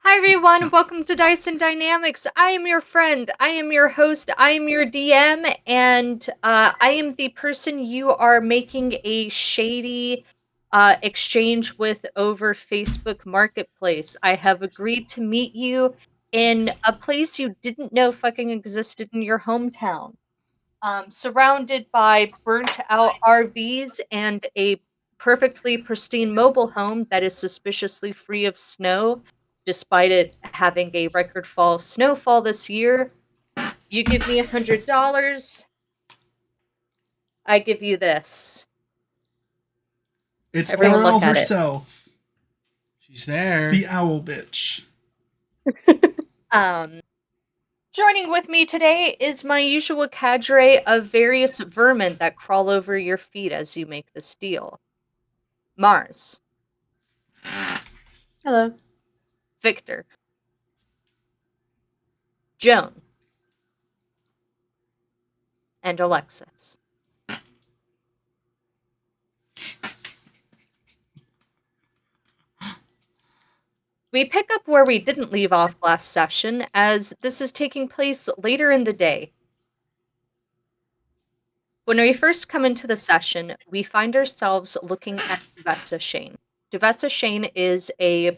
Hi everyone, welcome to Dyson Dynamics. I am your friend, I am your host, I am your DM, and I am the person you are making a shady exchange with over Facebook Marketplace. I have agreed to meet you in a place you didn't know fucking existed in your hometown. Surrounded by burnt out RVs and a perfectly pristine mobile home that is suspiciously free of snow, despite it having a record fall snowfall this year. You give me $100, I give you this. It's Everyone Orel look at it. herself, She's there. the owl bitch. Um, Joining with me today is my usual cadre of various vermin that crawl over your feet as you make this deal. Mars, Hello. Victor, Joan, and Alexis. We pick up where we didn't leave off last session, as this is taking place later in the day. When we first come into the session, we find ourselves looking at Duvessa Shane. Duvessa Shane is a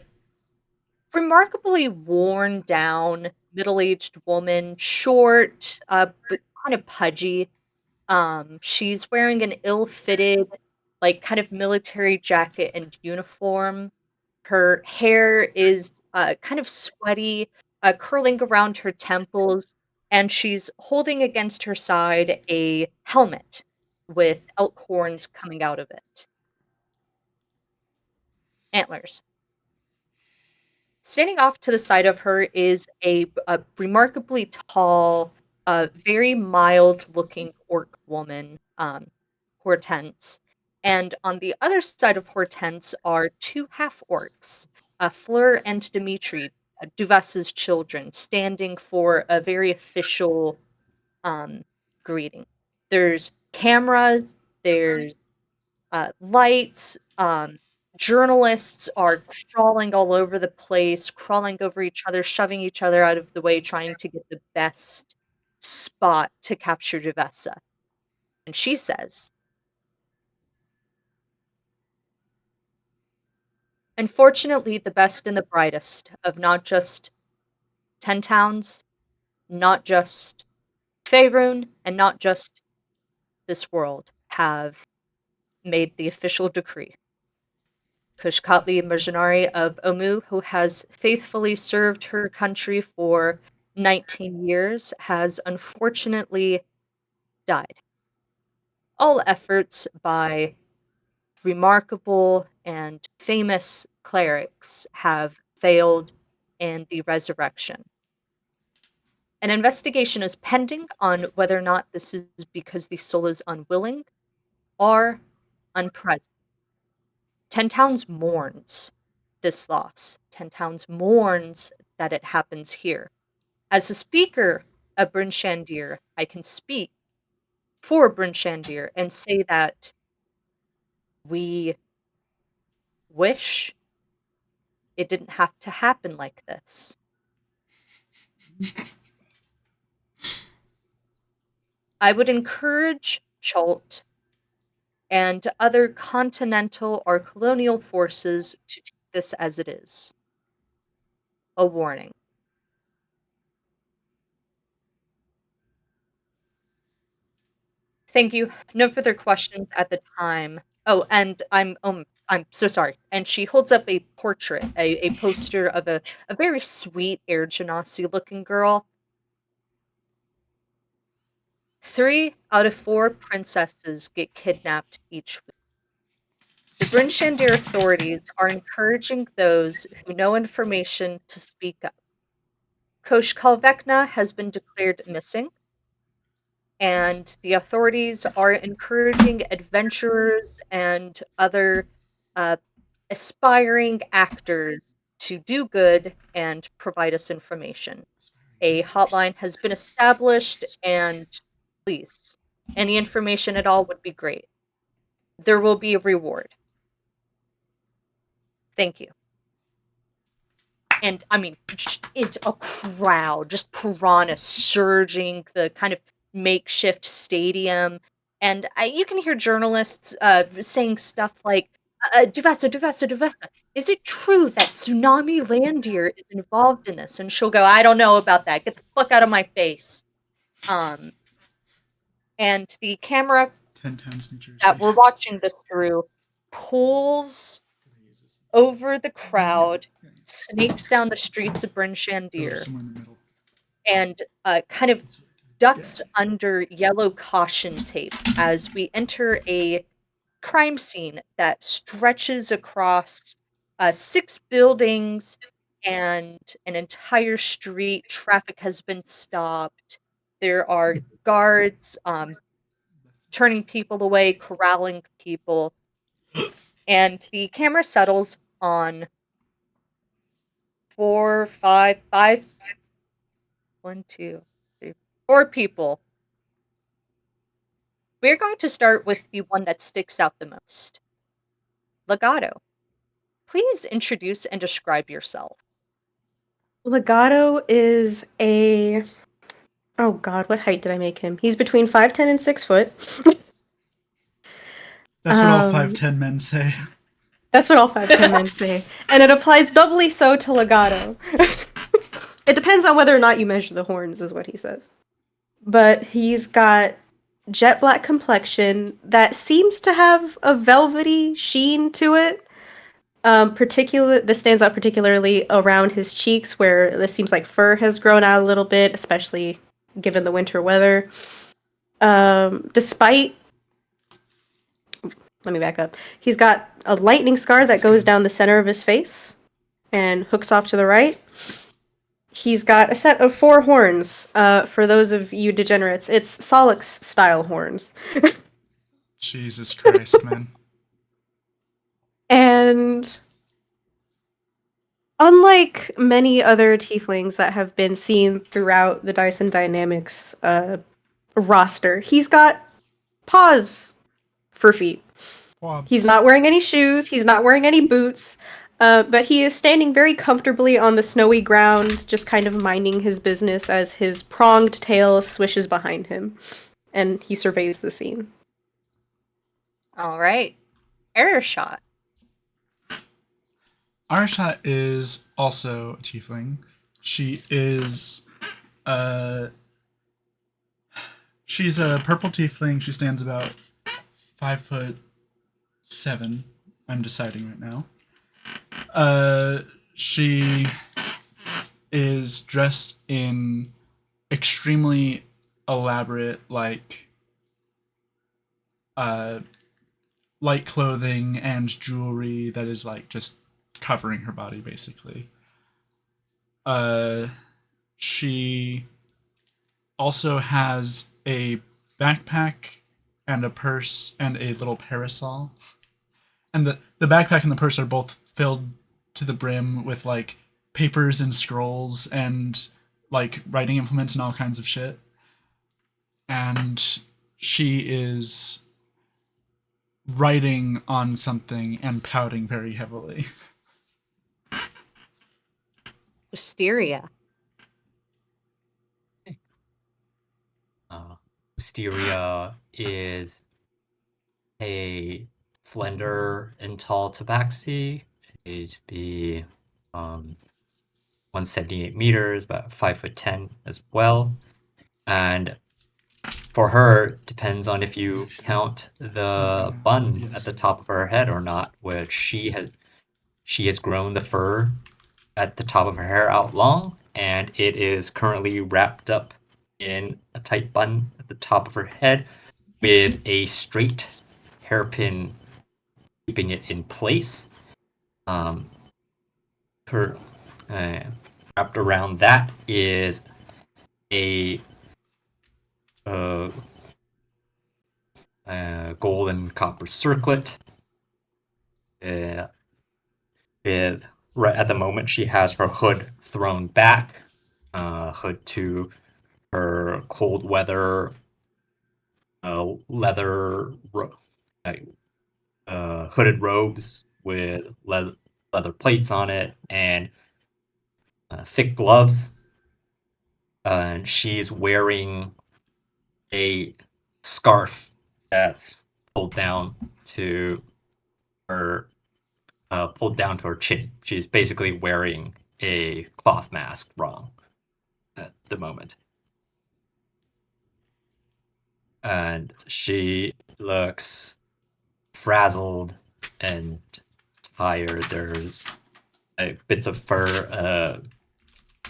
remarkably worn down, middle aged woman, short, but kind of pudgy. She's wearing an ill fitted, like, kind of military jacket and uniform. Her hair is kind of sweaty, curling around her temples, and she's holding against her side a helmet with elk horns coming out of it. Antlers. Standing off to the side of her is a remarkably tall, very mild-looking orc woman, Hortense. And on the other side of Hortense are two half-orcs, Fleur and Dimitri, Duvess's children, standing for a very official greeting. There's cameras, there's lights. Journalists are crawling all over the place, crawling over each other, shoving each other out of the way, trying to get the best spot to capture Devessa. And she says, unfortunately, the best and the brightest of not just 10 towns, not just Faerun, and not just this world have made the official decree. Kushkatli Mercenari of Omu, who has faithfully served her country for 19 years, has unfortunately died. All efforts by remarkable and famous clerics have failed in the resurrection. An investigation is pending on whether or not this is because the soul is unwilling or unpresent. Ten Towns mourns this loss. Ten Towns mourns that it happens here. As a speaker of Bryn Shandir, I can speak for Bryn Shandir and say that we wish it didn't have to happen like this. I would encourage Chult and other continental or colonial forces to take this as it is. A warning. Thank you. No further questions at the time. Oh, and I'm so sorry. And she holds up a portrait, a poster of a very sweet Air Genasi looking girl. 3 out of 4 princesses get kidnapped each week. The Bryn Shandir authorities are encouraging those who know information to speak up. Kosh Kalvekna has been declared missing, and the authorities are encouraging adventurers and other uh, aspiring actors to do good and provide us information. A hotline has been established, and please, any information at all would be great. There will be a reward. Thank you. And I mean, it's a crowd, just piranhas surging the kind of makeshift stadium. And you can hear journalists saying stuff like, Duvessa, Duvessa, Duvessa, is it true that Tsunami Land Deer is involved in this? And she'll go, I don't know about that. Get the fuck out of my face. And the camera 10 times New Jersey. that we're watching this through pulls over the crowd, snakes down the streets of Bryn Shandir, Somewhere in the middle. and kind of ducks under yellow caution tape as we enter a crime scene that stretches across 6 buildings and an entire street. Traffic has been stopped. There are guards turning people away, corralling people. And the camera settles on 4, 5, 5, 1, 2, 3, 4 people. We're going to start with the one that sticks out the most. Legato, please introduce and describe yourself. Legato is a... Oh god, what height did I make him? He's between 5'10" and 6 foot. That's what all 5'10" men say. That's what all 5'10" men say. And it applies doubly so to Legato. It depends on whether or not you measure the horns, is what he says. But he's got jet black complexion that seems to have a velvety sheen to it. This stands out particularly around his cheeks, where this seems like fur has grown out a little bit, especially given the winter weather. Despite... Let me back up. He's got a lightning scar that goes down the center of his face and hooks off to the right. He's got a set of 4 horns. For those of you degenerates, it's Solix-style horns. Jesus Christ, man. And unlike many other tieflings that have been seen throughout the Dyson Dynamics roster, he's got paws for feet. He's not wearing any shoes, he's not wearing any boots, but he is standing very comfortably on the snowy ground, just kind of minding his business as his pronged tail swishes behind him, and he surveys the scene. All right. Airshot. Arsha is also a tiefling. She is she's a purple tiefling. She stands about 5'7". I'm deciding right now. She is dressed in extremely elaborate, like light clothing and jewelry that is like just covering her body, basically. She also has a backpack and a purse and a little parasol. And the backpack and the purse are both filled to the brim with like papers and scrolls and like writing implements and all kinds of shit. And she is writing on something and pouting very heavily. Wisteria. Wisteria is a slender and tall tabaxi. She'd be 178 meters, about 5'10" as well. And for her, depends on if you count the bun at the top of her head or not, which she has grown the fur at the top of her hair out long, and it is currently wrapped up in a tight bun at the top of her head with a straight hairpin keeping it in place. Her wrapped around that is a gold and copper circlet. Right at the moment, she has her hood thrown back, hood to her cold weather leather hooded robes with leather plates on it, and thick gloves, and she's wearing a scarf that's pulled down to her chin. She's basically wearing a cloth mask wrong at the moment. And she looks frazzled and tired. There's bits of fur,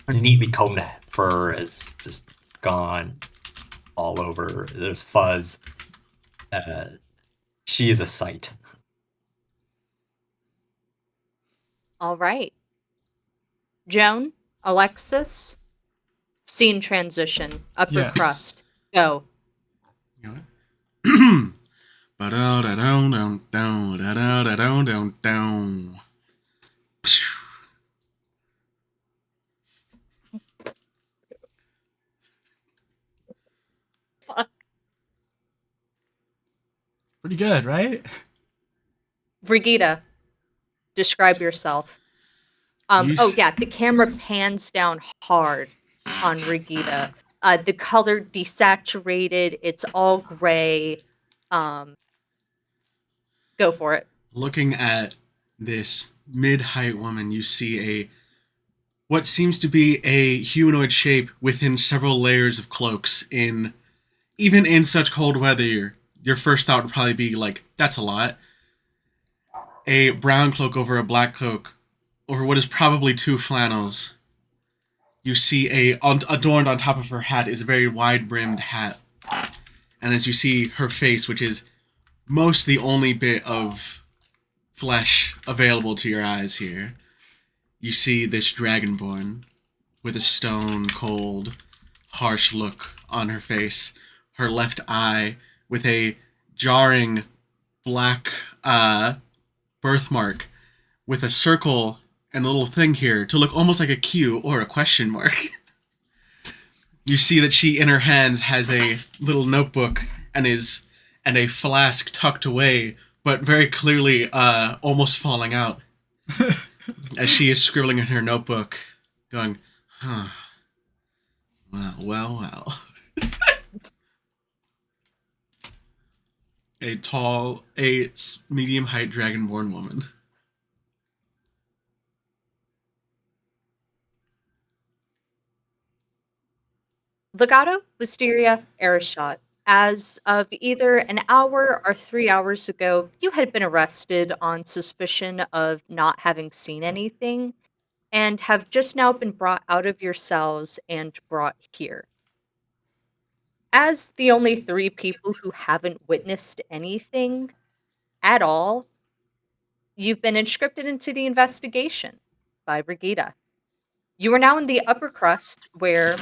neatly combed fur is just gone all over. There's fuzz. She is a sight. All right. Joan, Alexis, scene transition, upper Yes. crust. Go. You know what? Ba-da-da-dum-dum-dum, Pretty good, right? Brigida, describe yourself. The camera pans down hard on Brigida. The color desaturated, it's all gray. Go for it. Looking at this mid-height woman, you see what seems to be a humanoid shape within several layers of cloaks. Even in such cold weather, your first thought would probably be like, that's a lot. A brown cloak over a black cloak, over what is probably 2 flannels. You see adorned on top of her hat is a very wide-brimmed hat. And as you see her face, which is most the only bit of flesh available to your eyes here, you see this dragonborn with a stone cold, harsh look on her face. Her left eye with a jarring black birthmark with a circle and a little thing here to look almost like a Q or a question mark. You see that she in her hands has a little notebook and a flask tucked away, but very clearly almost falling out. As she is scribbling in her notebook, going, huh. Well. A medium height dragonborn woman. Legato, Wisteria, Arishot. As of either an hour or 3 hours ago, you had been arrested on suspicion of not having seen anything and have just now been brought out of your cells and brought here. As the only 3 people who haven't witnessed anything at all, you've been inscripted into the investigation by Brigida. You are now in the upper crust where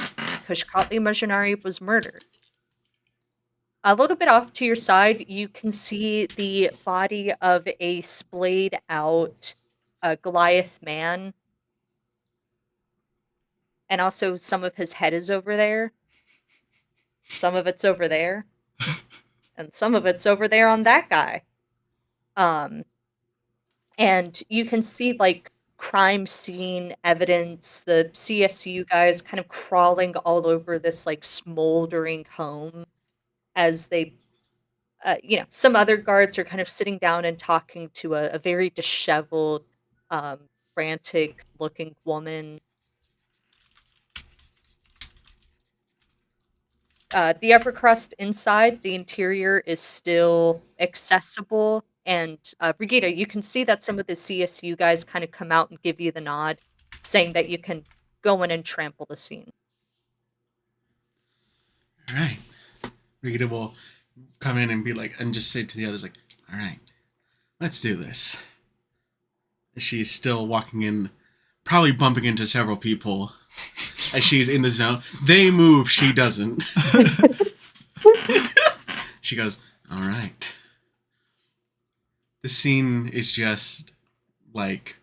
Kushkatli Majanari was murdered. A little bit off to your side, you can see the body of a splayed out Goliath man. And also some of his head is over there. Some of it's over there. And some of it's over there on that guy. And you can see like crime scene evidence, the CSU guys kind of crawling all over this like smoldering home as they some other guards are kind of sitting down and talking to a very disheveled, frantic looking woman. The upper crust inside, the interior is still accessible. And Brigida, you can see that some of the CSU guys kind of come out and give you the nod, saying that you can go in and trample the scene. All right. Rita will come in and be like, and just say to the others, like, all right, let's do this. She's still walking in, probably bumping into several people as she's in the zone. They move, she doesn't. She goes, all right. The scene is just like,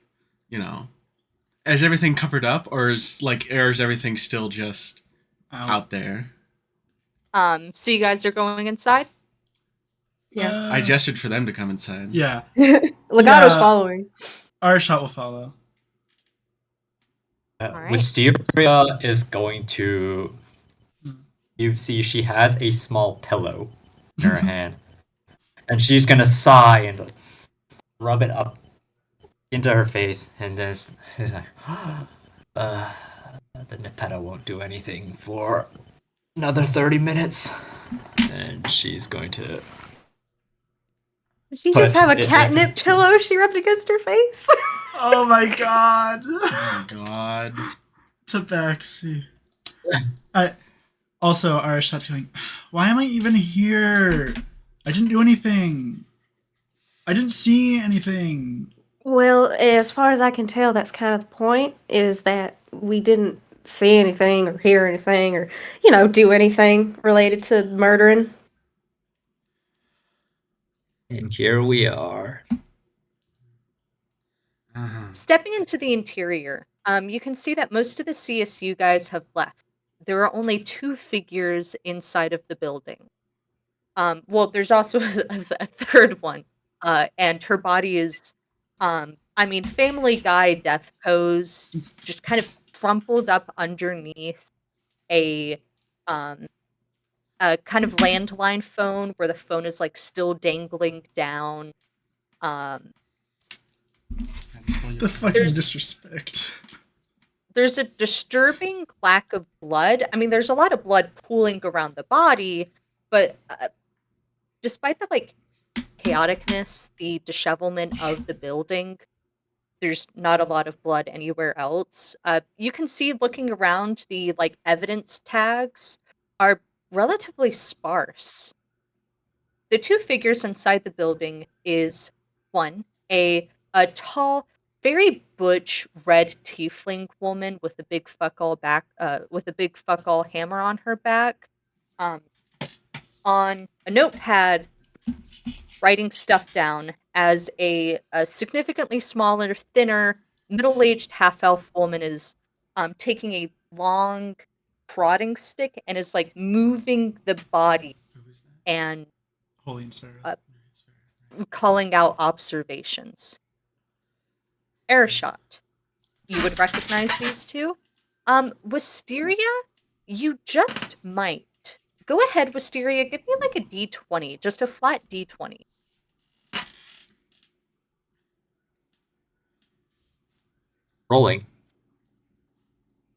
is everything covered up, or is everything still just out there? So you guys are going inside? Yeah. I gestured for them to come inside. Yeah. Legato's following. Our shot will follow. Alright. Wisteria is going to. You see, she has a small pillow in her hand, and she's gonna sigh and rub it up into her face, and then she's like, the Nepeta won't do anything for another 30 minutes, and she's going to. Did she just have a it- catnip pillow she rubbed against her face? Oh my god. Oh my god. Tabaxi. I also Arashat's going, why am I even here? I didn't do anything. I didn't see anything. Well, as far as I can tell, that's kind of the point, is that we didn't see anything or hear anything or, do anything related to murdering. And here we are. Stepping into the interior, you can see that most of the CSU guys have left. There are only 2 figures inside of the building. Well, there's also a third one, and her body is, Family Guy death pose, just kind of crumpled up underneath a, um, a kind of landline phone where the phone is like still dangling down. Um, The fucking There's- disrespect. there's a disturbing lack of blood. I mean, there's a lot of blood pooling around the body, but despite the chaoticness, the dishevelment of the building, there's not a lot of blood anywhere else. You can see looking around, the evidence tags are relatively sparse. The 2 figures inside the building is one, a tall, very butch red tiefling woman with a big fuck all hammer on her back. On a notepad, writing stuff down, as a significantly smaller, thinner, middle-aged half-elf woman is taking a long prodding stick and is moving the body and Holy and Sparrow. calling out observations. Airshot, you would recognize these 2. Wisteria, you just might. Go ahead, Wisteria, give me a d20, just a flat d20. Rolling.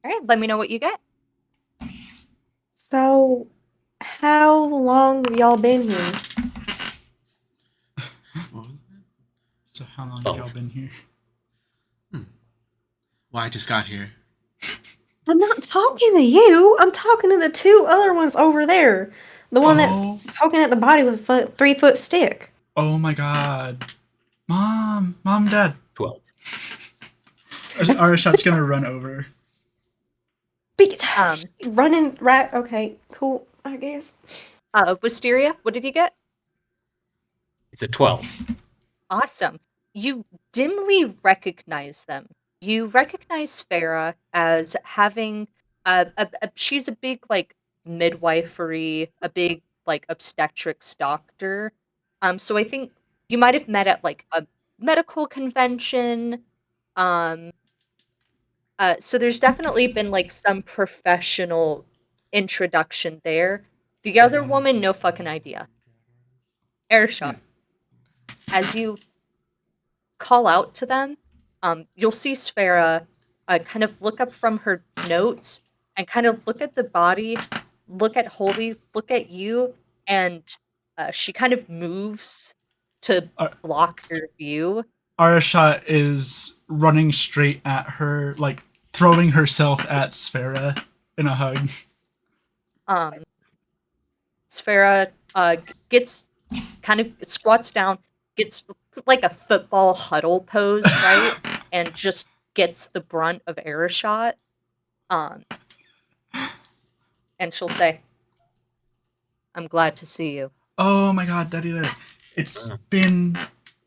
Alright, let me know what you get. So, how long have y'all been here? What was that? So how long have y'all been here? Well, I just got here. I'm not talking to you. I'm talking to the 2 other ones over there. The one that's poking at the body with a 3-foot stick. Oh my god. Mom, Dad. 12. Arashat's gonna run over. Running right. Okay, cool. I guess. Wisteria, what did you get? It's a 12. Awesome. You dimly recognize them. You recognize Farah as having she's a big midwifery, a big obstetrics doctor. So I think you might have met at a medical convention. So there's definitely been some professional introduction there. The other woman, no fucking idea. Airshot. As you call out to them, you'll see Sphera kind of look up from her notes and kind of look at the body, look at Holy, look at you, and she kind of moves to block your view. Arashat is running straight at her, throwing herself at Sphera in a hug. Sphera gets kind of squats down, gets like a football huddle pose, right? And just gets the brunt of Arashot. And she'll say, I'm glad to see you. Oh my god, Daddy there. It's been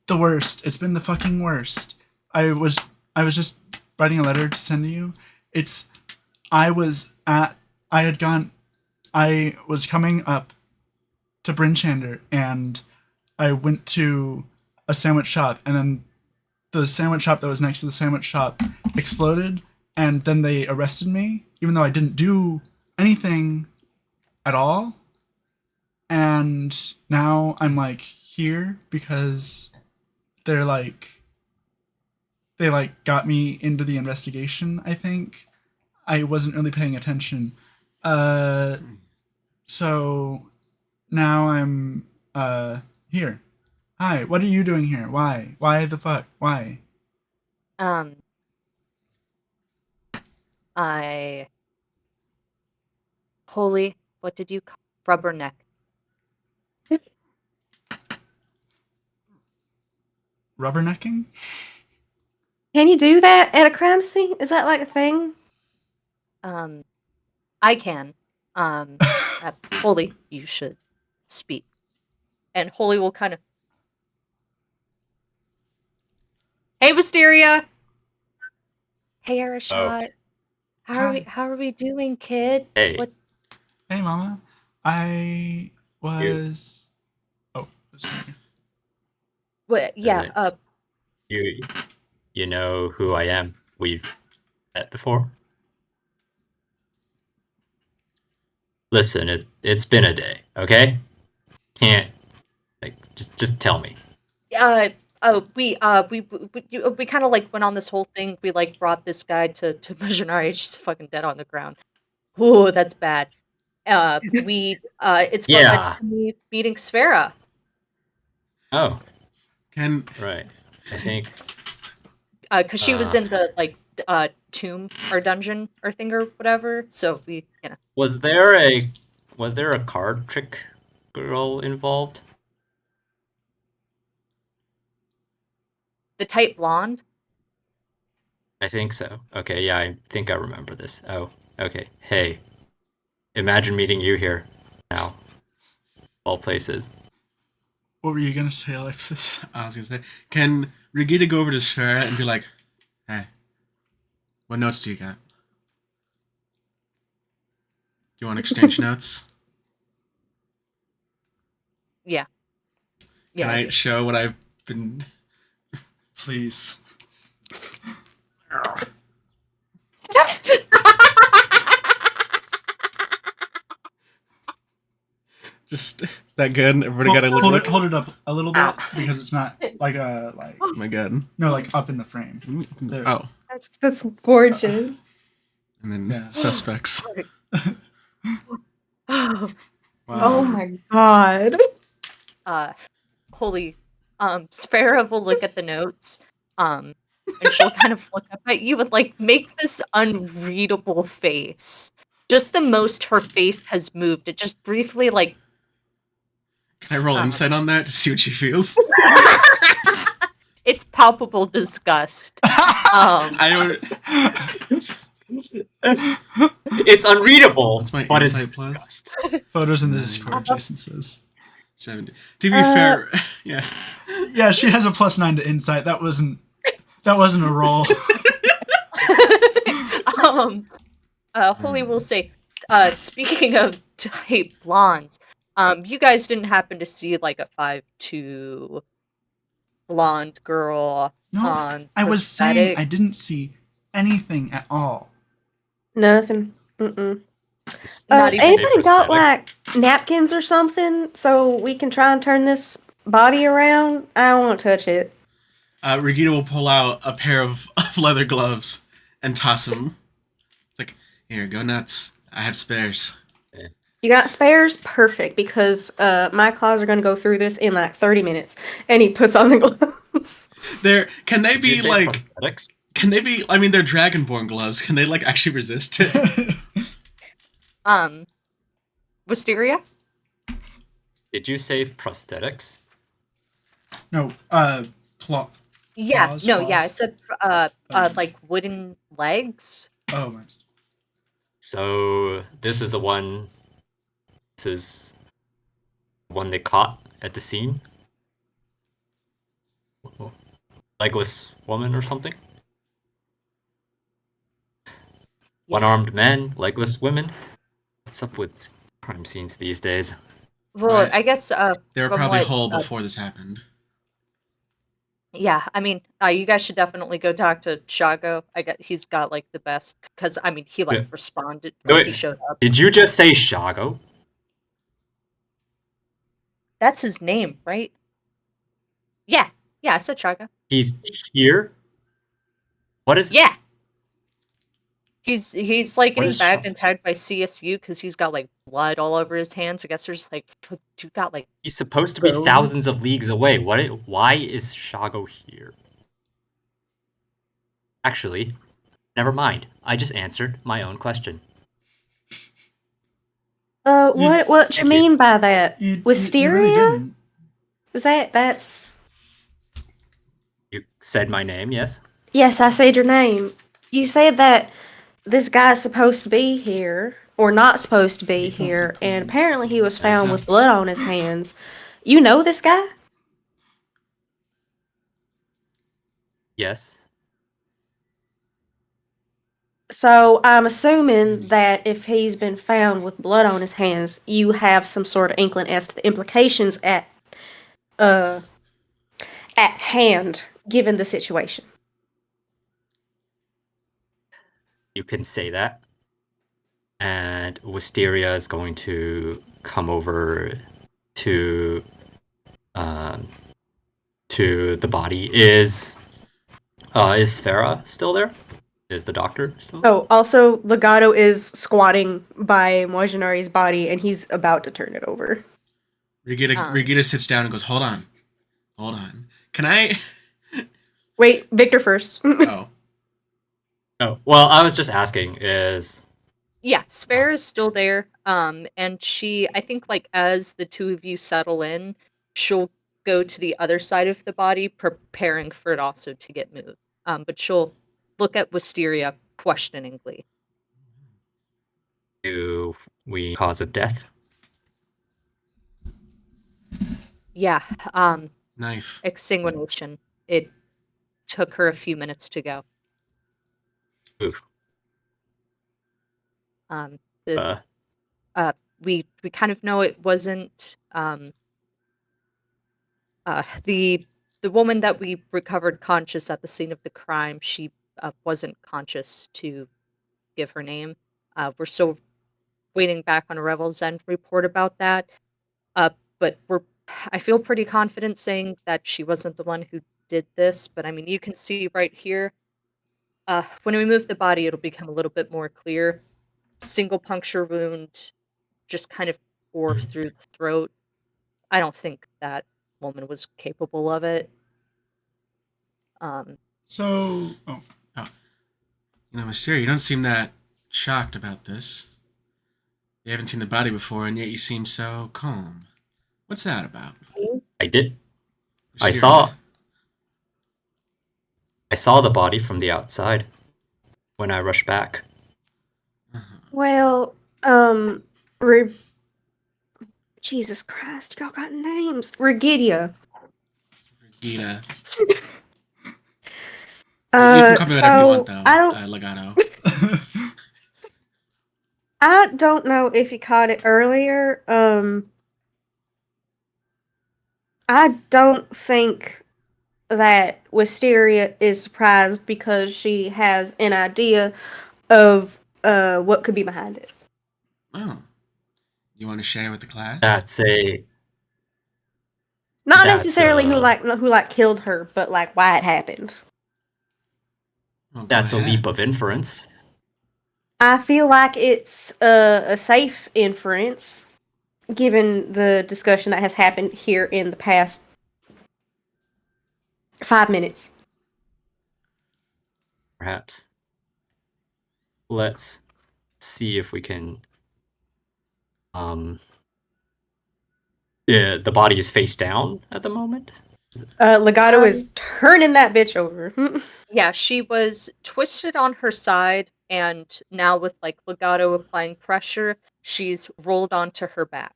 the worst. It's been the fucking worst. I was just writing a letter to send to you. I was coming up to Brinchander and I went to a sandwich shop and then the sandwich shop that was next to the sandwich shop exploded and then they arrested me, even though I didn't do anything at all. And now I'm like here because they're like they like got me into the investigation. I think I wasn't really paying attention. So now I'm here. Hi, what are you doing here? Why? Why the fuck? Why? Um, I holy, what did you call rubberneck? Rubbernecking? Can you do that at a crime scene? Is that like a thing? I can. Holy, you should speak. And Holy will kind of. Hey, Wisteria. Hey, Arashot. Hi. How are we doing, kid? Hey. What? Hey, Mama. I was. Oh, sorry. What? Yeah. You know who I am. We've met before. Listen, it's been a day, okay? Can't like just tell me. We kind of like went on this whole thing. We like brought this guy to Missionary. She's fucking dead on the ground. Ooh, that's bad. It's what led Yeah. to me meeting Sphera. Oh, Can right. I think Because she was in the like tomb or dungeon or thing or whatever. So we, was there a card trick girl involved? the tight blonde. I think so. Okay, yeah, I think I remember this. Oh, okay. Hey, imagine meeting you here now. All places. What were you gonna say, Alexis? I was gonna say, can Regina go over to Sphera and be like, "Hey, what notes do you got? Do you want to exchange notes? Yeah. Can Yeah. I show what I've been?" Please. Just is that good? Everybody got to look. Hold it up a little bit because it's not like like. Oh my god. No, like up in the frame. There. Oh, That's gorgeous. and then Yeah. suspects. Oh Wow. my god. Holy, Sparrow will look at the notes, and she'll kind of look up at you and like make this unreadable face. Just the most her face has moved. It just briefly like. Can I roll insight on that to see what she feels? It's palpable disgust. I It's unreadable, What's my but it's insight plus? just. Photos in the Discord, Jason says. 70. To be fair, yeah. Yeah, she has a +9 to insight. That wasn't a roll. Holy will say, speaking of tight blondes, you guys didn't happen to see like a 5'2" blonde girl No, on I was saying prosthetic? I didn't see anything at all. Nothing. Mm-mm. Not even Anybody got prosthetic. like napkins or something so we can try and turn this body around? I don't want to touch it. Regina will pull out a pair of leather gloves and toss them. It's like, here, go nuts. I have spares. You got spares? Perfect, because my claws are going to go through this in like 30 minutes. And he puts on the gloves. Can they Did you be say like? prosthetics? Can they be? I mean, they're Dragonborn gloves. Can they like actually resist it? Wisteria? Did you say prosthetics? No, claw. Yeah, Claws, no, claws. yeah, I said like wooden legs. Oh, my mistake. So this is the one. This is the one they caught at the scene. Legless woman or something. One-armed men, legless women. What's up with crime scenes these days? Well, Right. I guess They were from probably what whole before this happened. Yeah, I mean, you guys should definitely go talk to Shago. He's got like the best because I mean he like Yeah. responded, like he Wait, showed up. did you just say Shago? That's his name, right? Yeah, yeah, I said Shago. He's here? What is Yeah, he's like what getting is bagged Shago? and tagged by CSU because he's got like blood all over his hands. I guess there's like you got like He's supposed to be bone. thousands of leagues away. Why is Shago here? Actually, never mind. I just answered my own question. What you Thank you. mean by that? You Wisteria? really didn't. Is that's You said my name, yes? yes, I said your name. You said that this guy's supposed to be here or not supposed to be You don't here, and please. apparently he was That's found with blood on his hands. You know this guy? yes. So I'm assuming that if he's been found with blood on his hands, you have some sort of inkling as to the implications uh at hand, given the situation. You can say that. And Wisteria is going to come over to um, to the body. Is Sfera still there? Is the doctor still? Oh, also, Legato is squatting by Mojinari's body, and he's about to turn it over. Regita sits down and goes, "Hold on, hold on. Can I?" Wait, Victor first. Oh, Oh, well, I was just asking. Is Yeah, Spare is still there. And I think like as the two of you settle in, she'll go to the other side of the body, preparing for it also to get moved. But she'll look at Wisteria questioningly. do we cause of death? Yeah, knife. exsanguination. It took her a few minutes to go. Oof. Um, the Uh, we kind of know it wasn't the woman that we recovered conscious at the scene of the crime. She wasn't conscious to give her name. We're still waiting back on a Revel's End report about that. Uh, but I feel pretty confident saying that she wasn't the one who did this. But I mean, you can see right here. When we move the body, it'll become a little bit more clear. Single puncture wound, just kind of tore through the throat. I don't think that woman was capable of it. Um, So, oh, Oh, Mysteria, you don't seem that shocked about this. You haven't seen the body before, and yet you seem so calm. What's that about? I did. I Mysteria. saw the body from the outside when I rushed back. Uh-huh. Well, Jesus Christ, y'all got names. Regidia. Regita. You can call me whatever you want, though. Legato. I don't know if you caught it earlier. I don't think that Wisteria is surprised because she has an idea of what could be behind it. Oh, you want to share with the class? That's a Not That's, necessarily who killed her, but like why it happened. Oh, go that's a ahead. leap of inference. I feel like it's a safe inference, given the discussion that has happened here in the past 5 minutes. Perhaps. Let's see if we can. Yeah, the body is face down at the moment. Legato is turning that bitch over. Yeah, she was twisted on her side, and now with like Legato applying pressure, she's rolled onto her back.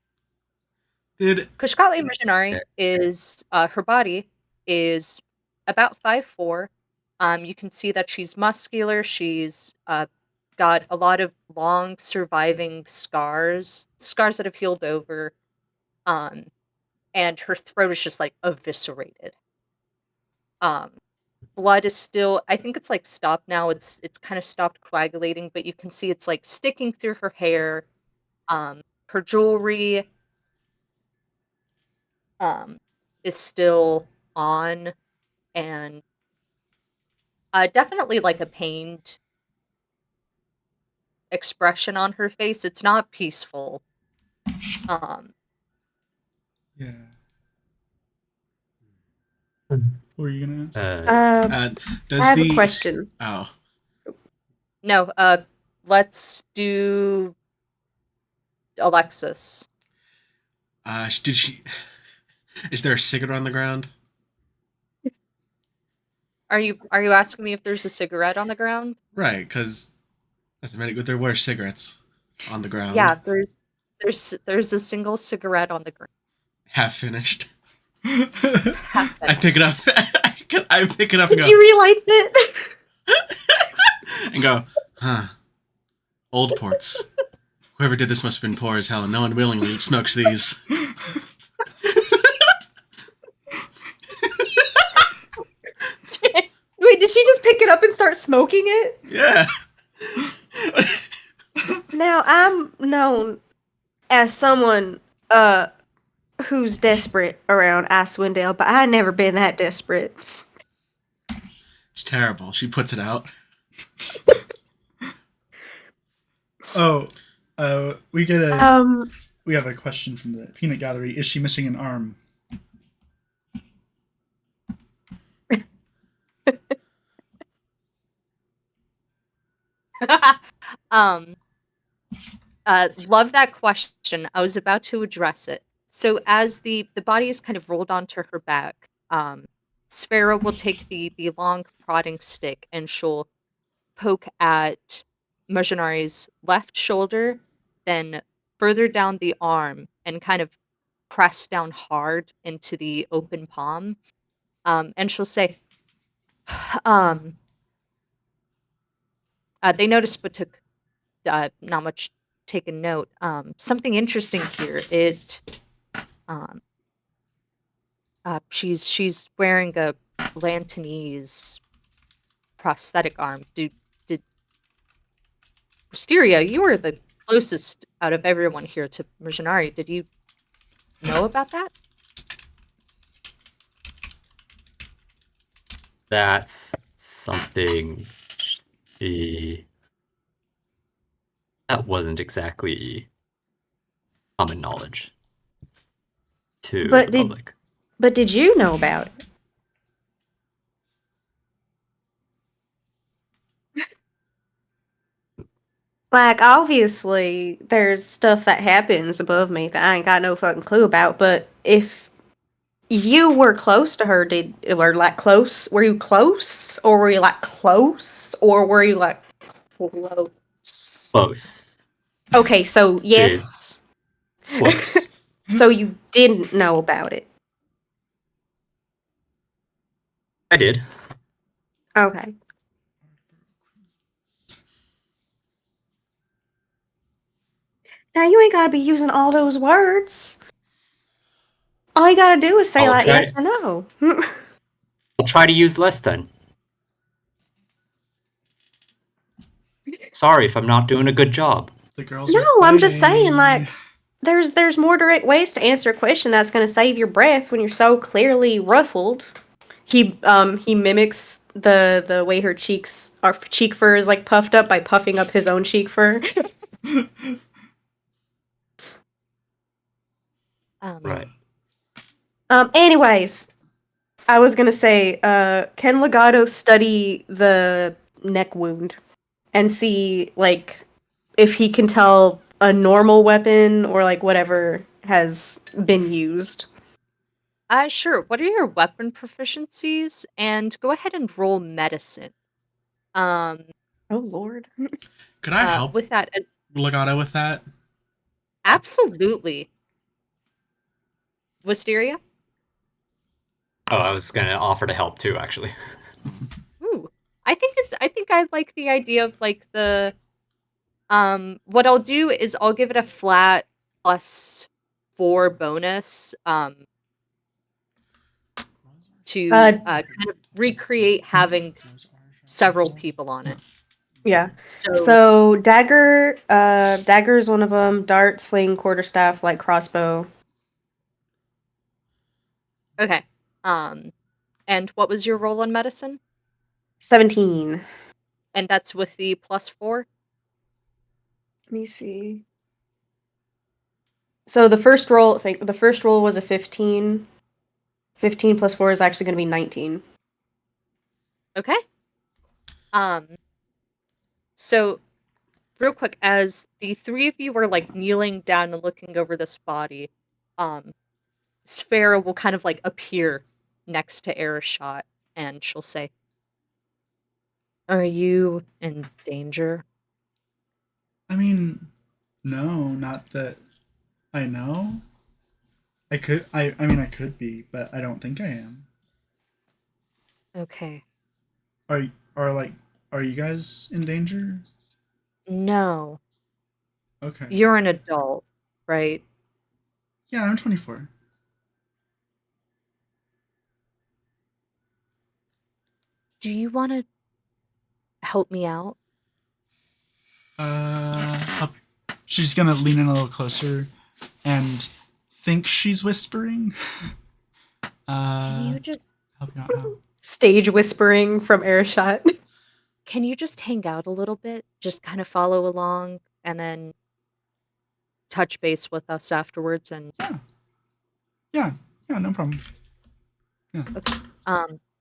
Did Kashkali Missionary Okay. is her body is about 5'4". You can see that she's muscular. She's got a lot of long surviving scars that have healed over. And her throat is just like eviscerated. Blood is still, I think it's, like, stopped now, it's kinda stopped coagulating, but you can see it's, like, sticking through her hair, her jewelry, um, is still on, and, definitely, like, a pained expression on her face, it's not peaceful, um Yeah. What were you gonna ask? I Does have a the question. oh No, let's do Alexis. did she? Is there a cigarette on the ground? Are you asking me if there's a cigarette on the ground? Right, because there were cigarettes on the ground, Yeah, there's a single cigarette on the ground. half finished. Half I pick it up. finished. I pick it up and Did go you relight it? and go, huh? Old ports. Whoever did this must have been poor as hell, and no one willingly smokes these. Wait, did she just pick it up and start smoking it? Yeah. Now, I'm known as someone who's desperate around Icewindale, but I never been that desperate. It's terrible. She puts it out. Oh, we have a question from the peanut gallery. Is she missing an arm? Um, love that question. I was about to address it. So as the body is kind of rolled onto her back, Sphera will take the long prodding stick and she'll poke at Mojinari's left shoulder, then further down the arm and kind of press down hard into the open palm. And she'll say, um, they noticed but took not much taken note. Something interesting here. Um, she's wearing a Lantanese prosthetic arm. Did Wisteria, you were the closest out of everyone here to Mercenari. Did you know about that? That's something she. That wasn't exactly common knowledge to But the public. did you know about it? Like, obviously, there's stuff that happens above me that I ain't got no fucking clue about, but if you were close to her, were you close? Or were you, like, close? Or were you, like, close? Close. Okay, so, yes. Close. So you didn't know about it. I did. Okay. Now you ain't gotta be using all those words. All you gotta do is say I'll like try. yes or no. I'll try to use less then. Sorry if I'm not doing a good job. The girls No, are I'm just saying fighting. like there's more direct ways to answer a question that's gonna save your breath when you're so clearly ruffled. He mimics the way her cheek fur is like puffed up by puffing up his own cheek fur. Right. Anyways, I was gonna say, can Legato study the neck wound and see like if he can tell a normal weapon or like whatever has been used? Sure. What are your weapon proficiencies? And go ahead and roll medicine. Um, Oh Lord. Could I help with that, Legato with that? absolutely. Wisteria? Oh, I was gonna offer to help too, actually. Ooh. I think I like the idea of like the what I'll do is I'll give it a flat +4 bonus to kind of recreate having several people on it. Yeah. So So dagger, dagger is one of them. Dart, sling, quarterstaff, light crossbow. okay. And what was your roll on medicine? 17. And that's with the +4? Let me see. So the first roll, was a 15. 15 plus 4 is actually going to be 19. Okay. So real quick, as the three of you were like kneeling down and looking over this body, Sphera will kind of like appear next to Erishot and she'll say, "Are you in danger?" I mean, no, not that I know. I mean, I could be, but I don't think I am. Okay. Are like, are you guys in danger? No. Okay. You're an adult, right? Yeah, I'm 24. Do you want to help me out? Up. She's gonna lean in a little closer and think she's whispering. Can you just Help you out how? Stage whispering from Erishot. can you just hang out a little bit? Just kind of follow along and then touch base with us afterwards and Yeah, yeah, no problem. Yeah,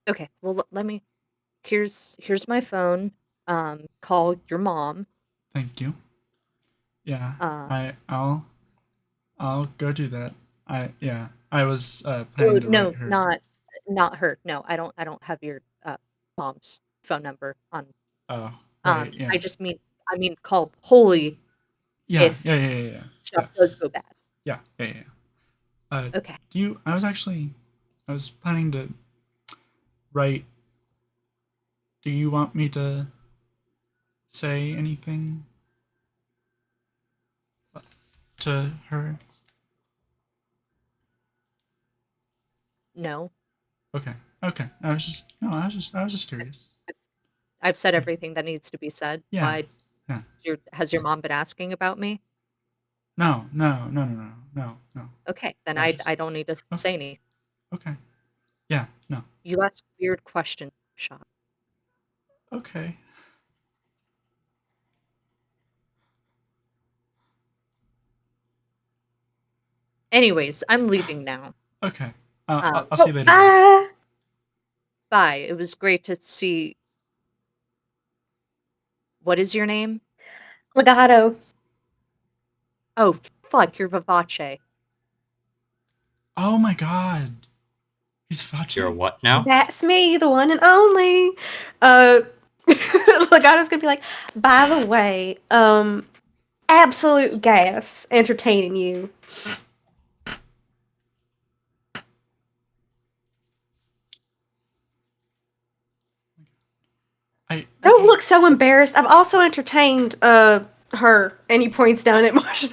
okay. Well, let me here's my phone. Call your mom. thank you. Yeah, Uh, I'll go do that. I was planning to no, write her. not her. No, I don't have your mom's phone number on. Oh, right, yeah. I mean call Holy Yeah, if yeah, yeah, yeah, yeah. stuff does go bad. Yeah, yeah, yeah. Okay. I was planning to write. Do you want me to say anything to her? No, Okay, okay. I was just curious. I've said everything that needs to be said. Yeah, Why yeah. has your mom been asking about me? No, no, no, no, no, no, no. Okay, then I was I just I don't need to okay, say anything. okay. Yeah, no. You ask weird questions, Sean. Okay. Anyways, I'm leaving now. Okay. Um, I'll see Oh, you later. bye! bye. It was great to see. What is your name? Legato. Oh, fuck, you're Vivace. Oh my god. He's You're Fache. what now? That's me, the one and only. Uh, Legato's gonna be like, by the way, absolute gas entertaining you. Don't Okay. look so embarrassed. I've also entertained her, and he points down at Marshall.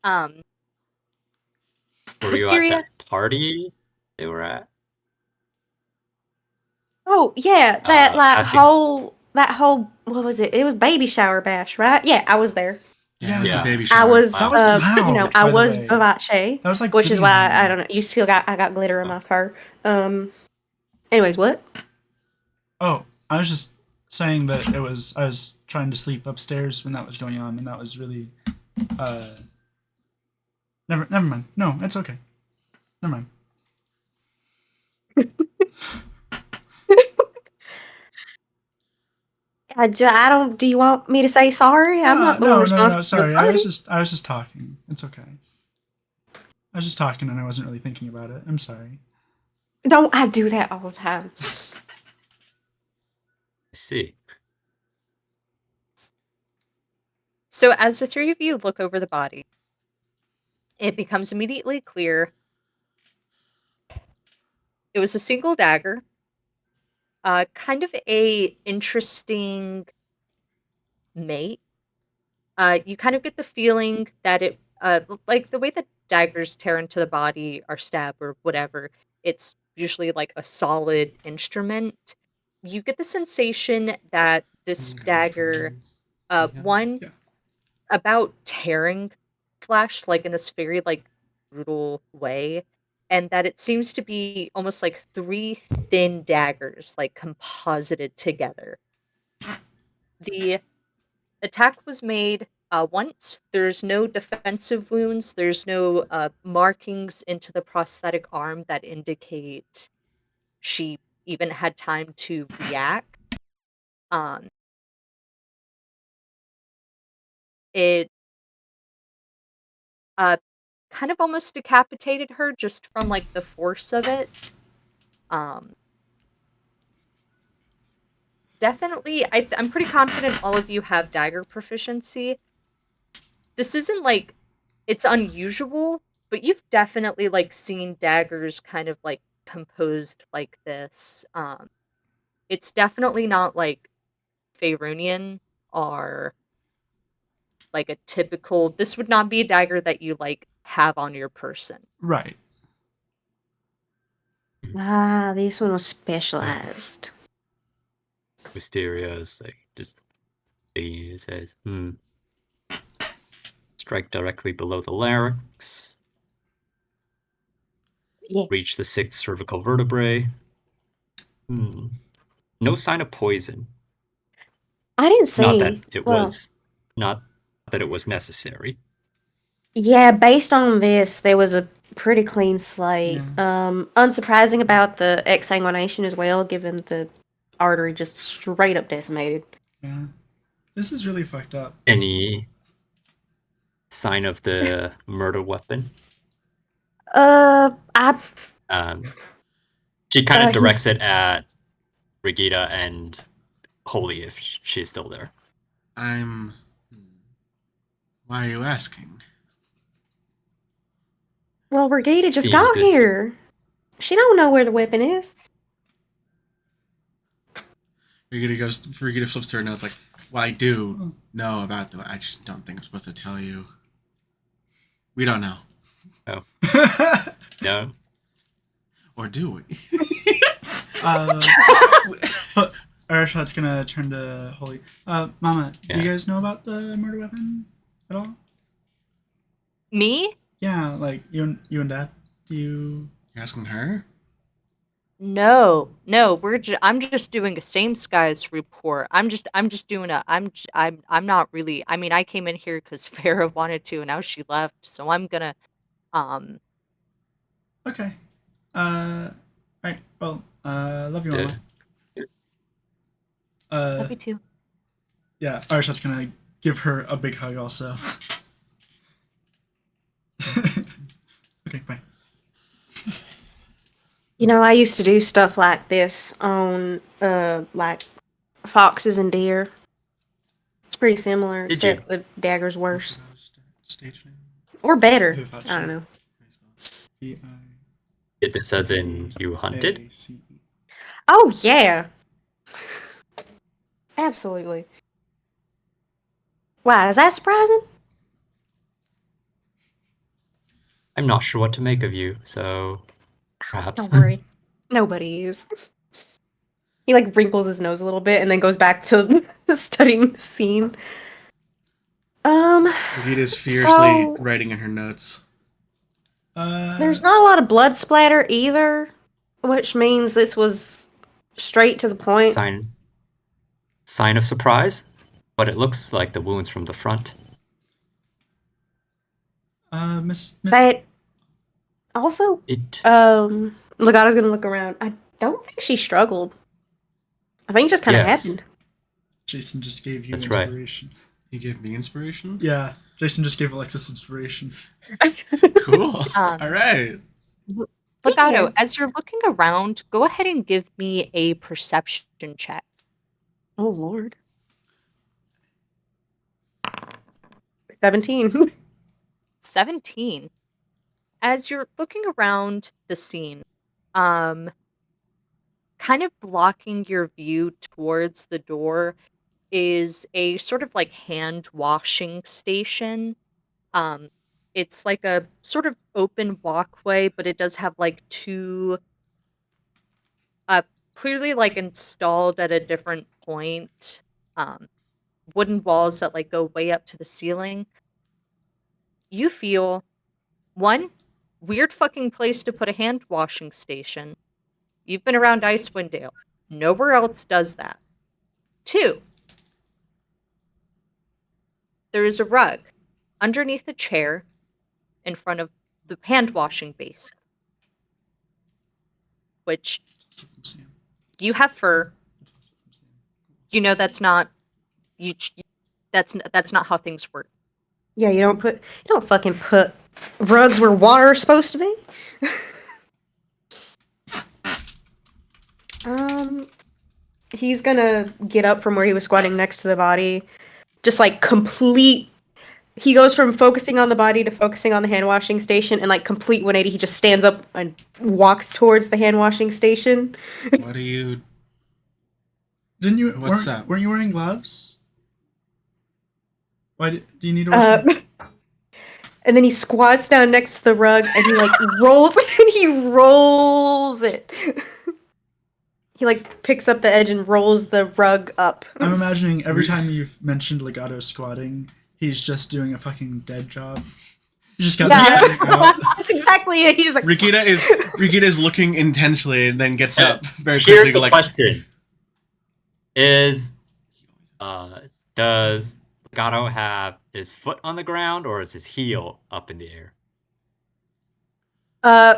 Um, Were you at Wisteria? that party they were at? Oh yeah, that Asking. whole what was it? It was baby shower bash, right? Yeah, I was there. Yeah, it was the Yeah. baby I shower. was That was loud, I by the was way. Vivace, That was like which is pretty why I loud. don't know. You still got I got glitter in my fur. Anyways, what? Oh, I was just saying that I was trying to sleep upstairs when that was going on, and that was really uh never mind. No, it's okay. Never mind. I don't. Do you want me to say sorry? I'm not the one No, responsible for the sorry. party. I was just talking. It's okay. I was just talking and I wasn't really thinking about it. I'm sorry. Don't I do that all the time? I see. So as the three of you look over the body, it becomes immediately clear it was a single dagger. Kind of a interesting mate. You kind of get the feeling that like the way that daggers tear into the body or stab or whatever, it's usually like a solid instrument. You get the sensation that this dagger, one, Yeah. about tearing flesh, like in this very like brutal way, and that it seems to be almost like three thin daggers like composited together. The attack was made once. There's no defensive wounds. There's no markings into the prosthetic arm that indicate she even had time to react. Um, it uh, kind of almost decapitated her just from like the force of it. Um, definitely, I'm pretty confident all of you have dagger proficiency. This isn't like it's unusual, but you've definitely like seen daggers kind of like composed like this. It's definitely not like Faerunian or like a typical. This would not be a dagger that you like have on your person. Right. Ah, this one was specialized. Wisteria is like just he says, strike directly below the larynx. Yeah. Reach the 6th cervical vertebrae. No sign of poison. I didn't see. Not that it well, was not that it was necessary. Yeah, based on this, there was a pretty clean slate. Unsurprising about the exsanguination as well, given the artery just straight up decimated. Yeah. This is really fucked up. Any sign of the murder weapon? I She kind of directs he's- it at Brigida and Holy if she's still there. Why are you asking? well, Brigida just Seems got this- here. She don't know where the weapon is. Brigida flips to her notes like, well, I do know about the. I just don't think I'm supposed to tell you. We don't know. Oh. No? Or do we? Arashot's gonna turn to Holy. Mama, do Yeah. you guys know about the murder weapon at all? Me? Yeah, like you and Dad. Do you? You're asking her? No, I'm just doing a same skies report. I'm just doing I'm not really. I mean, I came in here because Farah wanted to, and now she left. So I'm gonna Okay. Right. Well, love you, Yeah. Mama. love you too. Yeah, Arashot's gonna give her a big hug also. Okay, bye. You know, I used to do stuff like this on like foxes and deer. It's pretty similar, Did except the dagger's worse Stage name? or better. Vivace. I don't know. Did this as in you hunted? V-I-A-C-E. Oh yeah, absolutely. Why is that surprising? I'm not sure what to make of you, so perhaps. Don't worry, nobody is. He like wrinkles his nose a little bit and then goes back to studying the scene. Brigida's fiercely So- writing in her notes. There's not a lot of blood splatter either, which means this was straight to the point. Sign of surprise, but it looks like the wounds from the front. Miss. But also, It Legato's gonna look around. I don't think she struggled. I think it just kind of Yes. happened. Jason just gave you That's right. inspiration. He gave me inspiration? Yeah, Jason just gave Alexis inspiration. Cool. All right. Legato, as you're looking around, go ahead and give me a perception check. Oh Lord. 17. 17. As you're looking around the scene, kind of blocking your view towards the door is a sort of like hand washing station. It's like a sort of open walkway, but it does have like two clearly like installed at a different point wooden walls that like go way up to the ceiling. You feel one weird fucking place to put a hand washing station. You've been around Icewind Dale. Nowhere else does that. Two, there is a rug underneath a chair in front of the hand washing basin, which you have fur. You know that's not you. That's not how things work. Yeah, you don't fucking put rugs where water is supposed to be. He's gonna get up from where he was squatting next to the body. Just like he goes from focusing on the body to focusing on the hand washing station, and like complete 180, he just stands up and walks towards the hand washing station. What are you? Didn't you? What's that? Weren't you wearing gloves? Why do you need to wash? And then he squats down next to the rug and he like rolls it. He like picks up the edge and rolls the rug up. I'm imagining every time you've mentioned Legato squatting, he's just doing a fucking dead job. You just got That's exactly it. He's just like Rikita is looking intensely and then gets up very quickly. Here's the question: does Legato have his foot on the ground or is his heel up in the air?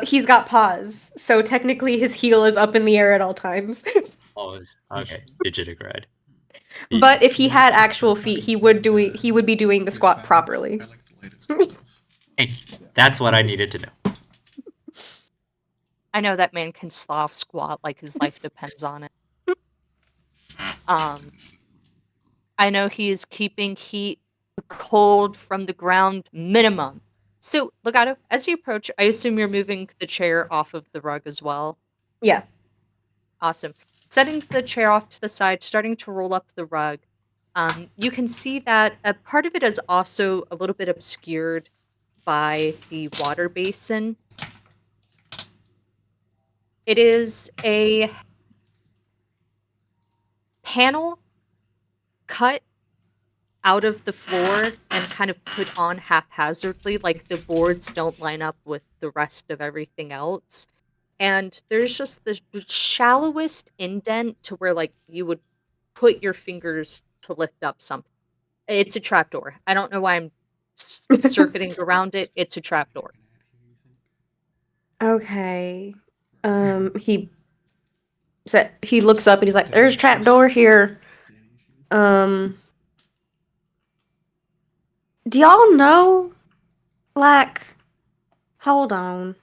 He's got paws, so technically his heel is up in the air at all times. Oh, okay, digitigrade. But if he had actual feet, he would be doing the squat properly. Hey, that's what I needed to know. I know that man can Slav squat like his life depends on it. I know he is keeping heat cold from the ground minimum. So, Legato, as you approach, I assume you're moving the chair off of the rug as well. Yeah. Awesome. Setting the chair off to the side, starting to roll up the rug. You can see that a part of it is also a little bit obscured by the water basin. It is a panel cut out of the floor and kind of put on haphazardly, like the boards don't line up with the rest of everything else. And there's just the shallowest indent to where like you would put your fingers to lift up something. It's a trapdoor. I don't know why I'm circuiting around it. It's a trapdoor. Okay. He looks up and he's like, "There's a trapdoor here." Do y'all know? Like, hold on.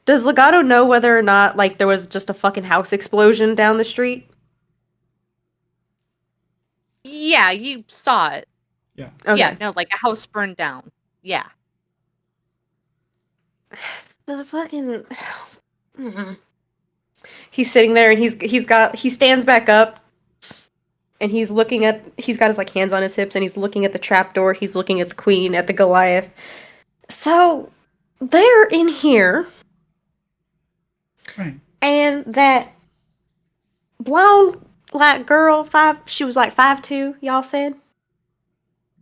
Does Legato know whether or not like there was just a fucking house explosion down the street? Yeah, you saw it. Yeah. Okay. Yeah, no, like a house burned down. Yeah. The fucking. He's sitting there and he stands back up and he's got his like hands on his hips and he's looking at the trapdoor, he's looking at the queen, at the Goliath. So they're in here. Right. And that blonde like girl, she was like 5'2", y'all said?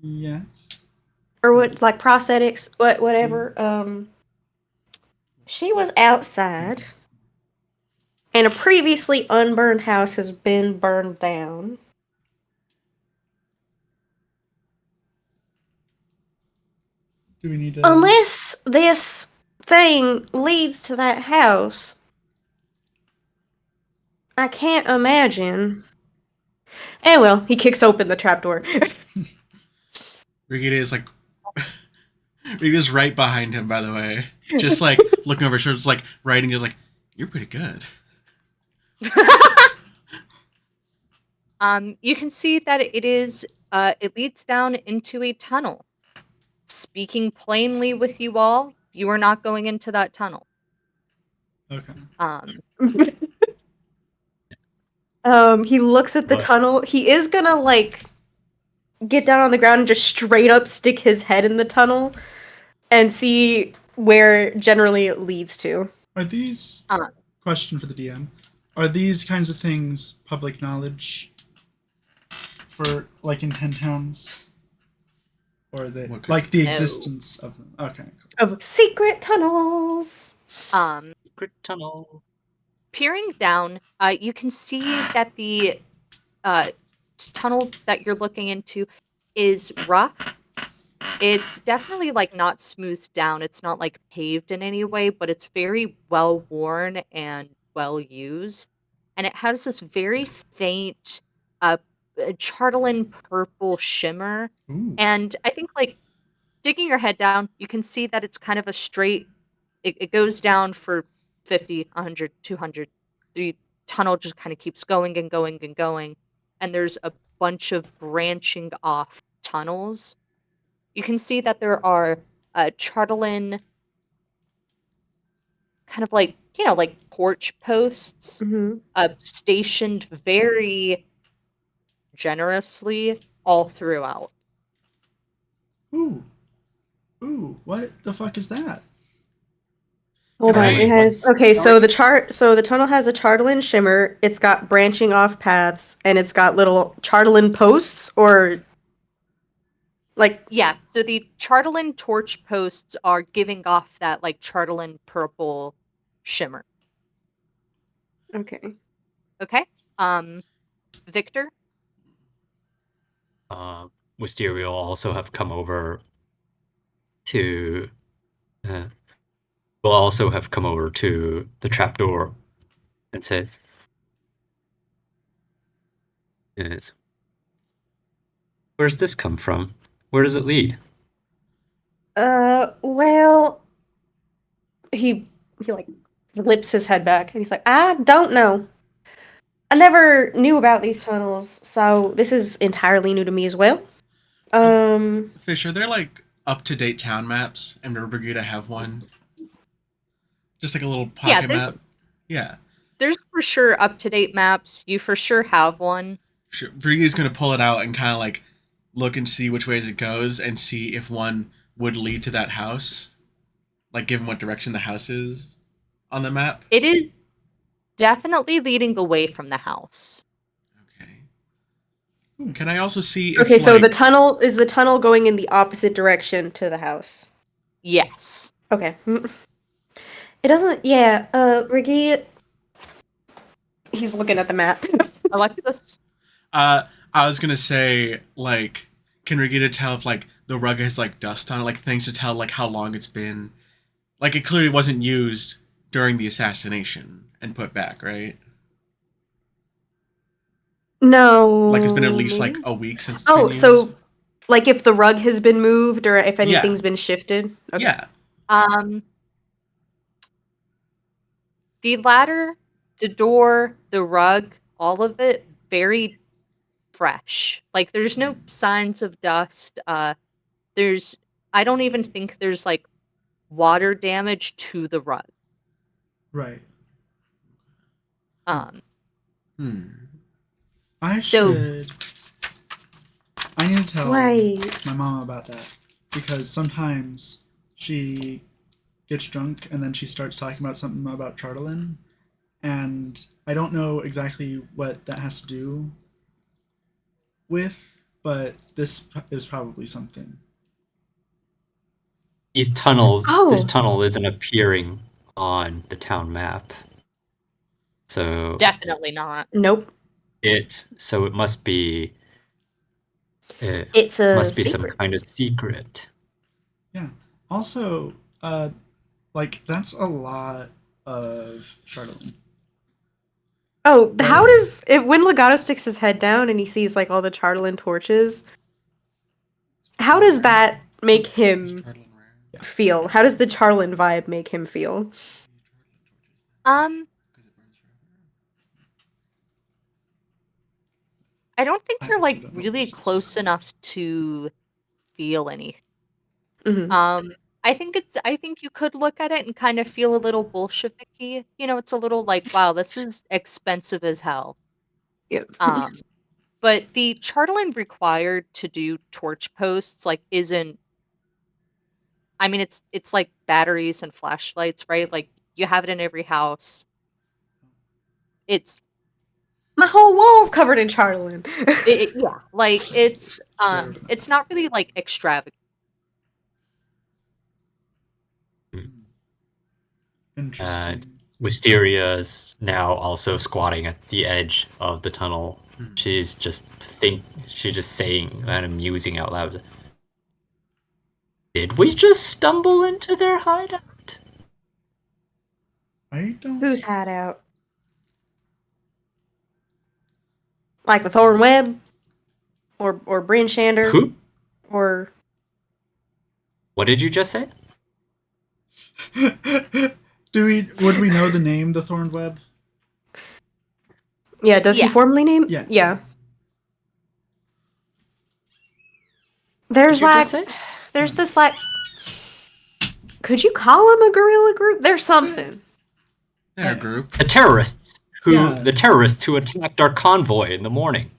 Yes. Or what, like prosthetics, whatever. She was outside. And a previously unburned house has been burned down. Do we need to? Unless this thing leads to that house, I can't imagine. And well, he kicks open the trapdoor. Rikita is like, Rikita's right behind him. By the way, just like looking over her shoulder, just like writing. Is like, you're pretty good. You can see that it leads down into a tunnel. Speaking plainly with you all, you are not going into that tunnel. Okay. He looks at the tunnel. He is gonna like get down on the ground and just straight up stick his head in the tunnel. and see where generally it leads to. Are these Uh, question for the DM? Are these kinds of things public knowledge for like in 10 towns? Or are they What kind? like the No. existence of them? Okay, cool. Of secret tunnels. Secret tunnel. Peering down, you can see that the tunnel that you're looking into is rough. It's definitely like not smoothed down. It's not like paved in any way, but it's very well worn and well used. And it has this very faint uh chartolin purple shimmer. Ooh. And I think like digging your head down, you can see that it's kind of a straight it goes down for 50, 100, 200. The tunnel just kind of keeps going and going and going. And there's a bunch of branching off tunnels. You can see that there are chartolin kind of like, like torch posts Mm-hmm. stationed very generously all throughout. Ooh. Ooh, what the fuck is that? Hold Can on, I- it has What's okay. So dark? the tunnel has a chartolin shimmer. It's got branching off paths, and it's got little chartolin posts, or like Yeah, so the chartolin torch posts are giving off that like chartolin purple shimmer. okay. Okay. Victor? Wisteria will also have come over to. Will also have come over to the trapdoor and says, "Yes. Where does this come from? Where does it lead?" Well, he like flips his head back, and he's like, I don't know. I never knew about these tunnels, so this is entirely new to me as well. Fish, are there like up to date town maps? And would Brigida have one? Just like a little Yeah, pocket map? Yeah. there's for sure up-to-date maps. You for sure have one. Sure. Brigida's going to pull it out and kind of like look and see which ways it goes and see if one would lead to that house. Like, given what direction the house is on the map. It is definitely leading away from the house. Okay. Can I also see if Okay, so like, the tunnel going in the opposite direction to the house? Yes. Okay. It doesn't. Yeah. Ricky. He's looking at the map. Alexis? I was gonna say like, can Regina tell if like the rug has like dust on it, like things to tell like how long it's been? Like it clearly wasn't used during the assassination and put back, right? No. Like it's been at least like a week since it's been Oh, used. so like if the rug has been moved or if Yeah. anything's been shifted. Okay. Yeah. The ladder, the door, the rug, all of it very fresh. Like there's no signs of dust. There's I don't even think there's like water damage to the rug. Right. Um I So- should. I need to tell Right. my mom about that because sometimes she gets drunk and then she starts talking about something about Charlton, and I don't know exactly what that has to do with, but this is probably something. These tunnels. Oh. This tunnel isn't appearing on the town map, so definitely not. Nope. So it must be. It It's a must be some secret. kind of secret. Yeah. Also, like that's a lot of Charlton. Oh, how Right. does it when Legato sticks his head down and he sees like all the chartolin torches? How does that make him feel? How does the chartolin vibe make him feel? I don't think I you're also like don't know really what this is. close enough to feel anything. Mhm. I think you could look at it and kind of feel a little Bolshevik-y. It's a little like, wow, this is expensive as hell. Yep. But the chartolin required to do torch posts like isn't I mean, it's like batteries and flashlights, right? Like, you have it in every house. It's My whole wall's covered in Charlene. yeah, like, Fair enough. it's not really, like, extravagant. Interesting. Wisteria's now also squatting at the edge of the tunnel. She's just saying and musing out loud. Did we just stumble into their hideout? I don't. Whose hideout? Like the Thorn Web? Or Bryn Shander? Who? Or What did you just say? Would we know the name, the Thorn Web? yeah, does he Yeah. formally name? Yeah. Yeah. There's Did you like just say? there's this like could you call him a guerrilla group? There's something. They're a group. The terrorists Yeah. who attacked our convoy in the morning.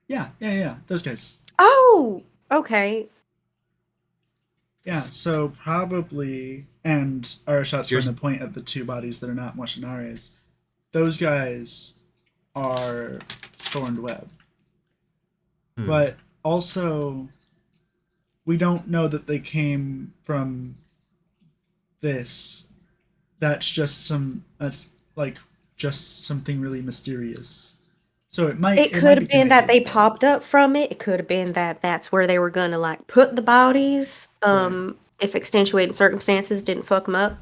Yeah. Those guys. Oh, okay. Yeah, so probably, and Arashat's trying Here's- to point at the two bodies that are not Moshinares. Those guys are Thorned Web. But also, we don't know that they came from this. That's like just something really mysterious. So it might. It could might have been that they connected, but- popped up from it. It could have been that that's where they were gonna like put the bodies. Right. If extenuating circumstances didn't fuck them up.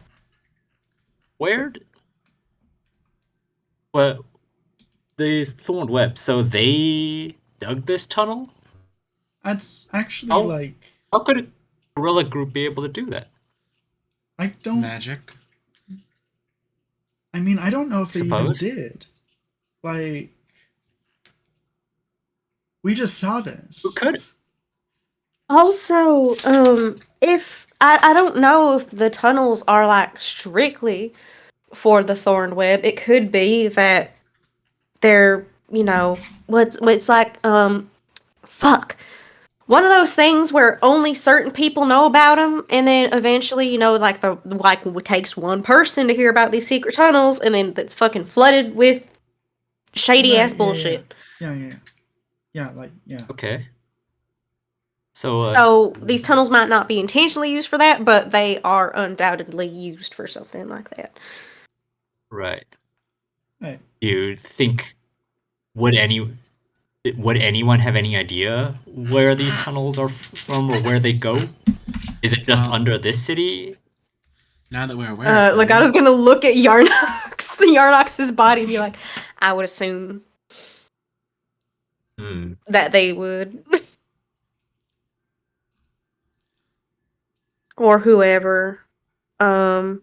Well, these thorned webs. So they dug this tunnel. That's actually Oh. like How could a guerrilla group be able to do that? I don't. Magic. I mean, I don't know if they even Suppose? did. Like, we just saw this. Who could? Also, if I don't know if the tunnels are like strictly for the Thorn Web. It could be that they're, what's like, fuck. One of those things where only certain people know about them, and then eventually, like it takes one person to hear about these secret tunnels, and then that's fucking flooded with shady Right, ass bullshit. Yeah. Okay. So, So these tunnels might not be intentionally used for that, but they are undoubtedly used for something like that. right. Right. You think would anyone have any idea where these tunnels are from or where they go? Is it just under this city? Now that we're aware, of them, Legato's gonna look at Yarnox's body and be like, I would assume that they would. Or whoever. I'm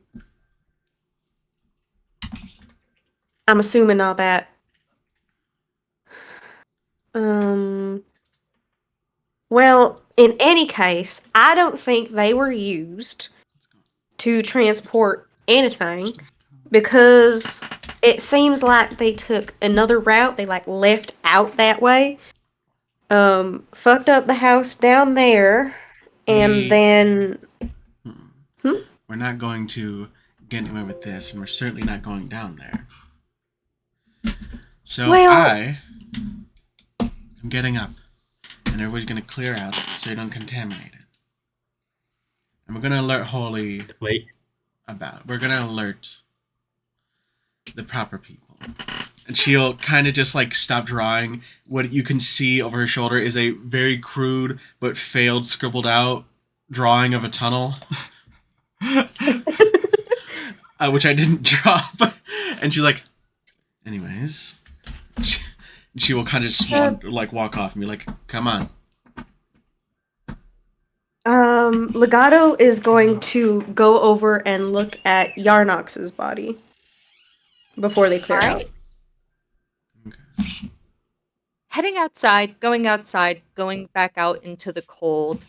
assuming all that. Well, in any case, I don't think they were used to transport anything because it seems like they took another route. They like left out that way. Fucked up the house down there, and then we're not going to get anywhere with this, and we're certainly not going down there. So I am getting up, and everybody's going to clear out so you don't contaminate it. And we're going to alert Holy we're going to alert the proper people. And she'll kind of just like stop drawing. What you can see over her shoulder is a very crude but failed scribbled out drawing of a tunnel. Which I didn't drop. And she's like, anyways. She will kind of just walk off and be like, come on. Legato is going to go over and look at Yarnox's body before they clear out. Okay. Heading outside, going back out into the cold.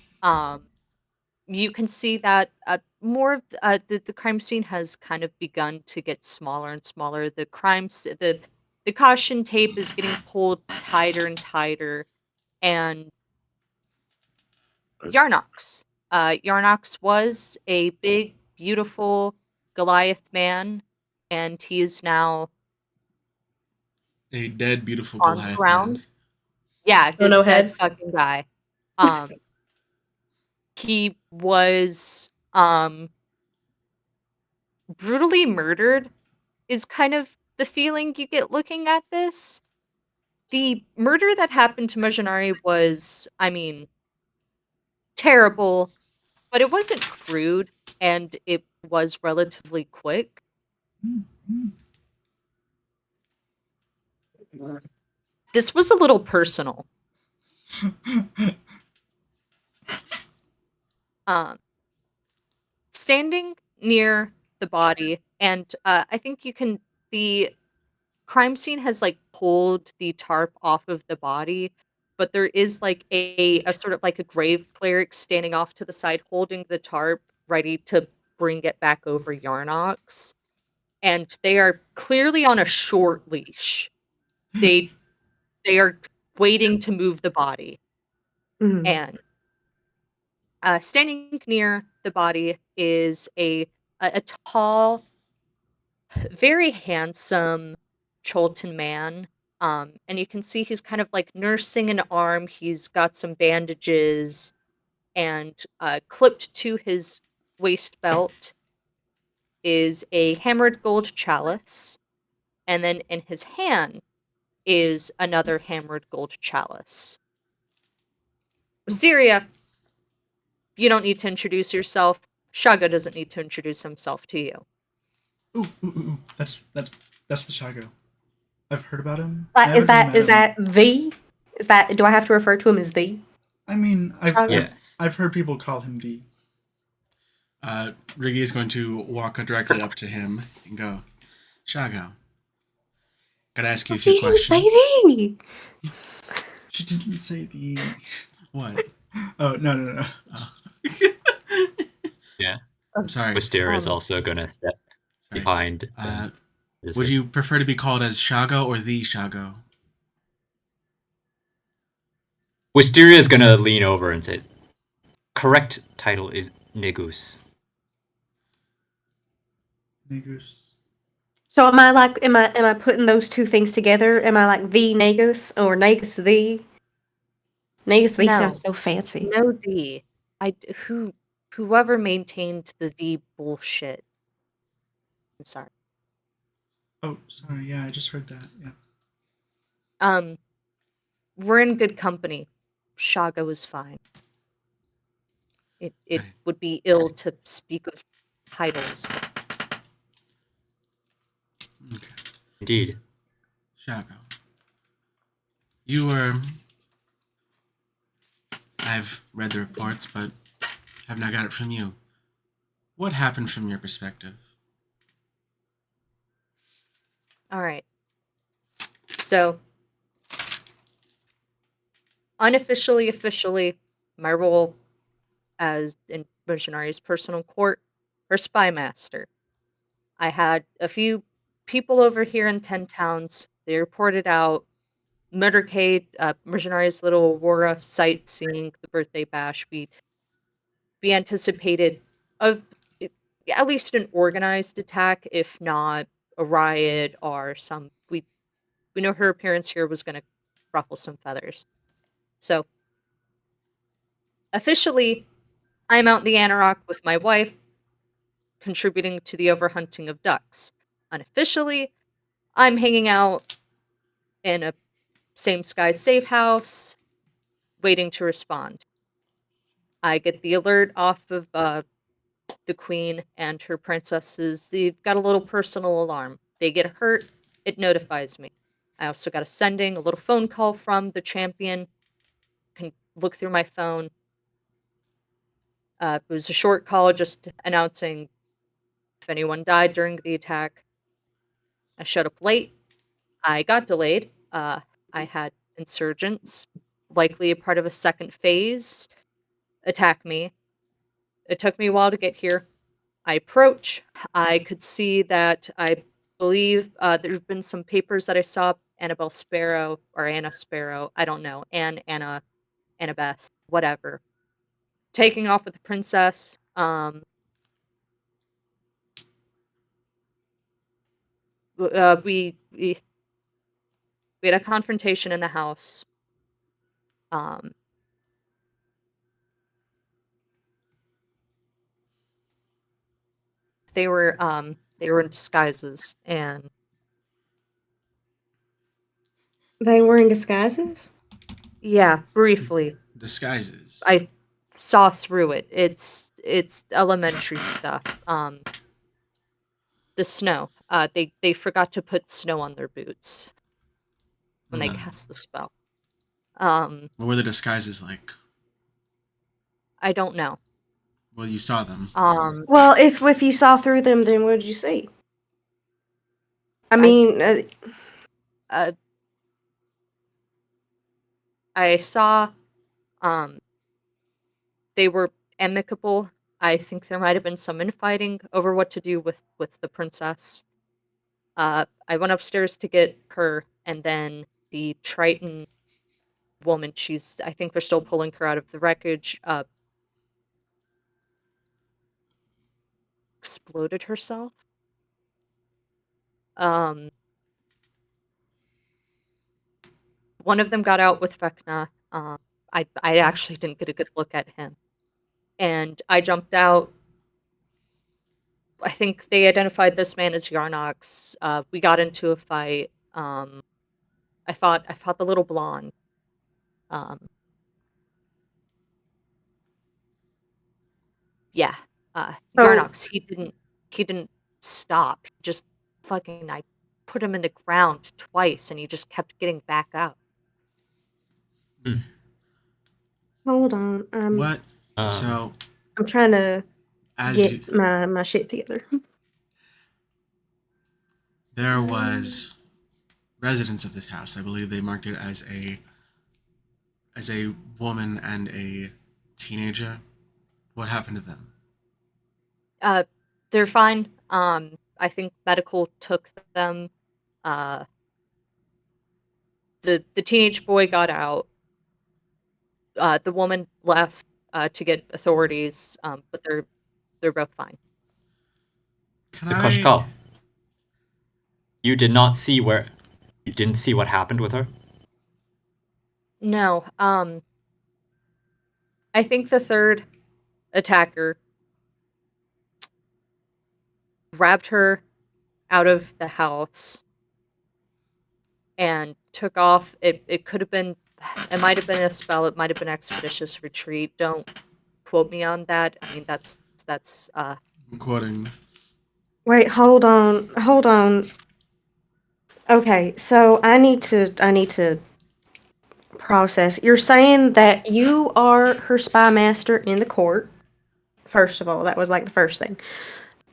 You can see that more of the crime scene has kind of begun to get smaller and smaller. The caution tape is getting pulled tighter and tighter, and Yarnox, Yarnox was a big, beautiful Goliath man, and he is now A dead, beautiful on the Goliath man. ground. Yeah, Oh, no dead head? fucking guy. He was brutally murdered is kind of the feeling you get looking at this. The murder that happened to Mojinari was, I mean, terrible, but it wasn't crude and it was relatively quick. This was a little personal. Um, Standing near the body, and I think you can. The crime scene has like pulled the tarp off of the body, but there is like a sort of like a grave cleric standing off to the side, holding the tarp, ready to bring it back over Yarnox. And they are clearly on a short leash. They they are waiting to move the body, Mhm. and standing near the body is a tall, very handsome Cholton man. And you can see he's kind of like nursing an arm. He's got some bandages, and clipped to his waist belt is a hammered gold chalice. And then in his hand is another hammered gold chalice. Wisteria, you don't need to introduce yourself. Shaga doesn't need to introduce himself to you. Ooh. That's the Shago. I've heard about him. I Like, haven't really met is him. that the? Is that, do I have to refer to him as the? I mean, Shago? Yes. I've heard people call him the. Riggy is going to walk directly up to him and go, Shago, gotta ask you a few She didn't say questions. the. She didn't say the. What? Oh no. Oh. Yeah. I'm sorry. Wisteria is also gonna step Sorry. behind. Would you prefer to be called as Shago or the Shago? Wisteria is gonna lean over and say, "Correct title is Negus." Negus. So am I like, am I putting those two things together? Am I like the Nagus or Nagus the? Nagus the No. sounds so fancy. No the. Whoever maintained the bullshit. I'm sorry. Oh, sorry. Yeah, I just heard that. Yeah. We're in good company. Shaga was fine. It Right. would be ill to speak of titles. Okay. Indeed. Shago. You were. I've read the reports, but have not got it from you. What happened from your perspective? All right. So, unofficially, officially, my role as in Missionary's personal court, her spy master. I had a few people over here in 10 towns. They reported out motorcade, Missionary's little Aurora sightseeing, the birthday bash. We anticipated a, at least an organized attack, if not a riot or some. We know her appearance here was going to ruffle some feathers. So officially, I'm out in the Anorak with my wife, contributing to the overhunting of ducks. Unofficially, I'm hanging out in a same sky safe house, waiting to respond. I get the alert off of the queen and her princesses. They've got a little personal alarm. They get hurt, it notifies me. I also got a sending, a little phone call from the champion. Can look through my phone. It was a short call just announcing if anyone died during the attack. I showed up late. I got delayed. I had insurgents, likely a part of a second phase, attack me. It took me a while to get here. I approach. I could see that I believe there have been some papers that I saw. Annabelle Sparrow or Anna Sparrow. I don't know. Annabeth, whatever. taking off with the princess. We had a confrontation in the house. They were in disguises, and They were in disguises? yeah, briefly. Disguises. I saw through it. It's elementary stuff. The snow. They forgot to put snow on their boots when they cast the spell. What were the disguises like? I don't know. Well, you saw them. Well, if you saw through them, then what did you see? I I mean, I saw they were amicable. I think there might have been some infighting over what to do with the princess. I went upstairs to get her, and then the Triton woman, I think they're still pulling her out of the wreckage, exploded herself. One of them got out with Vecna. I actually didn't get a good look at him. And I jumped out. I think they identified this man as Yarnox. We got into a fight. I fought the little blonde. Yeah. So- Yarnox, he didn't stop. He just fucking I put him in the ground twice and he just kept getting back up. hold on. What? So, I'm trying to as get you, my shit together. there was residents of this house. I believe they marked it as a woman and a teenager. What happened to them? They're fine. I think medical took them. The teenage boy got out. The woman left to get authorities, but they're both fine. Can The I? Koshkal. You didn't see what happened with her? No. I think the third attacker grabbed her out of the house and took off. It could have been, it might have been a spell. It might have been expeditious retreat. Don't quote me on that. I mean, that's I'm quoting. Wait, hold on. Okay, so I need to process. You're saying that you are her spy master in the court. First of all, that was like the first thing.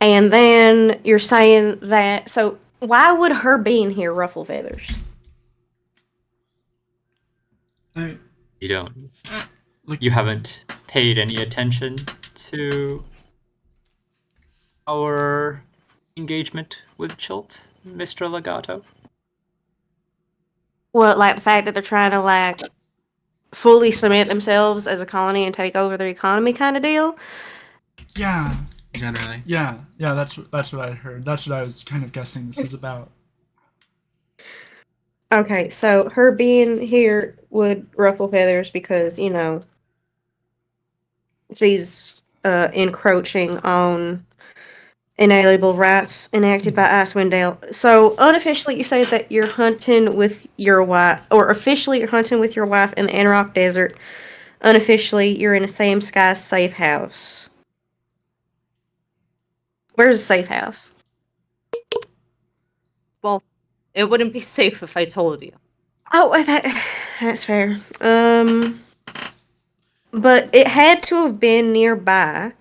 And then you're saying that, so why would her being here ruffle feathers? You don't. Like- You haven't paid any attention to our engagement with Chilt, Mr. Legato? Well, like the fact that they're trying to like fully cement themselves as a colony and take over their economy kind of deal? Yeah, Generally. yeah. That's what I heard. That's what I was kind of guessing this was about. Okay, so her being here would ruffle feathers because, you know, she's encroaching on inalienable rights enacted by Icewind Dale. So unofficially you say that you're hunting with your wife, or officially you're hunting with your wife in the Anrock Desert. Unofficially you're in a same sky safe house. Where's the safe house? well. It wouldn't be safe if I told you. Oh, that's fair. But it had to have been nearby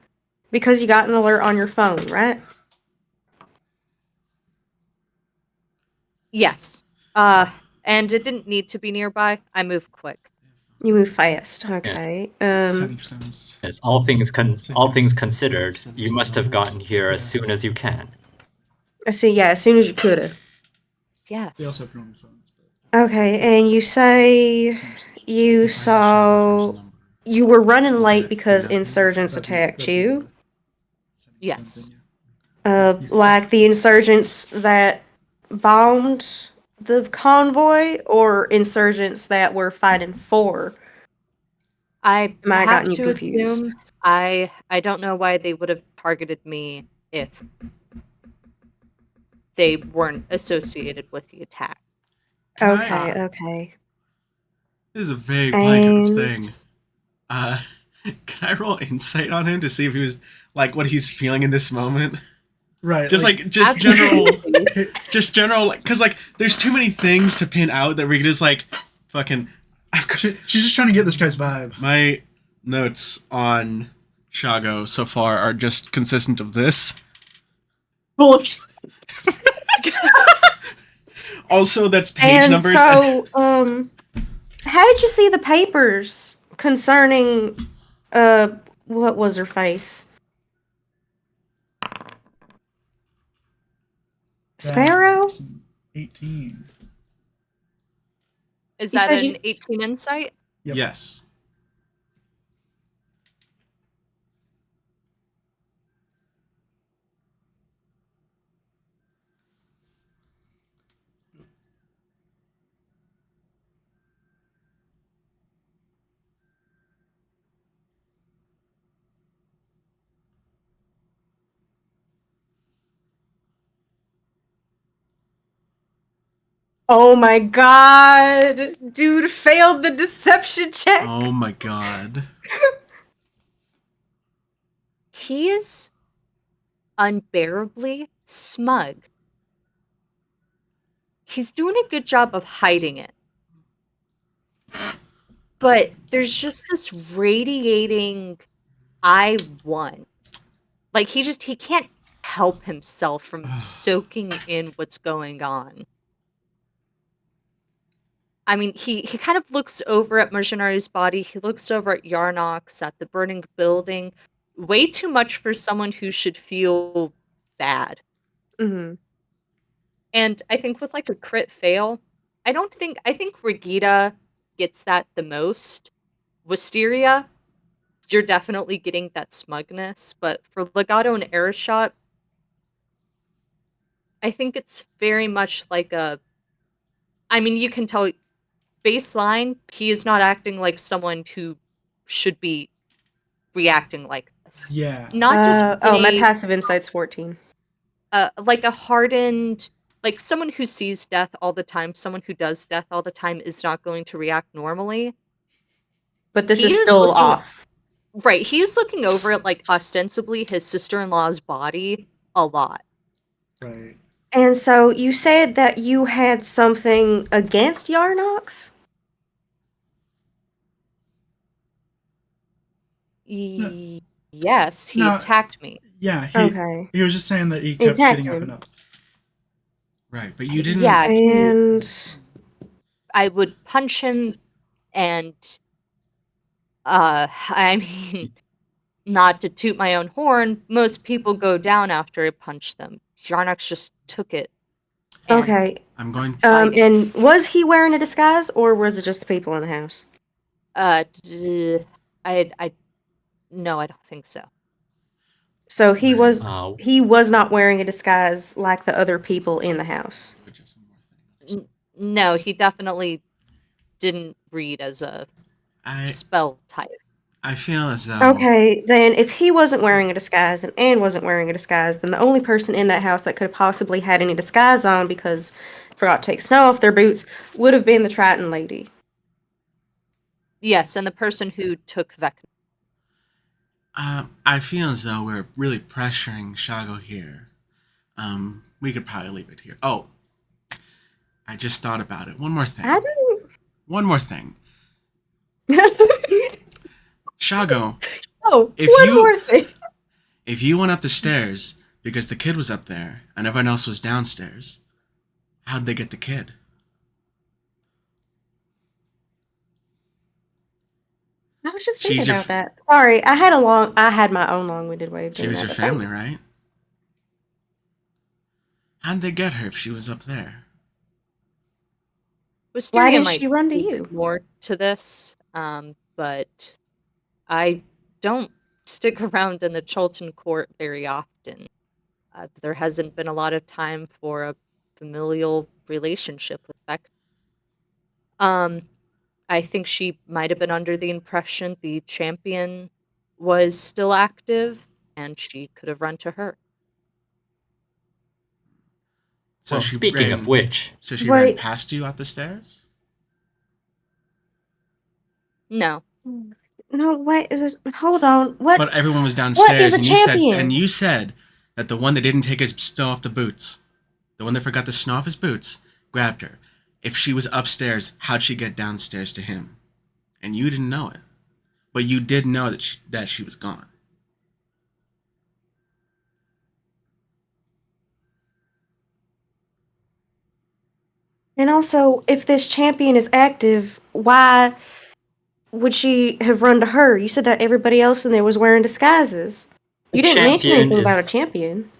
because you got an alert on your phone, right? Yes. And it didn't need to be nearby. I move quick. You move fast. Okay. Setting stones. Yes, all things considered, you must have gotten here as soon as you can. I see. Yeah, as soon as you could have. Yes. They also have normal phones. But Okay, and you say you Why is the shower saw first number? you were running late Okay, because yeah. insurgents That'd be- attacked that'd be- you. Yes. Like the insurgents that bombed the convoy, or insurgents that were fighting for. I Am I have gotten you to confused? assume I don't know why they would have targeted me if they weren't associated with the attack. Can Okay, I? okay. This is a vague blanket of And thing. Uh, can I roll insight on him to see if he was like what he's feeling in this moment? Right. Just just Absolutely. general, because like there's too many things to pin out that we can just like fucking. she's just trying to get this guy's vibe. My notes on Shago so far are just consistent of this. Bullshit. Also, that's page and numbers. so, how did you see the papers concerning what was her face? Sparrow? That's 18. Is You that said an you 18 insight? Yep. Yes. Oh my god! Dude failed the deception check! Oh my god. He is unbearably smug. He's doing a good job of hiding it. But there's just this radiating I won. Like he can't help himself from soaking in what's going on. I mean, he kind of looks over at Mercenari's body, he looks over at Yarnox, at the burning building. Way too much for someone who should feel bad. Mm-hmm. And I think with like a crit fail, I think Regita gets that the most. Wisteria, you're definitely getting that smugness, but for Legato and Aerosshot, I think it's very much like I mean, you can tell baseline, he is not acting like someone who should be reacting like this. Yeah. Not just in Oh, my a passive insight's 14. like a hardened, like someone who sees death all the time, someone who does death all the time is not going to react normally. But this He is is still looking off. right. He's looking over at like ostensibly his sister-in-law's body a lot. Right. And so you said that you had something against Yarnox? Yes, he No. attacked me. Yeah. Okay. He was just saying that he He kept attacked getting up him. and up. Right, but you didn't. Yeah, And I would punch him and I mean not to toot my own horn, most people go down after I punch them. Yarnox just took it and okay. I'm going. fighting. And was he wearing a disguise, or was it just the people in the house? I no, I don't think so. So he was Uh, he was not wearing a disguise like the other people in the house. No, he definitely didn't read as a I spell type. I feel as though. Okay, then if he wasn't wearing a disguise and Anne wasn't wearing a disguise, then the only person in that house that could have possibly had any disguise on because forgot to take snow off their boots would have been the Triton lady. Yes, and the person who took Vecna. I feel as though we're really pressuring Shago here. We could probably leave it here. Oh, I just thought about it. One more thing. I didn't. One more thing. Shago, Oh, If one you- more thing. if you went up the stairs because the kid was up there and everyone else was downstairs, how'd they get the kid? I was just She's thinking your about that. Sorry, I had my own long-winded way of She doing was that. your but that family, was- right? How'd they get her if she was up there? Wisteria didn't might she run to speak you? more to this, but I don't stick around in the Chilton court very often. There hasn't been a lot of time for a familial relationship with Beck. I think she might have been under the impression the champion was still active, and she could have run to her. So Well, she speaking of ran. which, So she ran Wait. past you out the stairs. No. No, wait. Hold on. What? But everyone was What downstairs, is a and champion? you said that the one that didn't take his snow off the boots, the one that forgot the snow off his boots, grabbed her. If she was upstairs, how'd she get downstairs to him? And you didn't know it, but you did know that she was gone. And also, if this champion is active, why would she have run to her? You said that everybody else in there was wearing disguises. You didn't mention anything about a champion.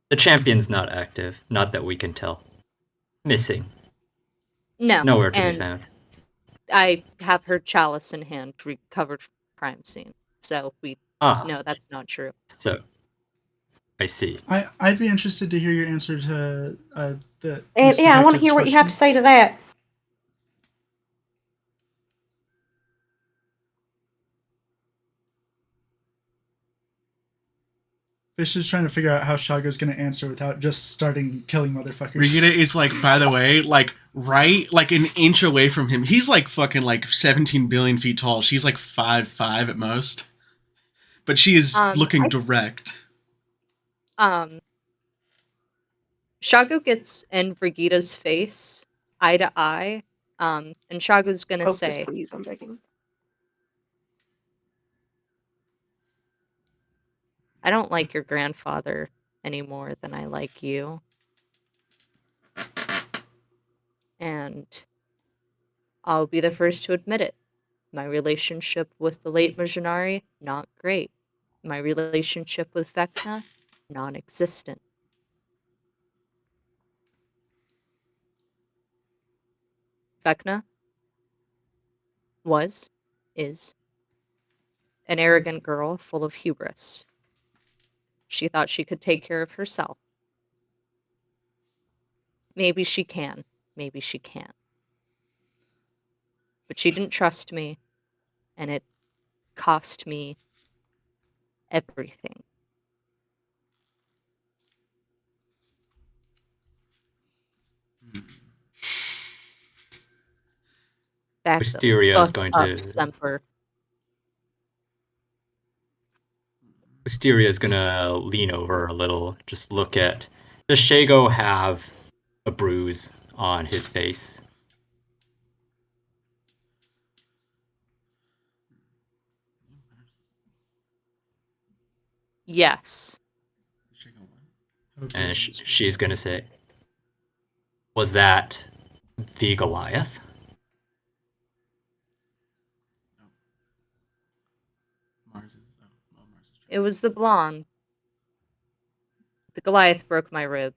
the champion's not active, not that we can tell. Missing, No. nowhere to be And found. I have her chalice in hand recovered from the crime scene. So no, that's not true. So I see. I'd be interested to hear your answer to the. And Miss yeah, I want to Detective's hear what you have to question. say to that. Fish is trying to figure out how Shago's going to answer without just starting killing motherfuckers. Rigida is like, by the way, like right, like an inch away from him. He's like fucking like 17 billion feet tall. She's like 5'5" at most, but she is looking direct. Shago gets in Brigida's face, eye to eye, and Shago's gonna say, please, I'm begging. I don't like your grandfather any more than I like you. And I'll be the first to admit it. My relationship with the late Mujinari, not great. My relationship with Vecna, non-existent. Vecna is an arrogant girl full of hubris. She thought she could take care of herself. Maybe she can. Maybe she can't. But she didn't trust me, and it cost me everything. Back the Wisteria is fuck going up, to. Semper. Wisteria is gonna lean over a little, just look at. Does Shago have a bruise on his face? Yes. And she's gonna say, "Was that the Goliath?" It was the blonde. The Goliath broke my rib.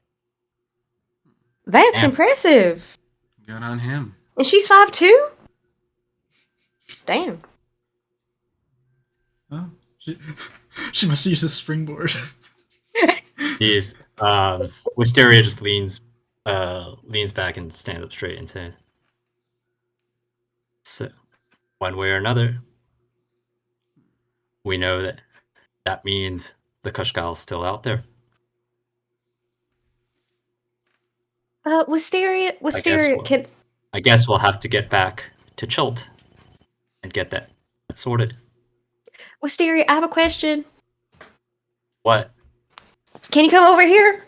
That's Damn. impressive. Good on him. And she's 5'2"? Damn. Oh, she must use a springboard. He's Wisteria just leans back and stands up straight and says, "So, one way or another, we know that means the Kushkal's still out there. Wisteria, I guess we'll have to get back to Chult and get that sorted." Wisteria, I have a question. What? Can you come over here?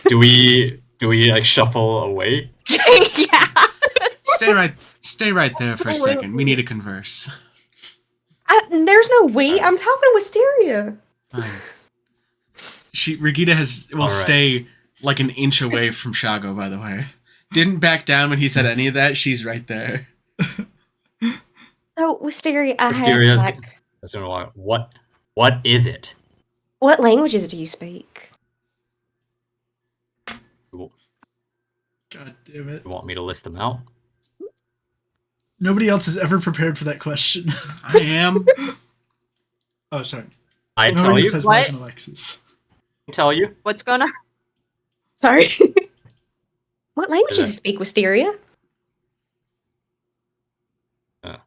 Do we like shuffle away? Yeah. Stay right there for a second. We need to converse. There's no we. I'm talking to Wisteria. Fine. Regina will stay like an inch away from Shago, by the way. Didn't back down when he said any of that. She's right there. So, Wisteria, What is it? What languages do you speak? God damn it. You want me to list them out? Nobody else is ever prepared for that question. I am. Oh, sorry. I tell Nobody you. says What? Miles and Alexis. Tell you. What's going on? Sorry. What language does he that? speak, Wisteria? The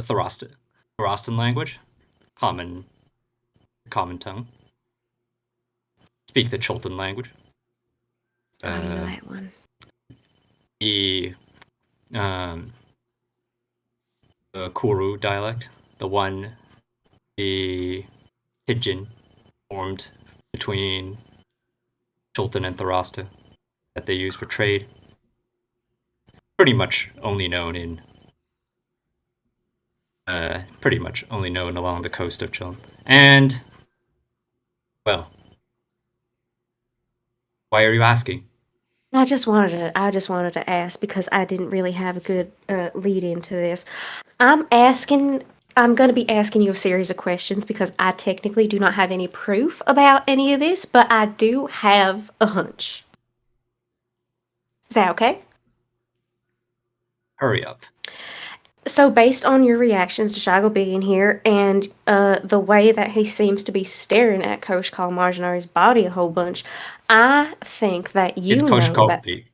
Throstan language, common tongue. Speak the Chultan language. I don't know that one. The Kuru dialect, the Pidgin formed between Chultan and Thrasta that they use for trade. Pretty much only known along the coast of Chuln. And, well, why are you asking? I just wanted to ask because I didn't really have a good lead into this. I'm going to be asking you a series of questions because I technically do not have any proof about any of this, but I do have a hunch. Is that okay? Hurry up. So, based on your reactions to Shago being here and the way that he seems to be staring at Coach Marginari's body a whole bunch, I think that you It's Coach know that Copley.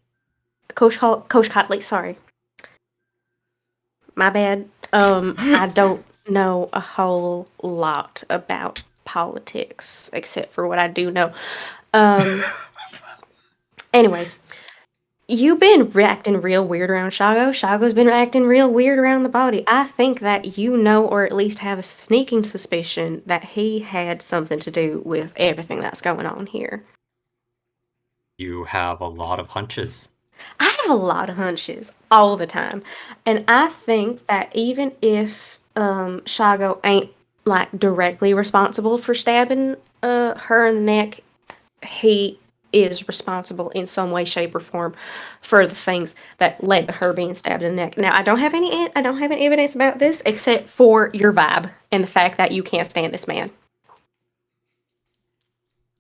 Coach Cotley, sorry, my bad. I don't know a whole lot about politics except for what I do know. Anyways, you've been acting real weird around Shago. Shago's been acting real weird around the body. I think that you know, or at least have a sneaking suspicion that he had something to do with everything that's going on here. You have a lot of hunches. I have a lot of hunches all the time. And I think that even if Shago ain't like directly responsible for stabbing her in the neck, he is responsible in some way, shape, or form for the things that led to her being stabbed in the neck. Now, I don't have any evidence about this except for your vibe and the fact that you can't stand this man.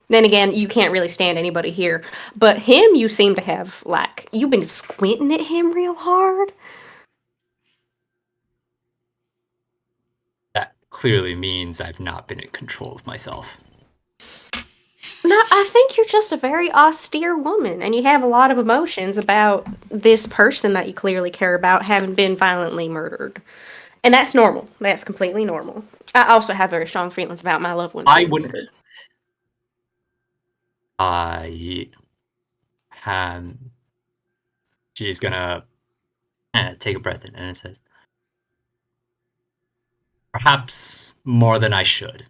Then again, you can't really stand anybody here. But him, you seem to have, like, you've been squinting at him real hard. That clearly means I've not been in control of myself. No, I think you're just a very austere woman, and you have a lot of emotions about this person that you clearly care about having been violently murdered. And that's normal. That's completely normal. I also have very strong feelings about my loved ones I being wouldn't. murdered. She's gonna take a breath in, and it says, perhaps more than I should.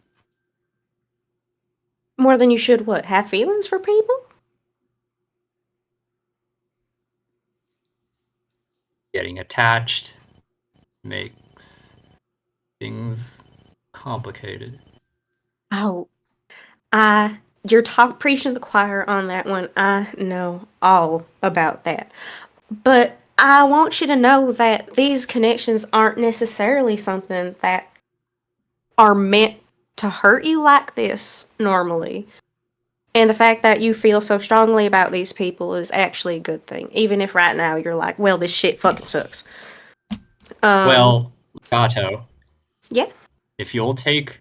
More than you should what? Have feelings for people? Getting attached makes things complicated. Oh, you're preaching to the choir on that one. I know all about that. But I want you to know that these connections aren't necessarily something that are meant to hurt you like this normally. And the fact that you feel so strongly about these people is actually a good thing. Even if right now you're like, well, this shit fucking sucks. Well, Legato, Yeah. if you'll take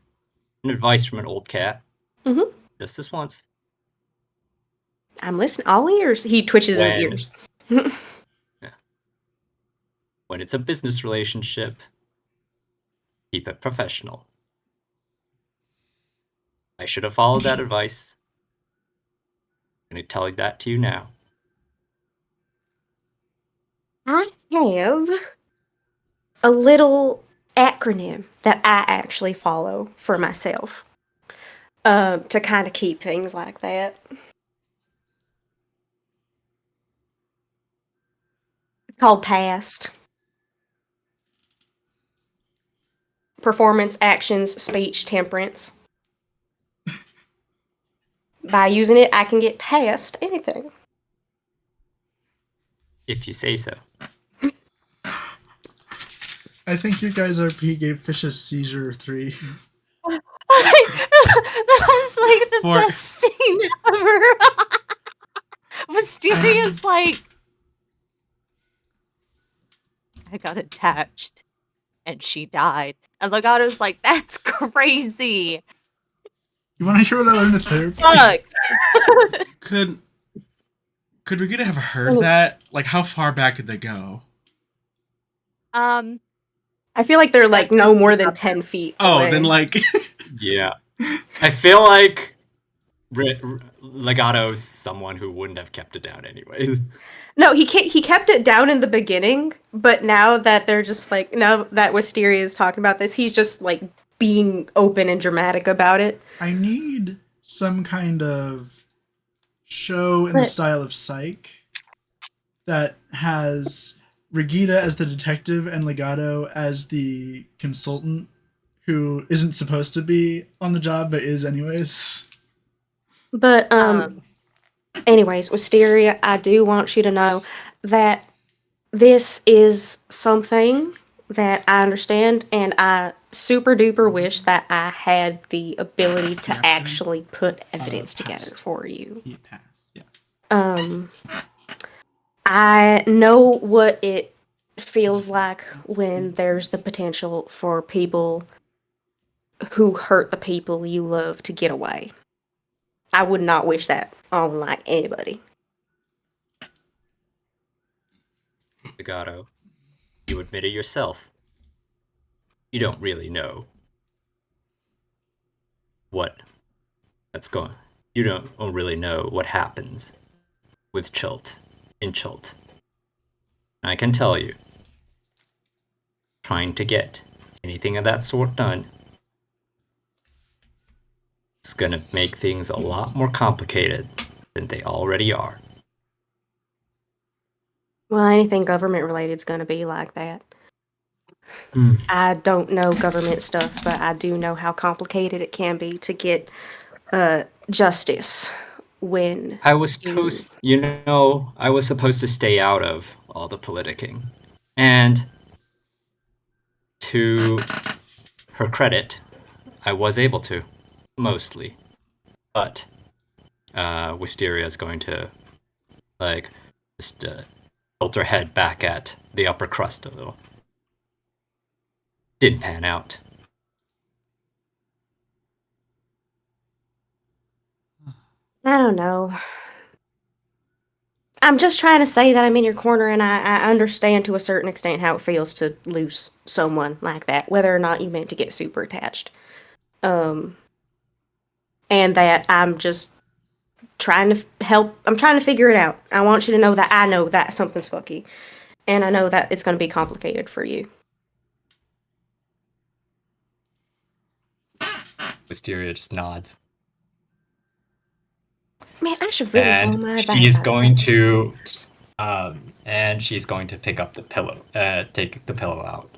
an advice from an old cat, Mhm. just this once, I'm listening. All ears. He twitches his When- ears. when it's a business relationship, keep it professional. I should have followed that advice. I'm going to tell that to you now. I have a little acronym that I actually follow for myself to kind of keep things like that. It's called PAST. Performance, actions, speech, temperance. By using it, I can get past anything. If you say so. I think your guys' RP gave Fish a seizure 3. That was like the For- best scene ever. Mysterious, like, I got attached and she died. And Legato's like, that's crazy. You want to hear what I learned in therapy? Fuck. Could Regina have heard that? Like, how far back did they go? I feel like they're like That no just more came than up. 10 feet Oh, away. then like Yeah. I feel like Legato's someone who wouldn't have kept it down anyway. No, he kept it down in the beginning, but now that they're just like, now that Wisteria is talking about this, he's just like being open and dramatic about it. I need some kind of show in the But- style of Psych that has Regina as the detective and Legato as the consultant who isn't supposed to be on the job but is anyways. But anyways, Wisteria, I do want you to know that this is something that I understand, and I super duper wish that I had the ability to Yeah. actually put evidence Pass. together for you. He passed. Yeah. I know what it feels like when there's the potential for people who hurt the people you love to get away. I would not wish that on like anybody. Legato, you admit it yourself. You don't really know what that's going. You don't really know what happens with Chult in Chult. I can tell you, trying to get anything of that sort done is gonna make things a lot more complicated than they already are. Well, anything government related is going to be like that. I don't know government stuff, but I do know how complicated it can be to get justice when I was supposed to stay out of all the politicking. And to her credit, I was able to, mostly. But Wisteria is going to, like, just tilt her head back at the upper crust a little. Didn't pan out. I don't know. I'm just trying to say that I'm in your corner, and I understand to a certain extent how it feels to lose someone like that, whether or not you meant to get super attached. And that I'm just trying to help. I'm trying to figure it out. I want you to know that I know that something's fucky, and I know that it's going to be complicated for you. Wisteria just nods. Man, I should really roll my And dice. she's out. going to pick up the pillow, take the pillow out.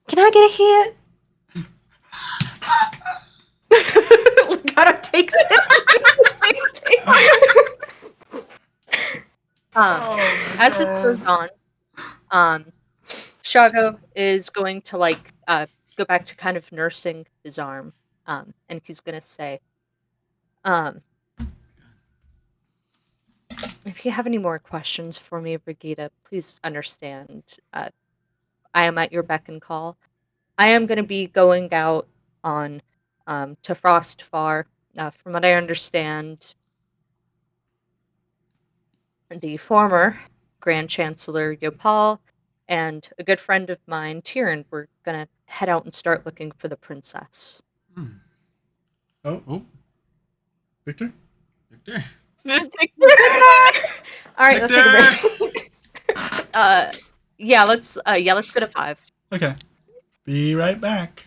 Can I get a hit? Gotta take As it goes on, Shago is going to like go back to kind of nursing his arm, and he's gonna say, if you have any more questions for me, Brigida, please understand. I am at your beck and call. I am going to be going out on to Frostfar. From what I understand, the former Grand Chancellor Yopal and a good friend of mine, Tyrion, we're going to head out and start looking for the princess. Oh. Victor? Victor. All right, let's take a break. Yeah, let's go to 5. Okay. Be right back.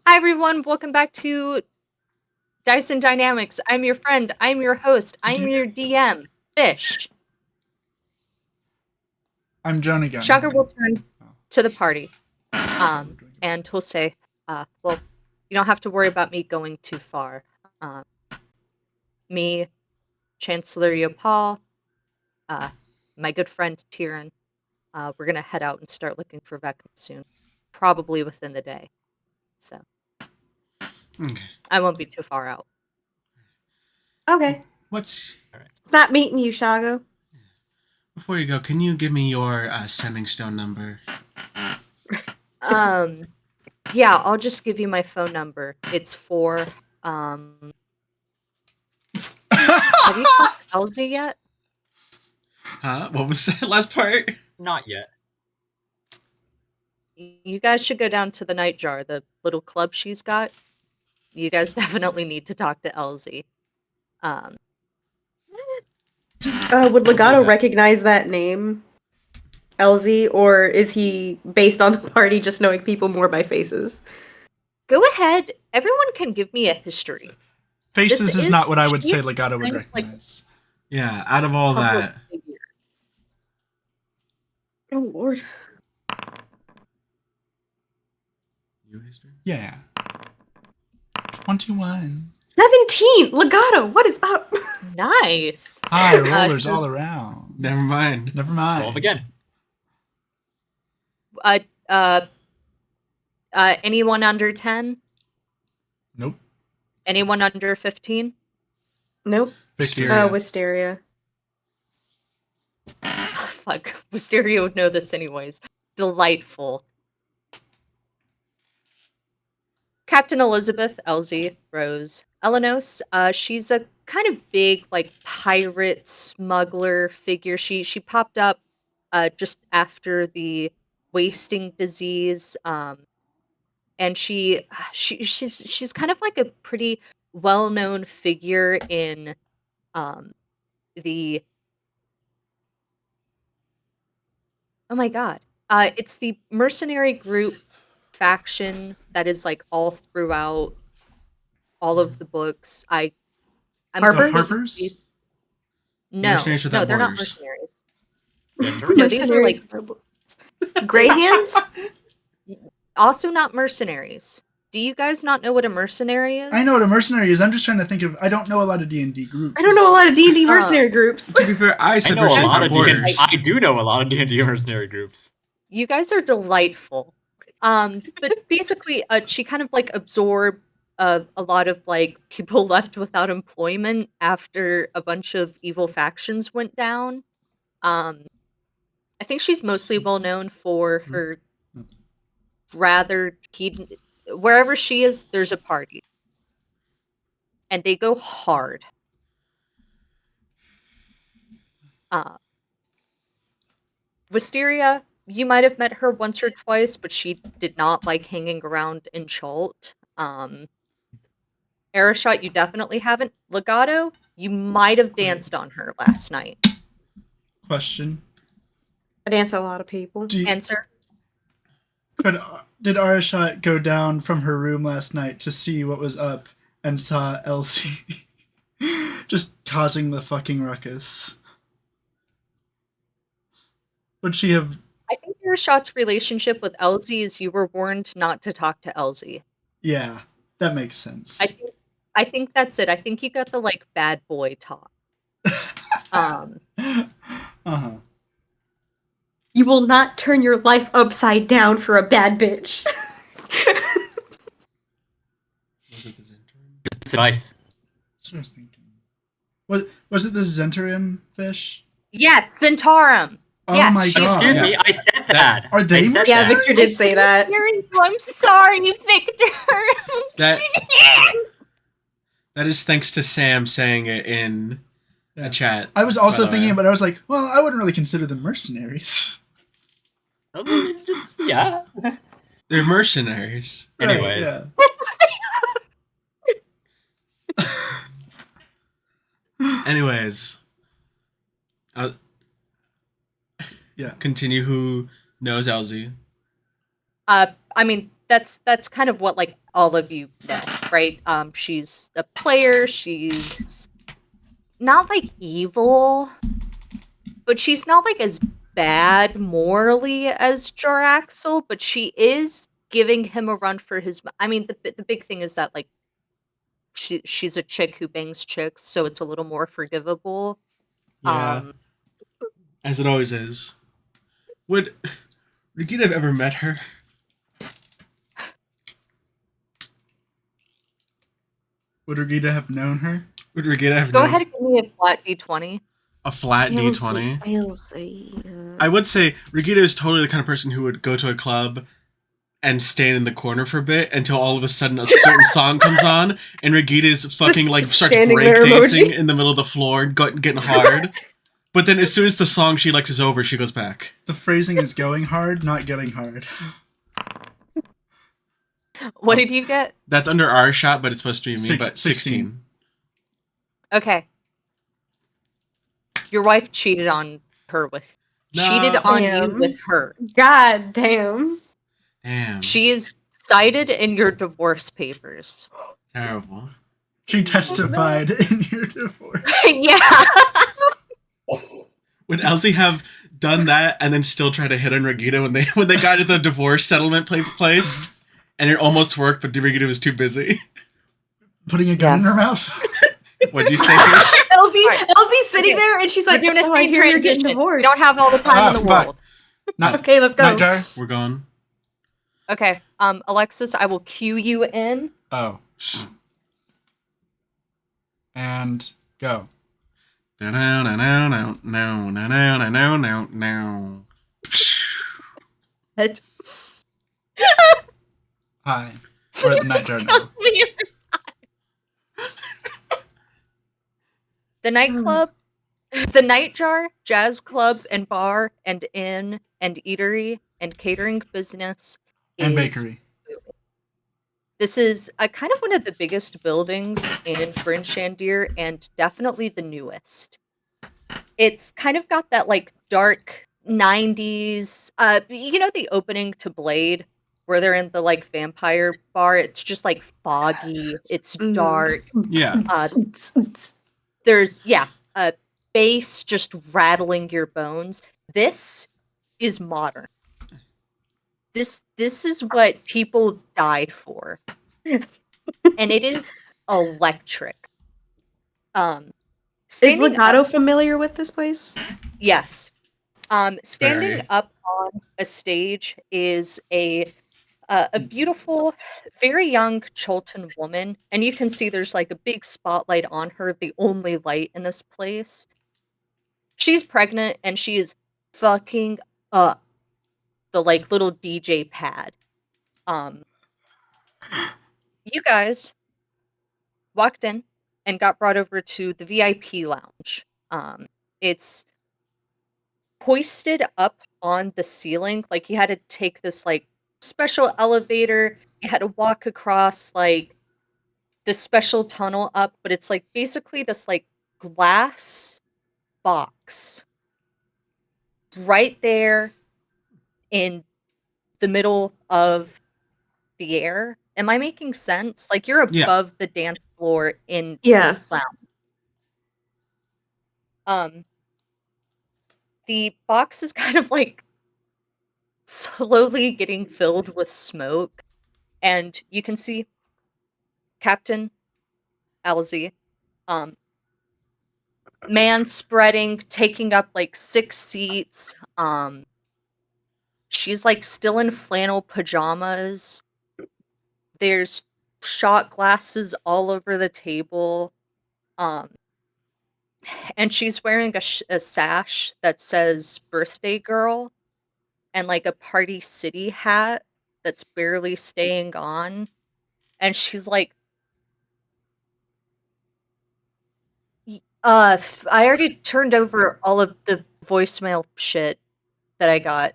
Hi everyone, welcome back to Dyson Dynamics. I'm your friend, I'm your host, I'm your DM, Fish. I'm Joan again. Shaka will turn Oh. to the party, and he'll say, well, you don't have to worry about me going too far. Me, Chancellor Yopal, my good friend Tyrion, we're gonna head out and start looking for Vecna soon. Probably within the day. So, Okay. I won't be too far out. Okay. What's It's not meeting you, Shago. before you go? Can you give me your sending stone number? Yeah, I'll just give you my phone number. It's for, have you talked to Elsie yet? Huh? What was that last part? Not yet. You guys should go down to the Nightjar, the little club she's got. You guys definitely need to talk to Elsie. Would Legato Yeah. recognize that name, LZ, or is he based on the party just knowing people more by faces? Go ahead. Everyone can give me a history. Faces This is is- not what I would she say is Legato would kind of like- recognize. Yeah, out of all Public that, figure. Oh lord. you history? Yeah. 21. 17! Legato, what is up? Nice. High rollers so- all around. Never mind. Never Roll 'em mind. again. Anyone under 10? Nope. Anyone under 15? Nope. Victory. Wisteria. Wisteria. Fuck. Wisteria would know this anyways. Delightful. Captain Elizabeth, Elsie, Rose, Elenos. She's a kind of big, like, pirate smuggler figure. She popped up just after the wasting disease. And she's kind of like a pretty well-known figure in the oh my god. It's the mercenary group faction that is like all throughout all of the books. I'm Harper's? Harper's? No, Mercenaries no, Without they're not Borders. mercenaries. Gentlemen? No, these are like Gray hands? also not mercenaries. Do you guys not know what a mercenary is? I know what a mercenary is. I'm just trying to think of. I don't know a lot of D&D groups. I don't know a lot of D&D mercenary groups. To be fair, I I said know a Mercenaries lot Without of D&D. Borders. I do know a lot of D&D mercenary groups. You guys are delightful. But basically, she kind of like absorbed a lot of like people left without employment after a bunch of evil factions went down. I think she's mostly well known for her rather wherever she is, there's a party, and they go hard. Wisteria, you might have met her once or twice, but she did not like hanging around in Chult. Arashot, you definitely haven't. Legato, you might have danced on her last night. Question. I dance a lot of people. Answer. Did Arashot go down from her room last night to see what was up and saw Elsie just causing the fucking ruckus? Would she have... I think Arashot's relationship with Elsie is you were warned not to talk to Elsie. Yeah, that makes sense. I think that's it. I think you got the like bad boy talk. Uh-huh. You will not turn your life upside down for a bad bitch. Was it the Zentrum? Just nice. That's what I was thinking. Was it the Zentarium fish? Yes, Centaurum. Oh Yes, my god. Excuse me, I said that. Are they I said Yeah, that. Victor did say that. I'm sorry, Victor. That is thanks to Sam saying it in a chat. I was also by the way. thinking, but I was like, well, I wouldn't really consider them mercenaries. Yeah. They're mercenaries. Anyways. Right, Anyways, yeah. continue. Who knows Elsie? I mean, that's kind of what like all of you know, right? She's a player. She's not like evil, but she's not like as bad morally as Jaraxel. But she is giving him a run for his. I mean, the big thing is that like she's a chick who bangs chicks, so it's a little more forgivable. Yeah, as it always is. Would Regina have ever met her? Would Regina have known her? Would Regina have Go known ahead and give me a flat d20. a flat D20? I'll say. I would say Regina is totally the kind of person who would go to a club and stand in the corner for a bit until all of a sudden a certain song comes on and Regina's fucking This like starts standing there breakdancing emoji. in the middle of the floor, getting hard. But then as soon as the song she likes is over, she goes back. The phrasing is going hard, not getting hard. What did you get? That's under our shot, but it's supposed to be me. Six- But 16. 16. Okay. Your wife cheated on No. cheated on you Damn. with her. God damn. Damn. She is cited in your divorce papers. Terrible. She testified in your divorce. Yeah. Would Elsie have done that and then still try to hit on Regina when they got to the divorce settlement place? And it almost worked, but Regina was too busy. Putting a gun in Yes. her mouth? What'd you say? Fish? Elsie's sitting Okay. there and she's We're like, doing a "So I scene hear you're getting transition. We divorced." don't have all the time in the fuck. world. Okay, let's go. Nightjar? We're gone. Okay. Alexis, I will cue you in. Oh. And go. No. Head. Hi. We're at the Nightjar now. The nightclub, the Nightjar, jazz club and bar and inn and eatery and catering business And is bakery. This is kind of one of the biggest buildings in Bryn Shandir and definitely the newest. It's kind of got that like dark 90s, you know, the opening to Blade where they're in the like vampire bar. It's just like foggy. It's dark. Yeah. There's a bass just rattling your bones. This is modern. This is what people died for. And it is electric. Is Standing Legato up, familiar with this place? yes. Standing Very. up on a stage is a beautiful, very young Cholton woman, and you can see there's like a big spotlight on her, the only light in this place. She's pregnant and she is fucking up the like little DJ pad. You guys walked in and got brought over to the VIP lounge. It's hoisted up on the ceiling. Like you had to take this like special elevator. You had to walk across like this special tunnel up, but it's like basically this like glass box right there in the middle of the air. Am I making sense? Like you're Yeah. above the dance floor in Yeah. this lounge. The box is kind of like slowly getting filled with smoke, and you can see Captain Elsie, man spreading, taking up like 6 seats. She's like still in flannel pajamas. There's shot glasses all over the table. And she's wearing a sash that says birthday girl and like a Party City hat that's barely staying on. And she's like, I already turned over all of the voicemail shit that I got.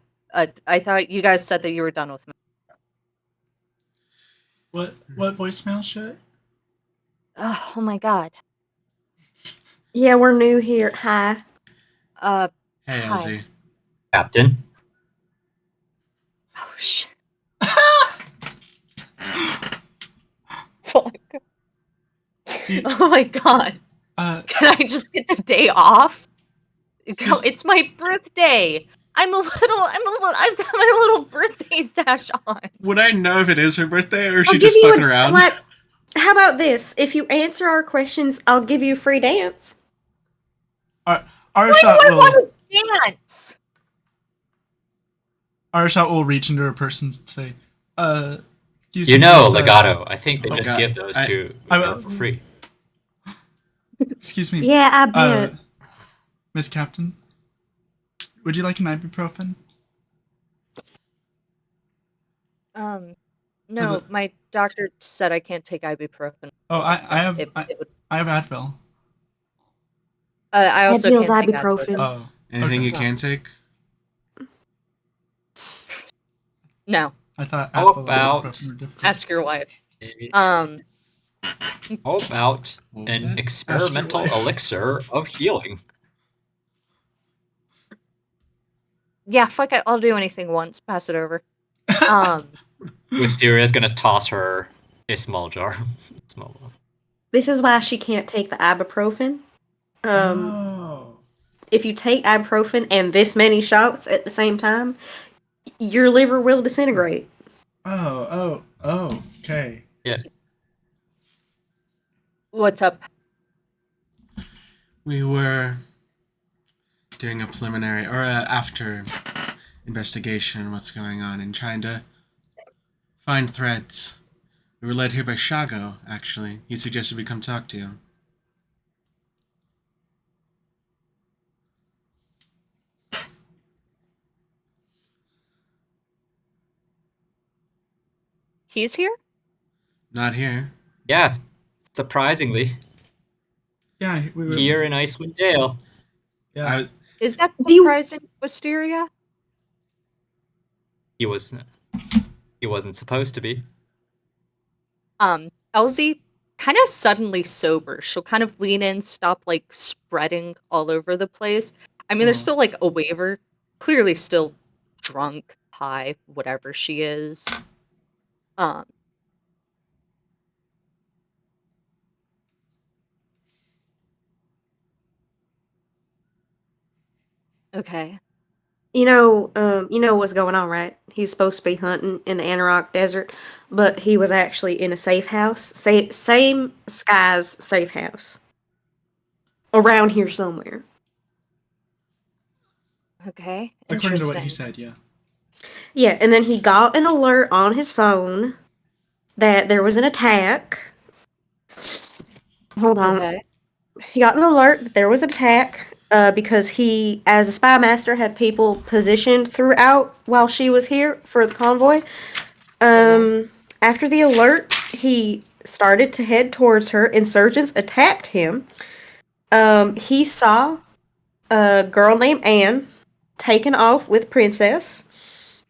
I thought you guys said that you were done with me. What voicemail shit? Oh my god. Yeah, we're new here. Hi. Hey, Hi. Captain. Oh shit. Oh my god. Can I just get the day off? It's my birthday. I've got my little birthday stash on. Would I know if it is her birthday or is I'll she give just you fucking around? how about this? If you answer our questions, I'll give you a free dance. Why Arshot do I will want to dance? Arshot will reach into her purse and say, excuse You me, know, Miss, Legato, I think they Oh just God. give those to her for free. excuse me, Yeah, I bet. Miss Captain, would you like an ibuprofen? No, my doctor said I can't take ibuprofen. Oh, I have It would. I have Advil. I also Advil's can't take ibuprofen. Advil. Oh, Anything okay. you can take? No, I thought How Advil and about- ibuprofen were different. ask your wife. How about What was an that? experimental Ask your wife. elixir of healing? Yeah, fuck it. I'll do anything once. Pass it over. Wisteria's gonna toss her a small jar. Small one. This is why she can't take the ibuprofen. Oh. If you take ibuprofen and this many shots at the same time, your liver will disintegrate. Oh, okay. Yeah. What's up? We were doing a preliminary or after investigation on what's going on and trying to find threads. We were led here by Shago, actually. He suggested we come talk to you. He's here? Not here. Yes. Surprisingly, Yeah, we were. here in Icewind Dale. Yeah. Is that Do you- surprising, Wisteria? He wasn't supposed to be. Elsie kind of suddenly sober. She'll kind of lean in, stop like spreading all over the place. I mean, there's still like a waiver, clearly still drunk, high, whatever she is. Okay. You know what's going on, right? He's supposed to be hunting in the Anarok Desert, but he was actually in a safe house. Same Sky's safe house. Around here somewhere. Okay. According to what he Interesting. said, yeah. Yeah, and then he got an alert on his phone that there was an attack. Hold on. Okay. He got an alert that there was an attack because he, as a spy master, had people positioned throughout while she was here for the convoy. After the alert, he started to head towards her. Insurgents attacked him. He saw a girl named Anne taken off with Princess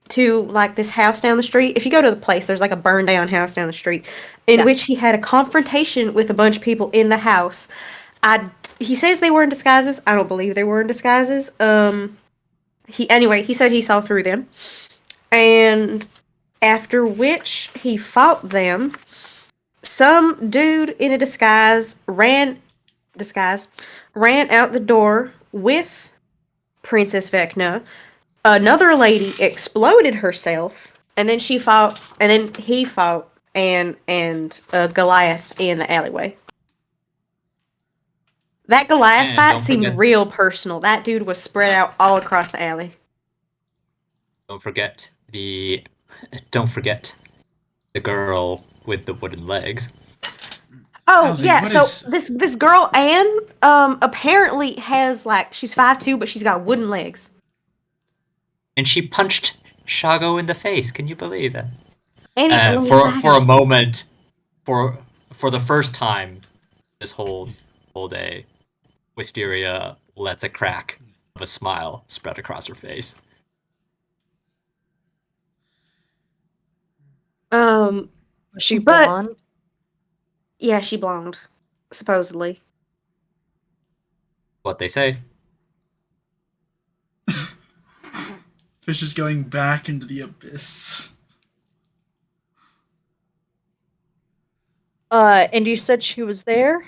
to like this house down the street. If you go to the place, there's like a burned down house down the street in Yeah. which he had a confrontation with a bunch of people in the house. He says they were in disguises. I don't believe they were in disguises. He said he saw through them. And after which he fought them. Some dude in a disguise ran out the door with Princess Vecna. Another lady exploded herself, and then he fought and Goliath in the alleyway. That Goliath And fight don't seemed forget- real personal. That dude was spread out all across the alley. Don't forget the girl with the wooden legs. Oh Elsie, yeah, what so is- this girl Anne apparently has like she's 5'2", but she's got wooden legs. And she punched Shago in the face. Can you believe that? And For a moment, for the first time this whole day, Wisteria lets a crack of a smile spread across her face. Was she But- blonde? Yeah, she blonde, supposedly. What they say. Fish is going back into the abyss. And you said she was there?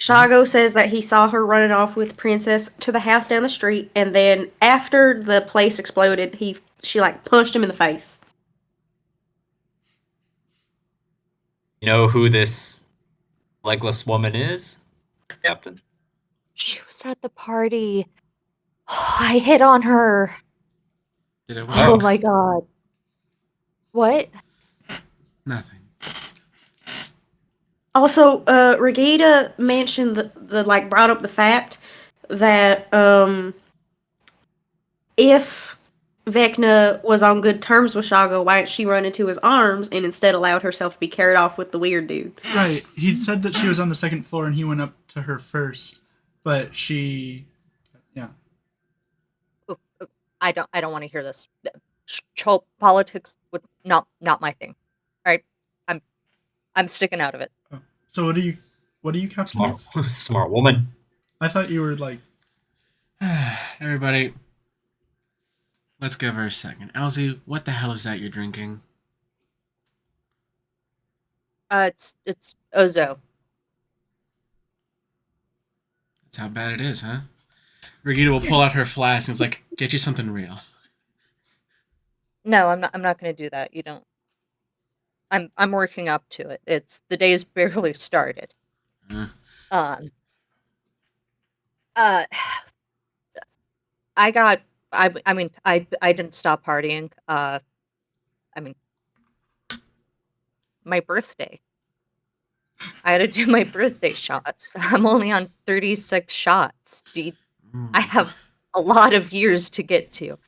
Shago says that he saw her running off with Princess to the house down the street, and then after the place exploded, she like punched him in the face. You know who this legless woman is, Captain? She was at the party. I hit on her. Did it Oh work? my god. What? Nothing. Also, Regita mentioned the like brought up the fact that if Vecna was on good terms with Shago, why didn't she run into his arms and instead allowed herself to be carried off with the weird dude? Right. He said that she was on the second floor and he went up to her first, but she, yeah. I don't want to hear this. Politics would not my thing. All right, I'm sticking out of it. Oh. So what do you, Captain? Smart, smart woman. I thought you were like, Everybody, let's give her a second. Elsie, what the hell is that you're drinking? It's Ozo. That's how bad it is, huh? Regina will pull out her flask and is like, "Get you something real." No, I'm not going to do that. You don't. I'm working up to it. It's the day's barely started. Uh, Um. Uh. I mean, I didn't stop partying. I mean, my birthday. I had to do my birthday shots. I'm only on 36 shots. I have a lot of years to get to.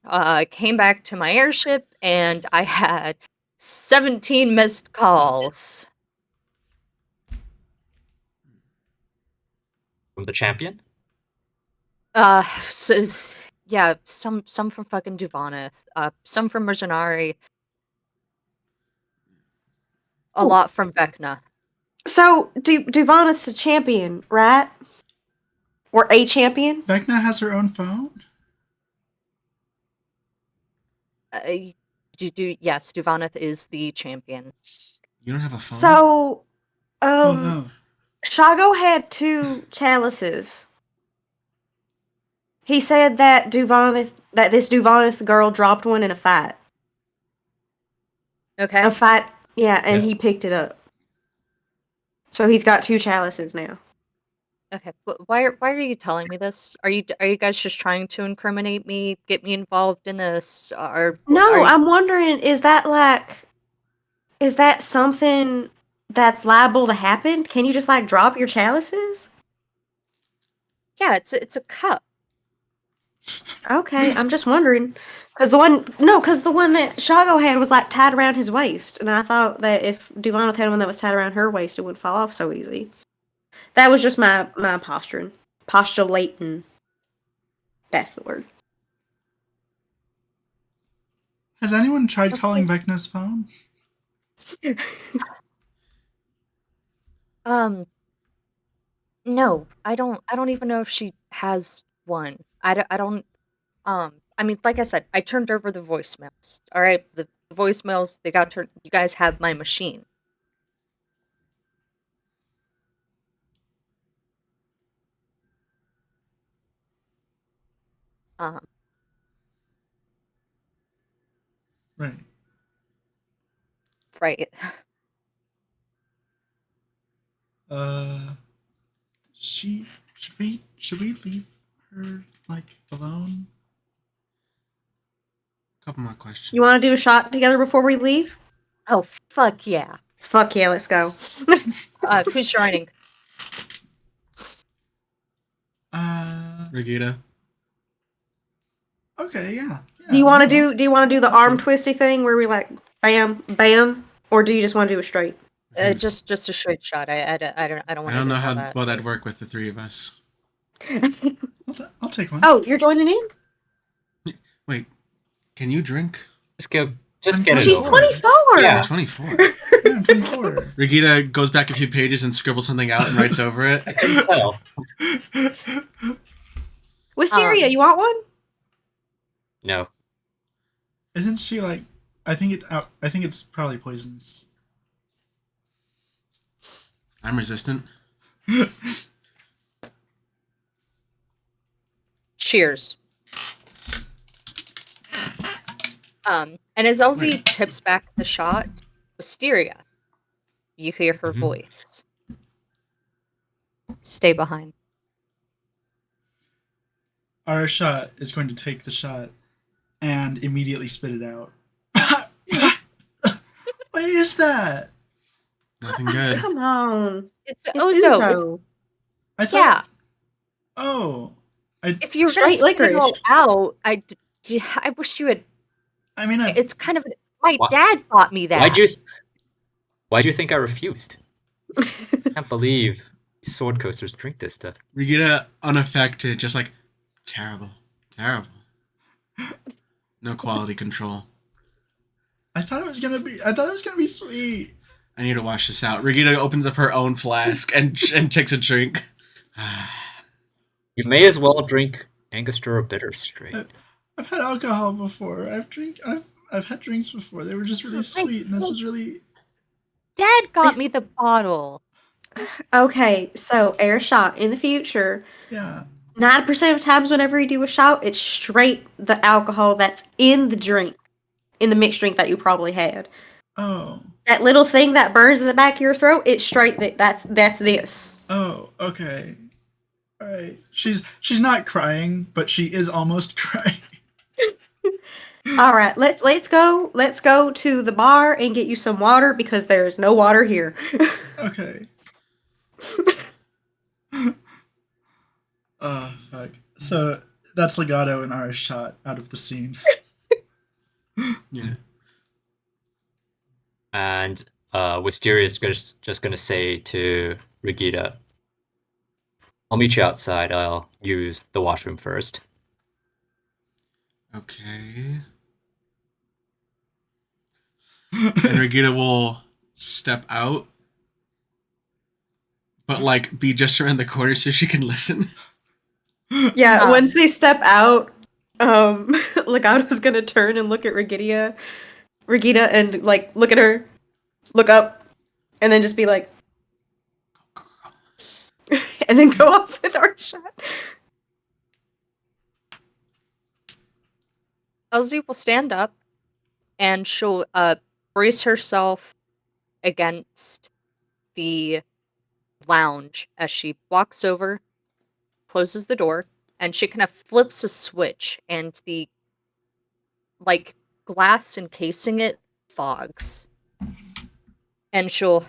I came back to my airship and I had 17 missed calls. From the champion? So, yeah, some from fucking Duvaneth, some from Mercenari, a Ooh. lot from Vecna. So, Duvaneth's a champion, right? Or a champion? Vecna has her own phone? Yes, Duvaneth is the champion. You don't have a phone? So, Oh no. Shago had 2 chalices. He said that this Duvaneth girl dropped one in a fight. Okay. A fight, yeah, and Yeah. he picked it up. So he's got 2 chalices now. Okay. Why are you telling me this? Are you guys just trying to incriminate me, get me involved in this, or No, are you, I'm wondering, is that something that's liable to happen? Can you just like drop your chalices? yeah, it's a cup. Okay, I'm just wondering. Because the one that Shago had was like tied around his waist, and I thought that if Duvaneth had one that was tied around her waist, it wouldn't fall off so easy. That was just my postulating. That's the word. Has anyone tried calling Vecna's phone? No, I don't even know if she has one. I don't. I mean, like I said, I turned over the voicemails. All right, the voicemails they got turned. You guys have my machine. Um, Right. right. She should we leave her like alone? Couple more questions. You want to do a shot together before we leave? Oh fuck yeah. Fuck yeah, let's go. Who's joining? Regina. Okay, yeah. Do you want to no. do the arm twisty thing where we like bam bam, or do you just want to do a straight? Just a straight shot. I don't I want to don't do know all how that. well that'd work with the 3 of us. I'll take one. Oh, you're joining in? Wait, can you drink? Just get I'm it She's over. 24. Yeah. 24. Yeah, I'm 24. Regina goes back a few pages and scribbles something out and writes over it. I couldn't tell. Wisteria, you want one? No. Isn't she like I think it's probably poisonous. I'm resistant. Cheers. And as Elsie tips back the shot, Wisteria, you hear her Mhm. voice. Stay behind. Our shot is going to take the shot and immediately spit it out. What is that? Nothing good. Come on. It's It's Ozo. It's, Uzo. I thought. yeah. Oh, I. If you're gonna Straight spit it all licorice. out, I wish you had. I mean, It's kind of. My Why- dad taught me that. Why'd you think I refused? Can't believe sword coasters drink this stuff. Regina unaffected, just like terrible, terrible. No quality control. I thought it was gonna be. I thought it was gonna be sweet. I need to wash this out. Regina opens up her own flask and takes a drink. You may as well drink Angostura bitter straight. I've had alcohol before. I've had drinks before. They were just really sweet, and this was really. Dad got me the bottle. Okay, so air shot in the future. Yeah. 9% of times whenever you do a shot, it's straight the alcohol that's in the drink, in the mixed drink that you probably had. Oh. That little thing that burns in the back of your throat, it's straight that's this. Oh. Okay. All right. She's not crying, but she is almost crying. All right, let's go to the bar and get you some water because there's no water here. Okay. Fuck. So that's Legato and our shot out of the scene. Yeah. And Wisteria is just gonna say to Regina, I'll meet you outside. I'll use the washroom first. Okay. And Regina will step out, but like be just around the corner so she can listen. Yeah, Um, once they step out, Legato's gonna turn and look at Regina and like look at her, look up, and then just be like, and then go off with our shot. Elsie will stand up and she'll brace herself against the lounge as she walks over, closes the door, and she kind of flips a switch and the like glass encasing it fogs. And she'll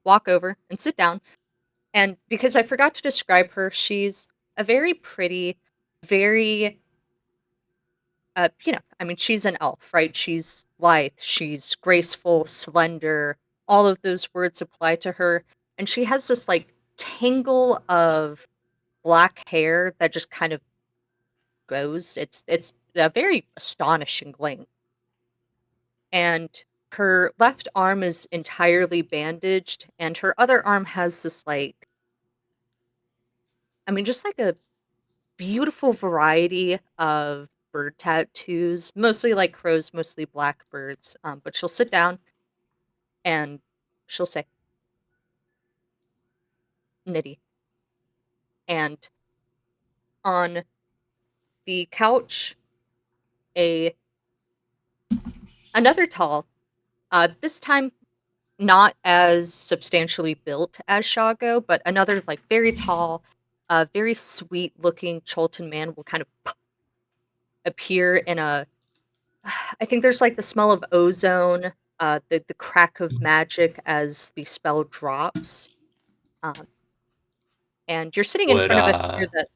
walk over and sit down. And because I forgot to describe her, she's a very pretty, very I mean, she's an elf, right? She's lithe, she's graceful, slender. All of those words apply to her. And she has this like tangle of black hair that just kind of goes. It's a very astonishing length. And her left arm is entirely bandaged, and her other arm has this like I mean, just like a beautiful variety of bird tattoos, mostly like crows, mostly blackbirds. But she'll sit down and she'll say, Nitty. And on the couch, a another tall, this time not as substantially built as Shago, but another like very tall, very sweet looking Cholton man will kind of appear in a I think there's like the smell of ozone, the crack of magic as the spell drops. Um, and you're sitting in Would front of a figure that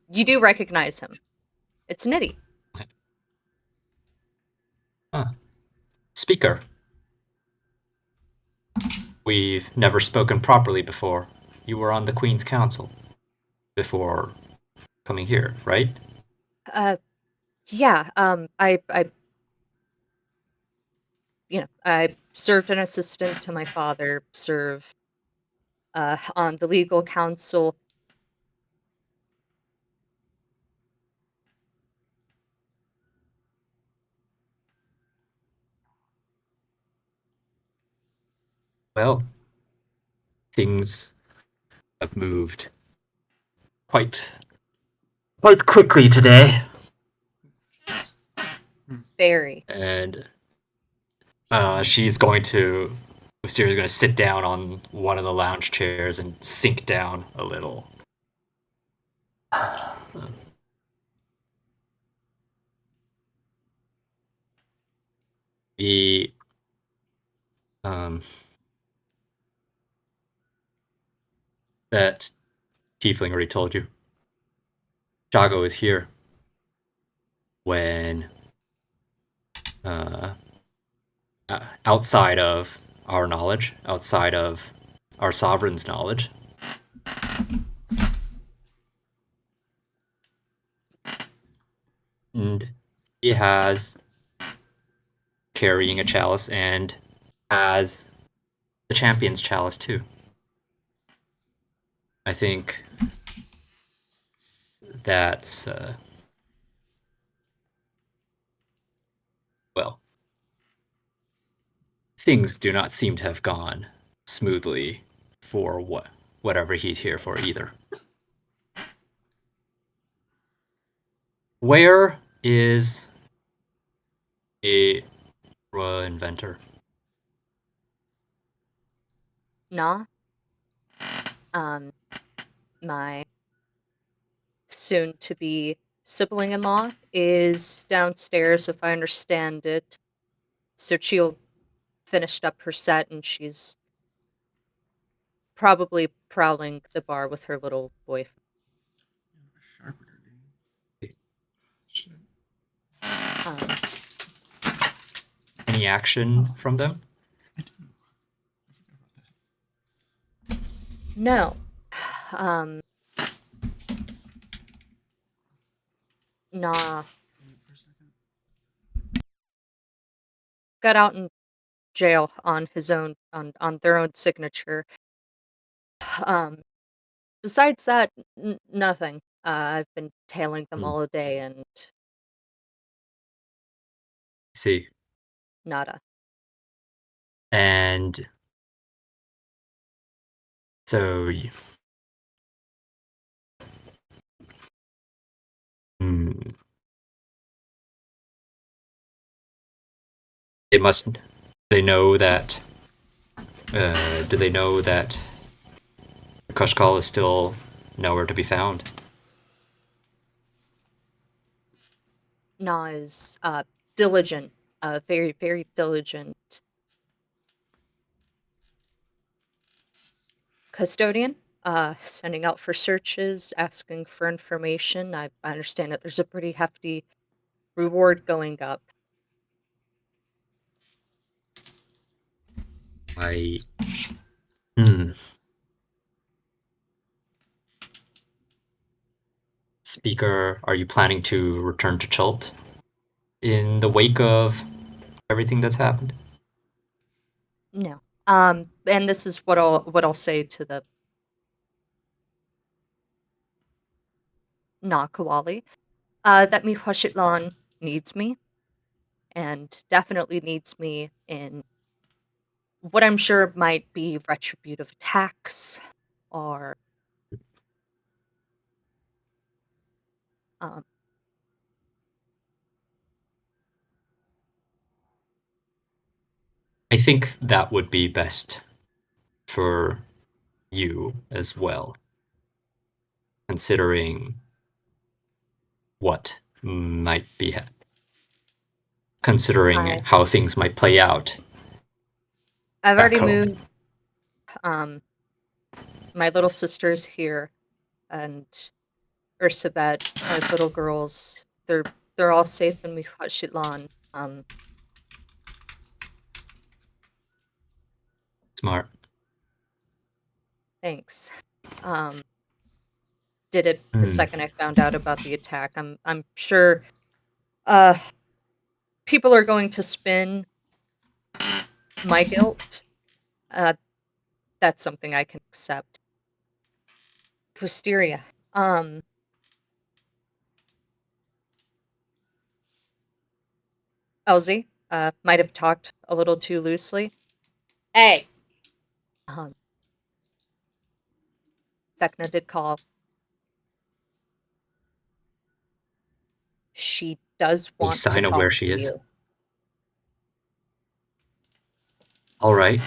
you do recognize him. It's Nitty. Speaker. We've never spoken properly before. You were on the Queen's Council before coming here, right? Yeah, I served an assistant to my father, serve on the legal council. Well, things have moved quite quickly today, Very. and she's going to. Wisteria's going to sit down on one of the lounge chairs and sink down a little. The that tiefling already told you. Jago is here when uh, outside of our knowledge, outside of our sovereign's knowledge. And he has carrying a chalice and has the champion's chalice too. I think that's well, things do not seem to have gone smoothly for whatever he's here for either. Where is a inventor? Nah. My soon to be sibling in law is downstairs, if I understand it. So she'll finished up her set and she's probably prowling the bar with her little boyfriend. Shit. Um, Any action from them? I do. I forgot about that. no. Um, nah. For a second. Got out in jail on his own, on their own signature. Um, besides that, nothing. I've been tailing them all day and See. nada. And so it must. They know that. Do they know that Kushkal is still nowhere to be found? Na is diligent, very, very diligent custodian, sending out for searches, asking for information. I understand that there's a pretty hefty reward going up. I. Speaker, are you planning to return to Chult in the wake of everything that's happened? No. And this is what I'll say to the Na Kawali, that Mihuashitlan needs me, and definitely needs me in what I'm sure might be retributive attacks or um, I think that would be best for you as well, considering what might be considering I how things might play out I've back already home. moved um my little sister's here and Ursabet, our little girls, they're all safe in Mihuashitlan. Smart. Thanks. Um did it the second I found out about the attack. I'm sure uh people are going to spin my guilt. Uh that's something I can accept. Wisteria. Elsie, might have talked a little too loosely. Hey, Um, Vecna did call. She does Any want to sign of talk where to she is? you. All right.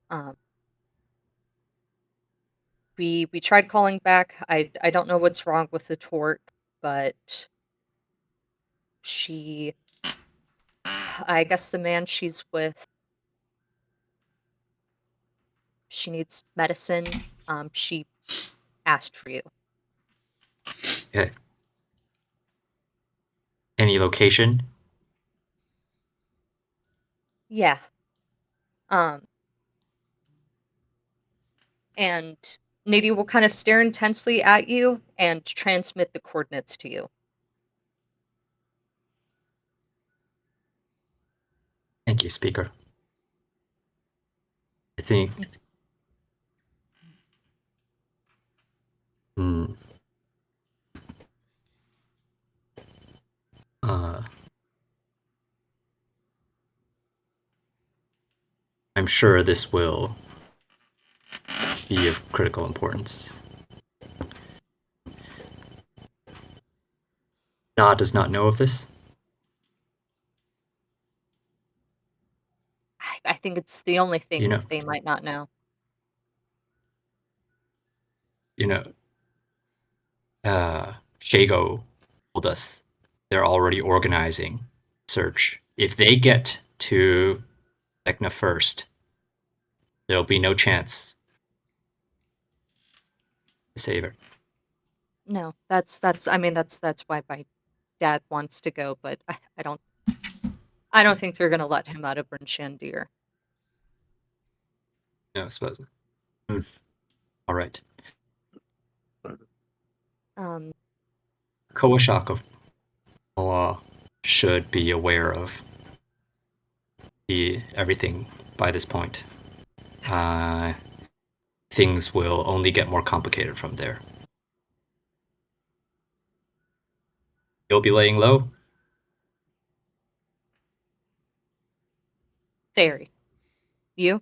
Um, we tried calling back. I don't know what's wrong with the torque, but she, I guess the man she's with, she needs medicine. She asked for you. Okay. Any location? Yeah. And Nady will kind of stare intensely at you and transmit the coordinates to you. Thank you, speaker. I think. Hmm. Uh, I'm sure this will be of critical importance. Na does not know of this. I think it's the only thing You know, they might not know. you know, Shago told us they're already organizing search. If they get to Vecna first, there'll be no chance to save her. No, that's I mean that's why my dad wants to go, but I don't think they're gonna let him out of Bryn Shandir. No, I suppose. Hmm. All right. Um, Kawashaka should be aware of everything by this point. Things will only get more complicated from there. You'll be laying low? Fairy. You?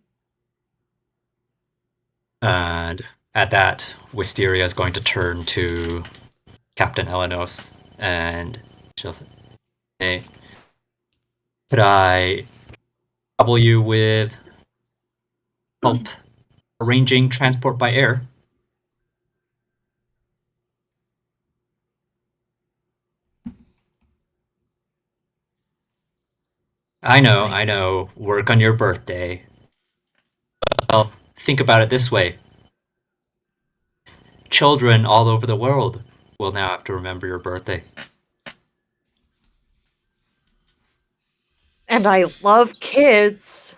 And at that, Wisteria is going to turn to Captain Elenos and she'll say, hey, could I trouble you with help arranging transport by air? I know. Work on your birthday. Well, think about it this way. Children all over the world will now have to remember your birthday. And I love kids.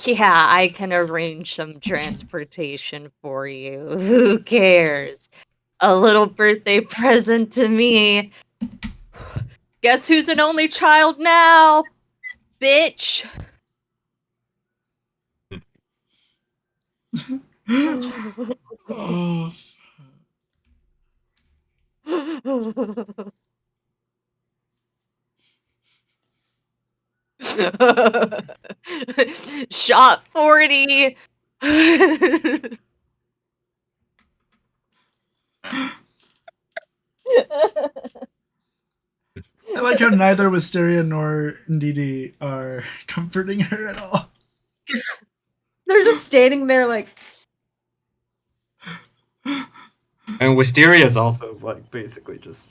Yeah, I can arrange some transportation for you. Who cares? A little birthday present to me. Guess who's an only child now? Bitch. Oh, Shot 40. I like how neither Wisteria nor Ndidi are comforting her at all. They're just standing there like, And Wisteria is also like basically just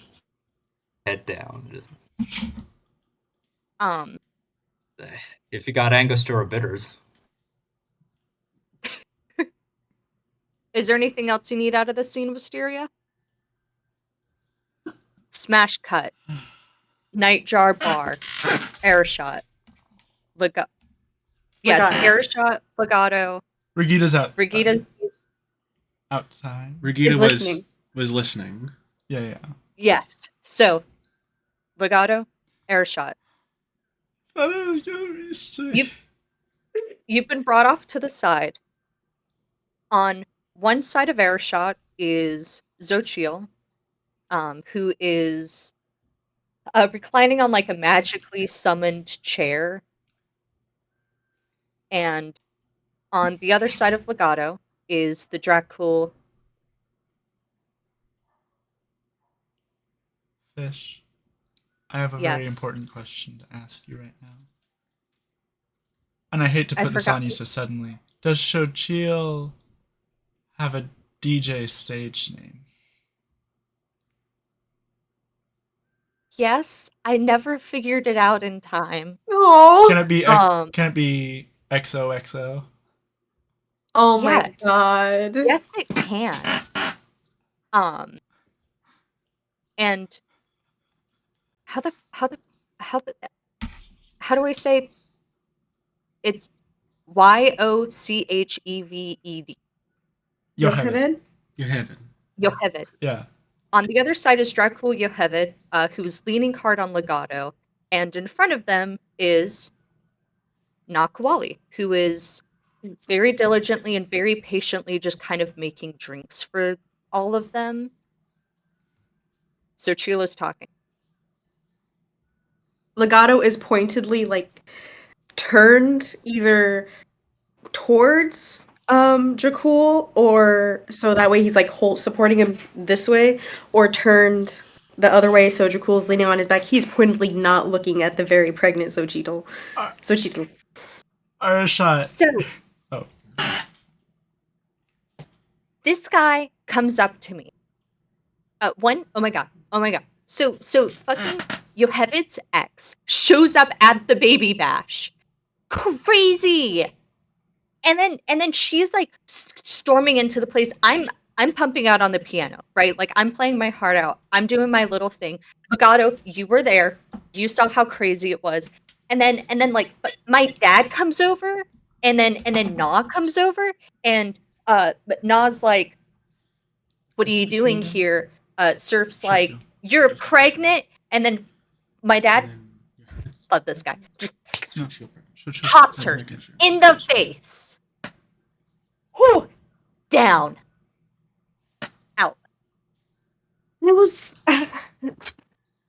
head down. um, If you got Angostura bitters, is there anything else you need out of the scene, Wisteria? Smash cut. Nightjar bar. Air shot. Legato. Yeah, it's Legato. air shot, legato. Regita's out. Brigida. Outside. Regina Is listening. was listening. Yeah. Yes. So, legato, air shot. I thought it was gonna be sick. You've been brought off to the side. On one side of air shot is Xochitl. who is reclining on like a magically summoned chair, and on the other side of Legato is the Dracul. Fish, I have a very Yes, important question to ask you right now. And I hate to I put this forgot. on you so suddenly. Does Xochitl have a DJ stage name? Yes, I never figured it out in time. Oh, Can it be XOXO? oh my Yes, god. yes, it can. Um, and how the how the how the how do I say it's Yocheved? Yoheved. Yocheved? You haven't. Yocheved. Yeah. On the other side is Dracul Yocheved, who's leaning hard on Legato, and in front of them is Nakwali, who is very diligently and very patiently just kind of making drinks for all of them. So Chila's talking. Legato is pointedly like turned either towards Dracul, or so that way he's like supporting him this way, or turned the other way so Dracul's leaning on his back. He's pointedly not looking at the very pregnant Xochitl. Uh, Xochitl. Arashot. So Oh. this guy comes up to me. Oh my god. So fucking Yoheved's ex shows up at the baby bash. Crazy. And then she's like storming into the place. I'm pumping out on the piano, right? Like I'm playing my heart out. I'm doing my little thing. Legato, you were there. You saw how crazy it was. And then like, but my dad comes over, and then Na comes over, and but Na's like, what are What's you his doing name? here? Surf's like, Churchill. you're pregnant. And then my dad, love this guy, just No. pops her in the face. Whew, down. Out. It was.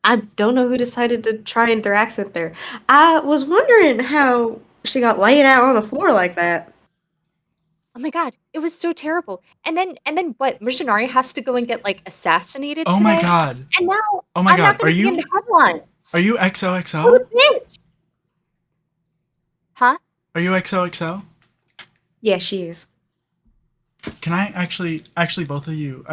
I don't know who decided to try and their accent there. I was wondering how she got laid out on the floor like that. Oh my god, it was so terrible. And then what? Missionary has to go and get like assassinated Oh today. my god. And now Oh my I'm god. not going to be in the headlines. Are you What XOXO? a bitch. Huh? Are you XOXO? Yeah, she is. Can I actually both of you,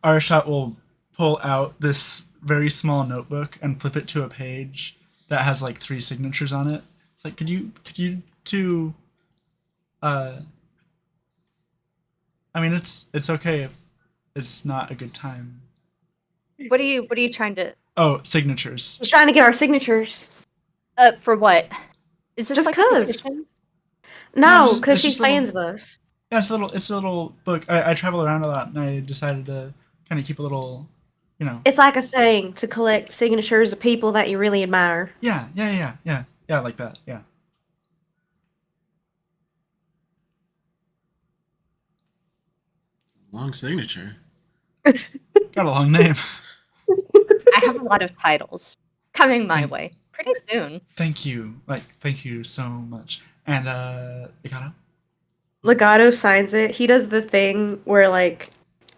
Arashot will pull out this very small notebook and flip it to a page that has like 3 signatures on it. It's like, could you two I mean, it's okay if it's not a good time. What are you trying to Oh, signatures. She's trying to get our signatures. for what? Is this Just like 'cause. a petition? No, just- because it's she's just little- fans of us. Yeah, it's a little book. I travel around a lot, and I decided to kind of keep a little, you know. It's like a thing to collect signatures of people that you really admire. Yeah, like that. Yeah. Long signature. Got a long name. I have a lot of titles coming my Thank- way pretty soon. Thank you. Thank you so much. And Legato? Legato signs it. He does the thing where like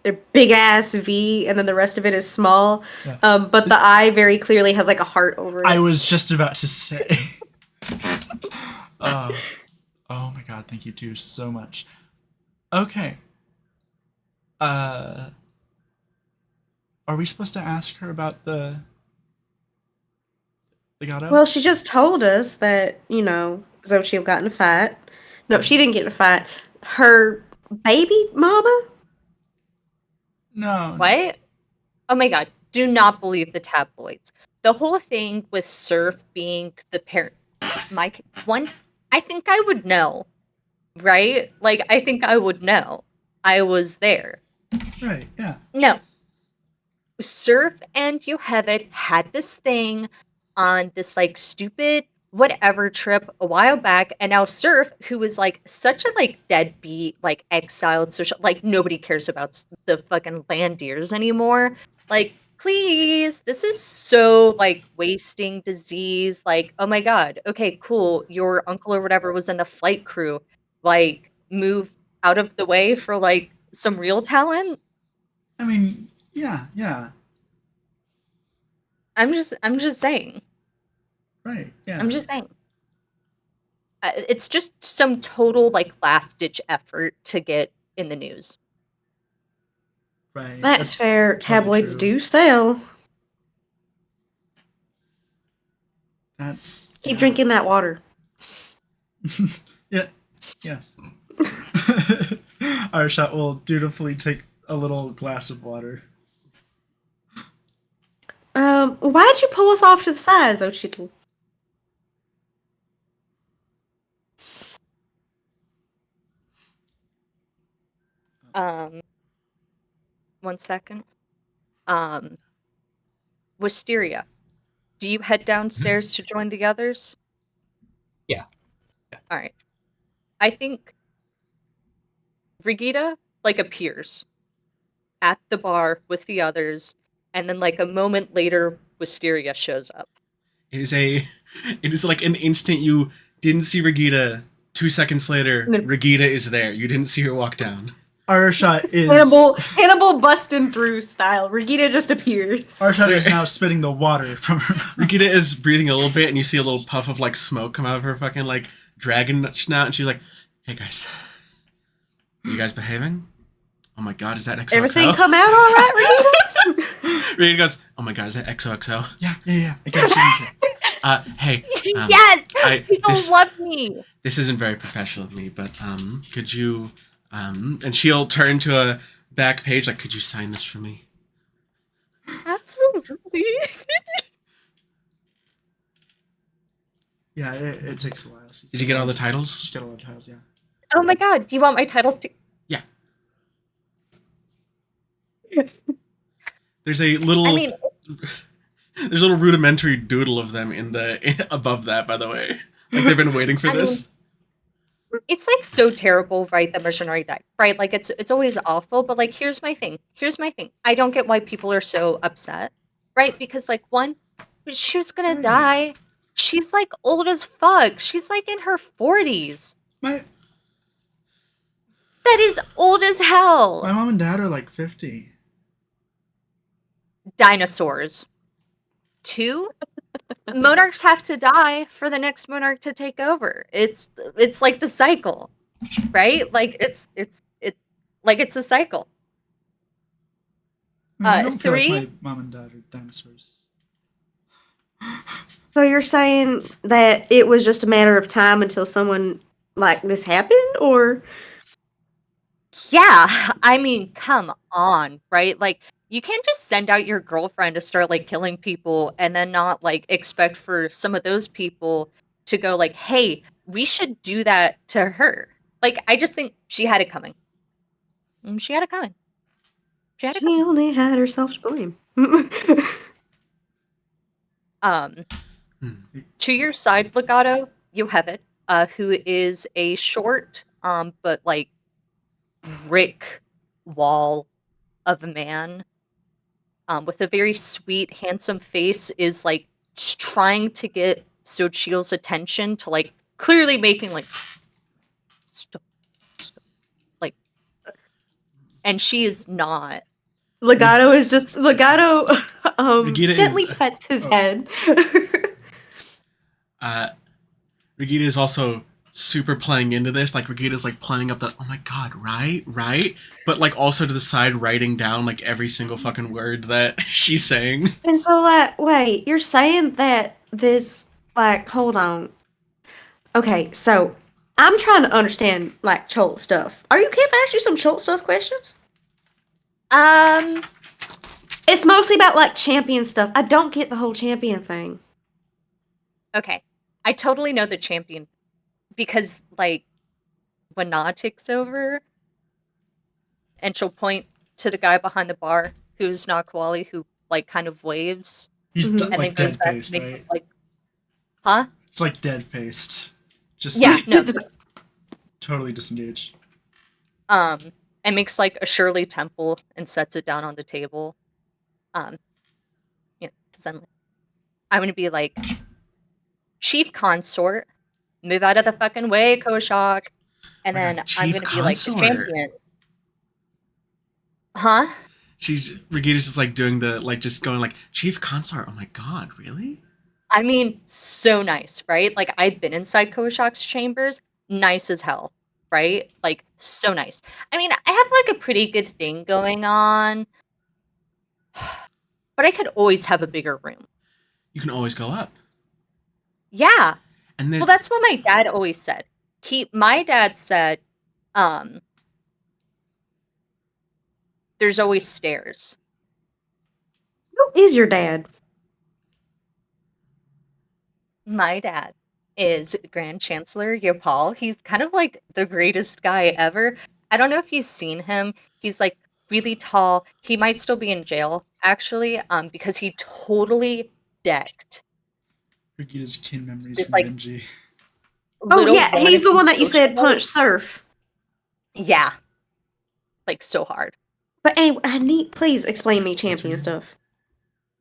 they're big ass V and then the rest of it is small. Yeah. But the I very clearly has like a heart over it. I was just about to say. Oh my god, thank you too so much. Okay. Are we supposed to ask her about the Legato? Well, she just told us that, Xochitl got in a fight. No, she didn't get in a fight. Her baby mama? No. What? Oh my god, do not believe the tabloids. The whole thing with Surf being the parent, I think I would know, right? Like, I think I would know. I was there. Right, yeah. No. Surf and Yoheved had this thing on this, like, stupid whatever trip a while back, and now Surf, who was, like, such a, like, deadbeat, like, exiled social, like, nobody cares about the fucking land deers anymore, Like, please, this is so, like, wasting disease. Like, oh my god, okay, cool. Your uncle or whatever was in the flight crew. Like, move out of the way for, like, some real talent. I mean, yeah, I'm just saying. right, yeah. I'm just saying. It's just some total, like, last-ditch effort to get in the news. Right. That's fair. totally Tabloids true. do sell. That's Keep drinking that water. Yeah. Yes. Arshat will dutifully take a little glass of water. Why'd you pull us off to the side, Xochitl? Um, 1 second. Wisteria, do you head downstairs to join the others? Yeah. Alright. I think Brigida, like, appears at the bar with the others, and then, like, a moment later, Wisteria shows up. It is like an instant you didn't see Regita. 2 seconds later, No. Regita is there. You didn't see her walk down. Arshat is Hannibal busting through style. Regita just appears. Arshat is now spitting the water from her mouth. Regita is breathing a little bit, and you see a little puff of like smoke come out of her fucking like dragon snout, and she's like, "Hey guys, you guys behaving? Oh my god, is that XOXO?" Everything come out all right, Regita? Regita goes, "Oh my god, is that XOXO?" Yeah. I got you. Hey, Yes! People love me! this isn't very professional of me, but could you and she'll turn to a back page like, could you sign this for me? Absolutely. Yeah, it takes a while. Did you get all the titles? She's got all the titles, yeah. Oh my god, do you want my titles too? Yeah. There's a little I mean, there's a little rudimentary doodle of them in the above that, by the way. Like they've been waiting for I this. it's, like, so terrible, right, that Missionary died, right? Like, it's always awful, but, like, here's my thing. I don't get why people are so upset, right? Because, like, one, she was gonna Right. die. She's, like, old as fuck. She's, like, in her 40s. My That is old as hell. mom and dad are like 50. Dinosaurs. 2, monarchs have to die for the next monarch to take over. It's like the cycle, right? Like it's a cycle. I don't feel like 3, my mom and dad are dinosaurs. So you're saying that it was just a matter of time until someone like this happened, or yeah, I mean, come on, right? Like, you can't just send out your girlfriend to start, like, killing people and then not, like, expect for some of those people to go, like, hey, we should do that to her. Like, I just think she had it coming. She had it coming. She had it she coming. only had herself to blame? To your side, Legato, you have it, who is a short, but, like, brick wall of a man, with a very sweet, handsome face, is, like, trying to get Sochiel's attention to, like, clearly making, like, stop, like, and she is not. Legato is just Legato. Regita Gently is- pets his head. Regita is also super playing into this. Like Regita's like playing up that, oh my god, right, but like also to the side writing down like every single fucking word that she's saying. And so, like, wait, you're saying that this, like, hold on. Okay, so I'm trying to understand, like, Cholt stuff. Are you okay if I ask you some Cholt stuff questions? It's mostly about, like, champion stuff. I don't get the whole champion thing. Okay. I totally know the champion because, like, when Na takes over, and she'll point to the guy behind the bar who's not Koali, who, like, kind of waves, He's Mhm. and then like goes dead back to faced, make right? like, huh? It's like dead faced. Just Yeah, like, no. Just- totally disengaged. And makes, like, a Shirley Temple and sets it down on the table. um, Zen. I'm gonna be like, chief consort, move out of the fucking way, Koshak. And Oh my god, then I'm chief gonna be like the consort. champion. Huh? Regina's just like doing the like just going like chief consort. Oh my god, really? I mean, so nice, right? Like I've been inside Koshak's chambers, nice as hell, right? Like so nice. I mean, I have like a pretty good thing going on, but I could always have a bigger room. You can always go up. Yeah. And Well, then that's what my dad always said. My dad said, um, there's always stairs. Who is your dad? My dad is Grand Chancellor Yopal. He's kind of like the greatest guy ever. I don't know if you've seen him. He's like really tall. He might still be in jail, actually, because he totally decked Brigida's kin memories this from like Benji. Oh little yeah, he's the wannabe one that you said Yoshi. punch surf. Yeah, like so hard. But anyway, please explain me What's her champion name? stuff.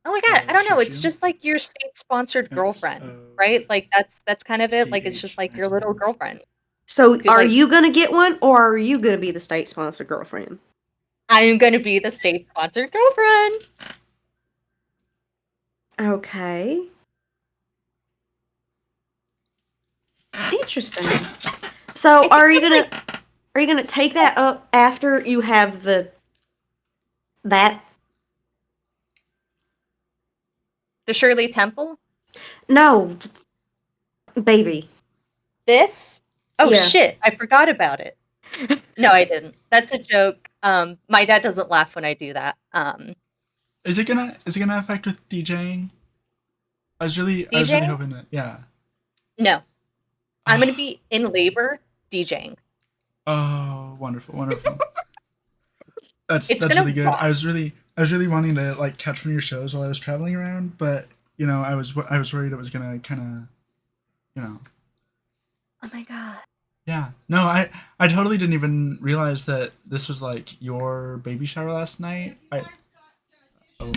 Oh my god, I don't know. It's Shishio? just like your state-sponsored girlfriend, Oh, right? Like that's kind of it. Like it's just like your little CHIN. girlfriend. So Who, are like, you gonna get one, or are you gonna be the state sponsored girlfriend? I'm gonna be the state-sponsored girlfriend. Okay. Interesting. So I think that's, like, are you gonna take that up after you have that? the Shirley Temple. No, baby. This? Oh Yeah. shit, I forgot about it. No, I didn't. That's a joke. My dad doesn't laugh when I do that. Is it gonna affect with DJing? I was really DJing? hoping that, yeah. No. I'm gonna be in labor DJing. Oh, wonderful, wonderful. That's It's gonna really good. rock. I was really wanting to like catch one of your shows while I was traveling around, but you know, I was worried it was gonna kind of, you know. Oh my god. Yeah. No, I totally didn't even realize that this was like your baby shower last night. Oh.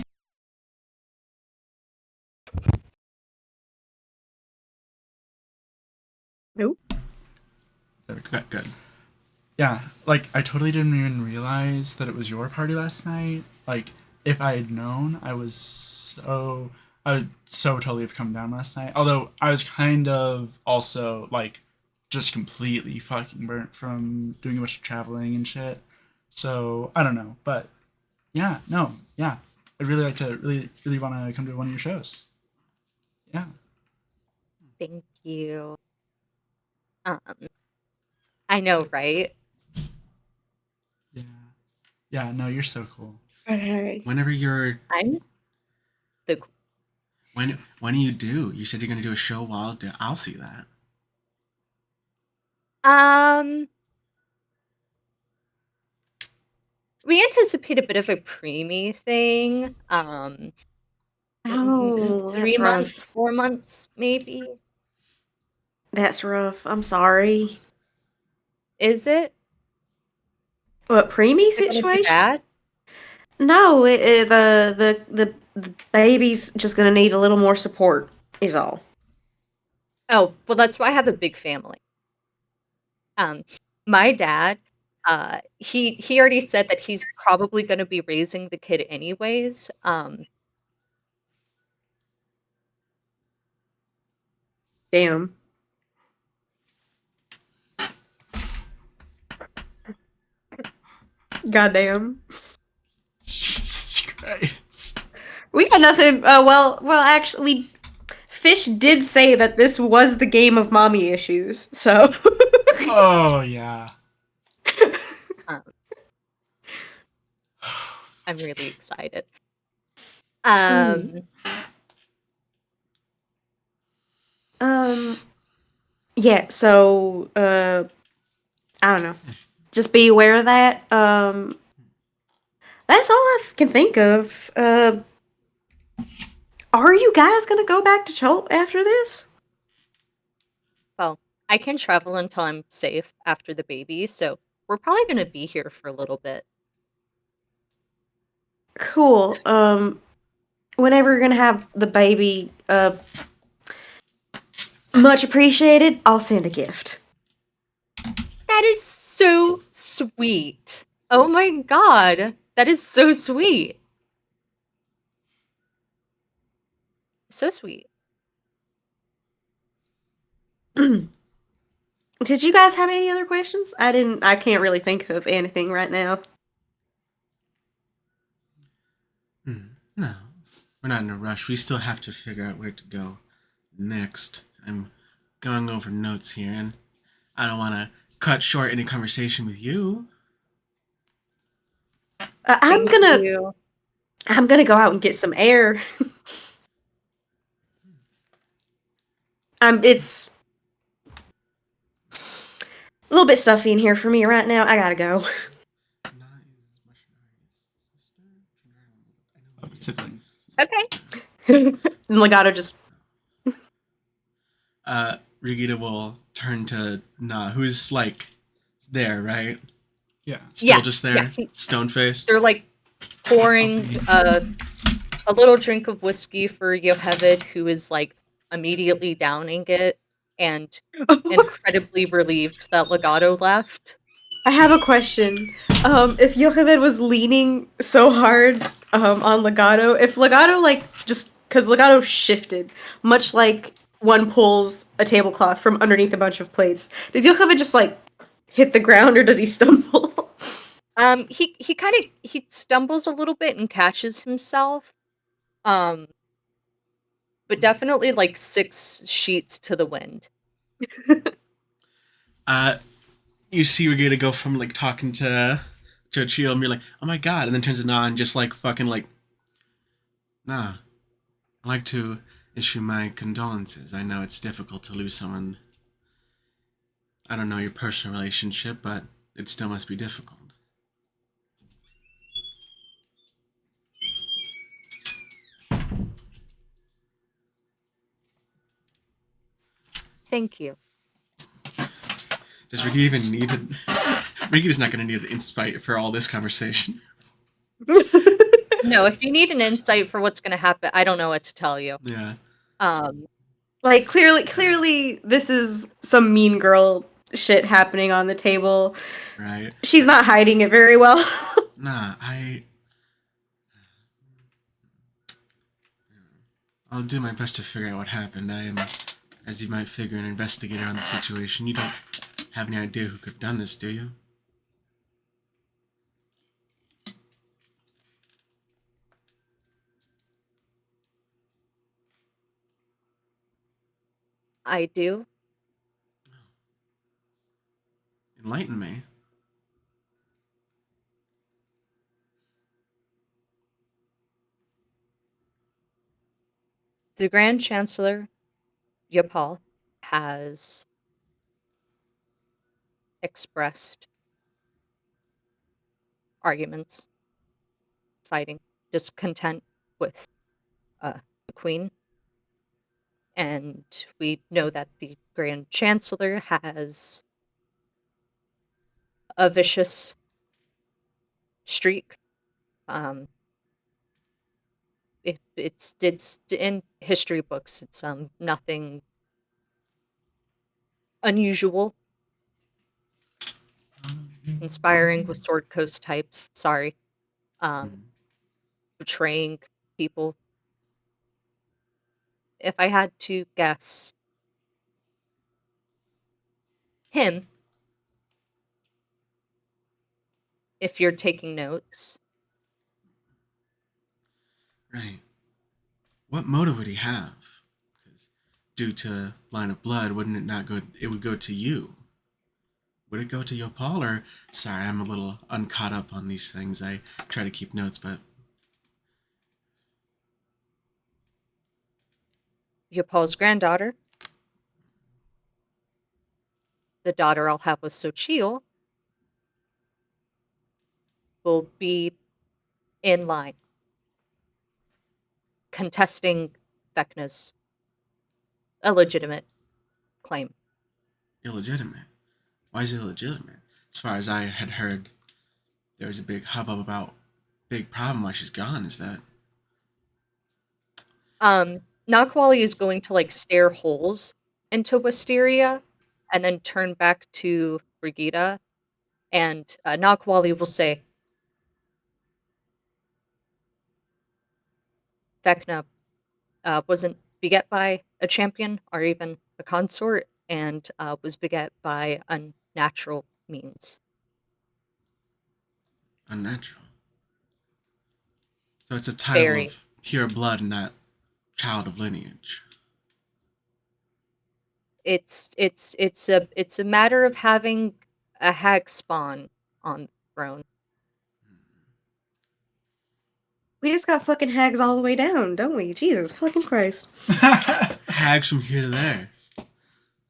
Nope. There we go. good. Yeah, like I totally didn't even realize that it was your party last night. Like if I had known, I would so totally have come down last night. Although I was kind of also like just completely fucking burnt from doing a bunch of traveling and shit. So I don't know, but yeah, no, yeah, I'd really like to really want to come to one of your shows. Yeah. Thank you. I know, right? Yeah. Yeah, no, you're so cool. Okay. Whenever you're I'm the when you do, you said you're gonna do a show while I'll see that. we anticipate a bit of a preemie thing. Oh, 3 that's months, rough. 4 months, maybe. That's rough. I'm sorry. Is it? What, preemie Is it gonna be situation? bad? No, the baby's just gonna need a little more support. Is all. Oh, well, that's why I have a big family. My dad, he already said that he's probably gonna be raising the kid anyways. Damn. Goddamn. Jesus Christ. We got nothing. Actually, Fish did say that this was the game of mommy issues. So. Oh yeah. Um, I'm really excited. Mm. Yeah. So. I don't know. Just be aware of that. That's all I can think of. Are you guys gonna go back to Cholt after this? Well, I can travel until I'm safe after the baby, so we're probably gonna be here for a little bit. Cool. Whenever you're gonna have the baby, much appreciated. I'll send a gift. That is so sweet. Oh my god. That is so sweet. So sweet. Did you guys have any other questions? I didn't. I can't really think of anything right now. No, we're not in a rush. We still have to figure out where to go next. I'm going over notes here, and I don't want to cut short any conversation with you. I'm Thank gonna. you. I'm gonna go out and get some air. It's a little bit stuffy in here for me right now. I gotta go. Sibling. Okay. And Legato just. Rigita will turn to Na, who's like there, right? Yeah. Still Yeah, just there, yeah. stone faced. They're like pouring a little drink of whiskey for Yoheved, who is like immediately downing it and incredibly relieved that Legato left. I have a question. If Yocheved was leaning so hard on Legato, if Legato like just because Legato shifted, much like one pulls a tablecloth from underneath a bunch of plates, does Yocheved just like hit the ground or does he stumble? He kind of he stumbles a little bit and catches himself. Um, but definitely like 6 sheets to the wind. You see Rigita go from like talking to Chio and be like, oh my god, and then turns to Na and just like fucking like, nah. I'd like to issue my condolences. I know it's difficult to lose someone. I don't know your personal relationship, but it still must be difficult. Thank you. Does Ricky even need to? Ricky's not going to need an insight for all this conversation. No, if you need an insight for what's going to happen, I don't know what to tell you. Yeah. Um, Like clearly, this is some mean girl shit happening on the table. Right. She's not hiding it very well. Nah, I'll do my best to figure out what happened. I am, as you might figure, an investigator on the situation. You don't have any idea who could have done this, do you? I do. Enlighten me. The Grand Chancellor, Yapal, has expressed arguments, fighting, discontent with the Queen. And we know that the Grand Chancellor has a vicious streak. Um, it's in history books. It's nothing unusual, inspiring with Sword Coast types. Sorry, Hmm. betraying people. If I had to guess, him. If you're taking notes, Right. What motive would he have? Because due to line of blood, wouldn't it not go? It would go to you. Would it go to Yopal or? Sorry, I'm a little uncaught up on these things. I try to keep notes, but Yapal's granddaughter, the daughter I'll have with Sochil, will be in line, contesting Vecna's illegitimate claim. illegitimate. Why is it illegitimate? As far as I had heard, there was a big hubbub about big problem while she's gone is that Nakwali is going to like stare holes into Wisteria and then turn back to Brigida, and Nakwali will say, Vecna wasn't beget by a champion or even a consort, and was beget by unnatural means. unnatural. So it's a title Very. of pure blood, not child of lineage. It's a matter of having a hag spawn on the throne. We just got fucking hags all the way down, don't we? Jesus fucking Christ. Hags from here to there.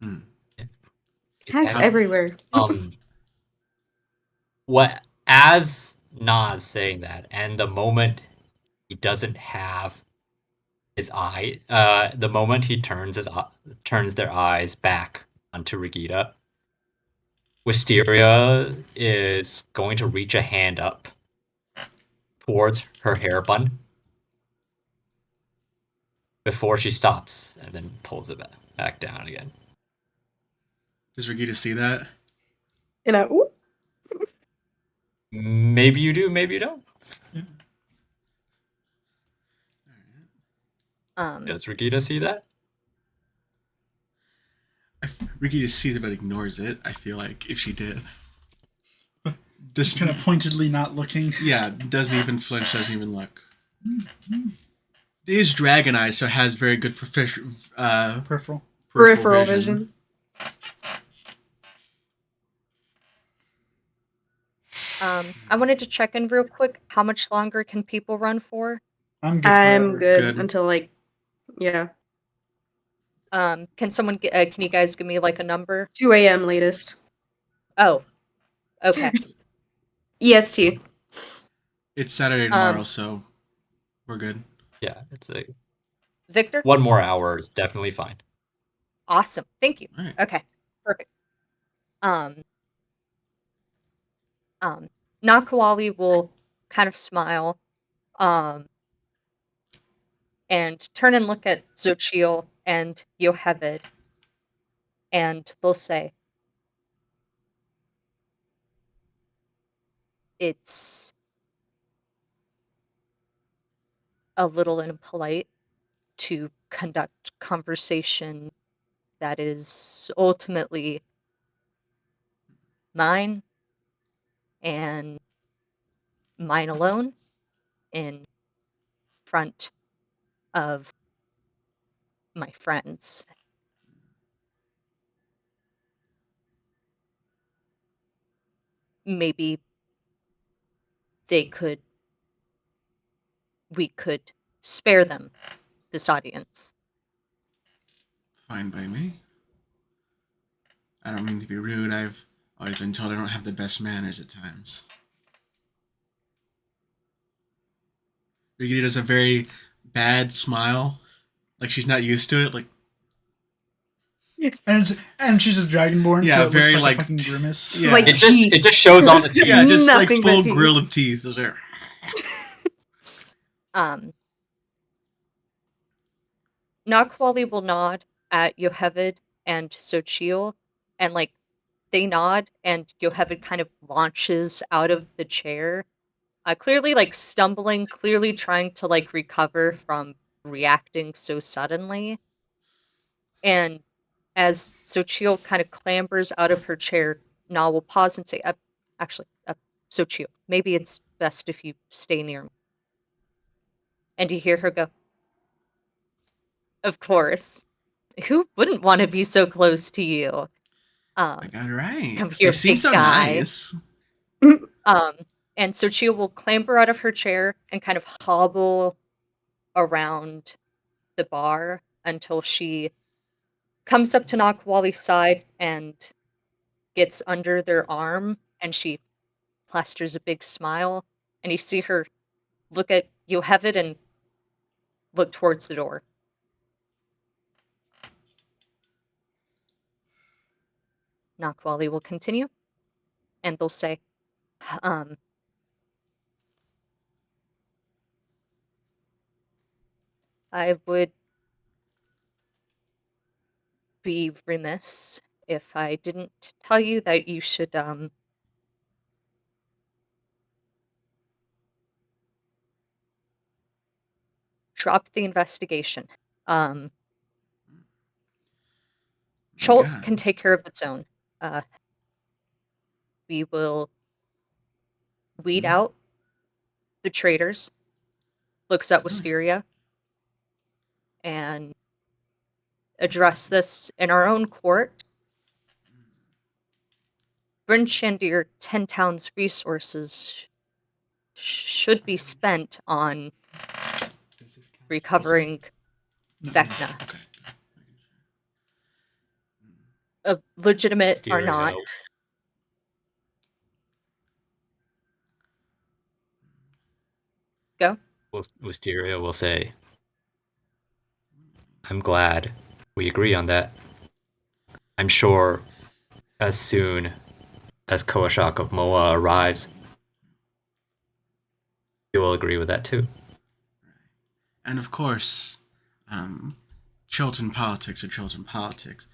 Hmm. It's Hags happening. everywhere. What as Nas saying that, and the moment he doesn't have his eye, the moment he turns their eyes back onto Regida, Wisteria is going to reach a hand up towards her hair bun before she stops and then pulls it back down again. Does Regina see that? And I, ooh, Maybe you do, maybe you don't. Does Regina see that? Regina sees it but ignores it, I feel like, if she did. Just kind of pointedly not looking. Yeah, doesn't even flinch, doesn't even look. It is dragon eyes, so it has very good Peripheral. vision. I wanted to check in real quick. How much longer can people run for? I'm good I'm forever. good Good. until like, yeah, Can someone can you guys give me like a number? 2 a.m. latest. Oh, okay. EST. It's Saturday tomorrow, so we're good. Yeah, it's a Victor? 1 more hour is definitely fine. Awesome. Thank you. All right. Okay. Perfect. Nakawali will kind of smile, and turn and look at Xochitl and Yoheved, and they'll say, it's a little impolite to conduct conversation that is ultimately mine and mine alone in front of my friends. Maybe we could spare them this audience. Fine by me. I don't mean to be rude. I've always been told I don't have the best manners at times. Regina does a very bad smile, like she's not used to it. Like, And she's a dragonborn, Yeah, so it looks very, like, like, a fucking grimace. yeah. Like It teeth. just shows on the teeth. yeah, just like Nothing but full teeth. grill of teeth. Those are Nakwali will nod at Yoheved and Xochitl, and like they nod, and Yoheved kind of launches out of the chair, clearly like stumbling, clearly trying to like recover from reacting so suddenly. And as Xochitl kind of clambers out of her chair, Na will pause and say, actually, Xochitl, maybe it's best if you stay near me. And you hear her go, of course. Who wouldn't want to be so close to you? I got it right. Come They here, seem big so guy. nice. And Xochitl will clamber out of her chair and kind of hobble around the bar until she comes up to Nakwali's side and gets under their arm, and she plasters a big smile, and you see her look at Yoheved and look towards the door. Nakwali will continue, and they'll say, I would be remiss if I didn't tell you that you should drop the investigation. My Cholt God. can take care of its own. We will weed out the traitors, looks at Wisteria, and address this in our own court. Bryn Shandir 10 towns' resources should be spent on Does this count? recovering No, Vecna. Okay. Legitimate or Mysterio. not. Go. Wisteria will say, I'm glad we agree on that. I'm sure as soon as Koashak of Moa arrives, he will agree with that too. And of course, Chilton politics are Chilton politics.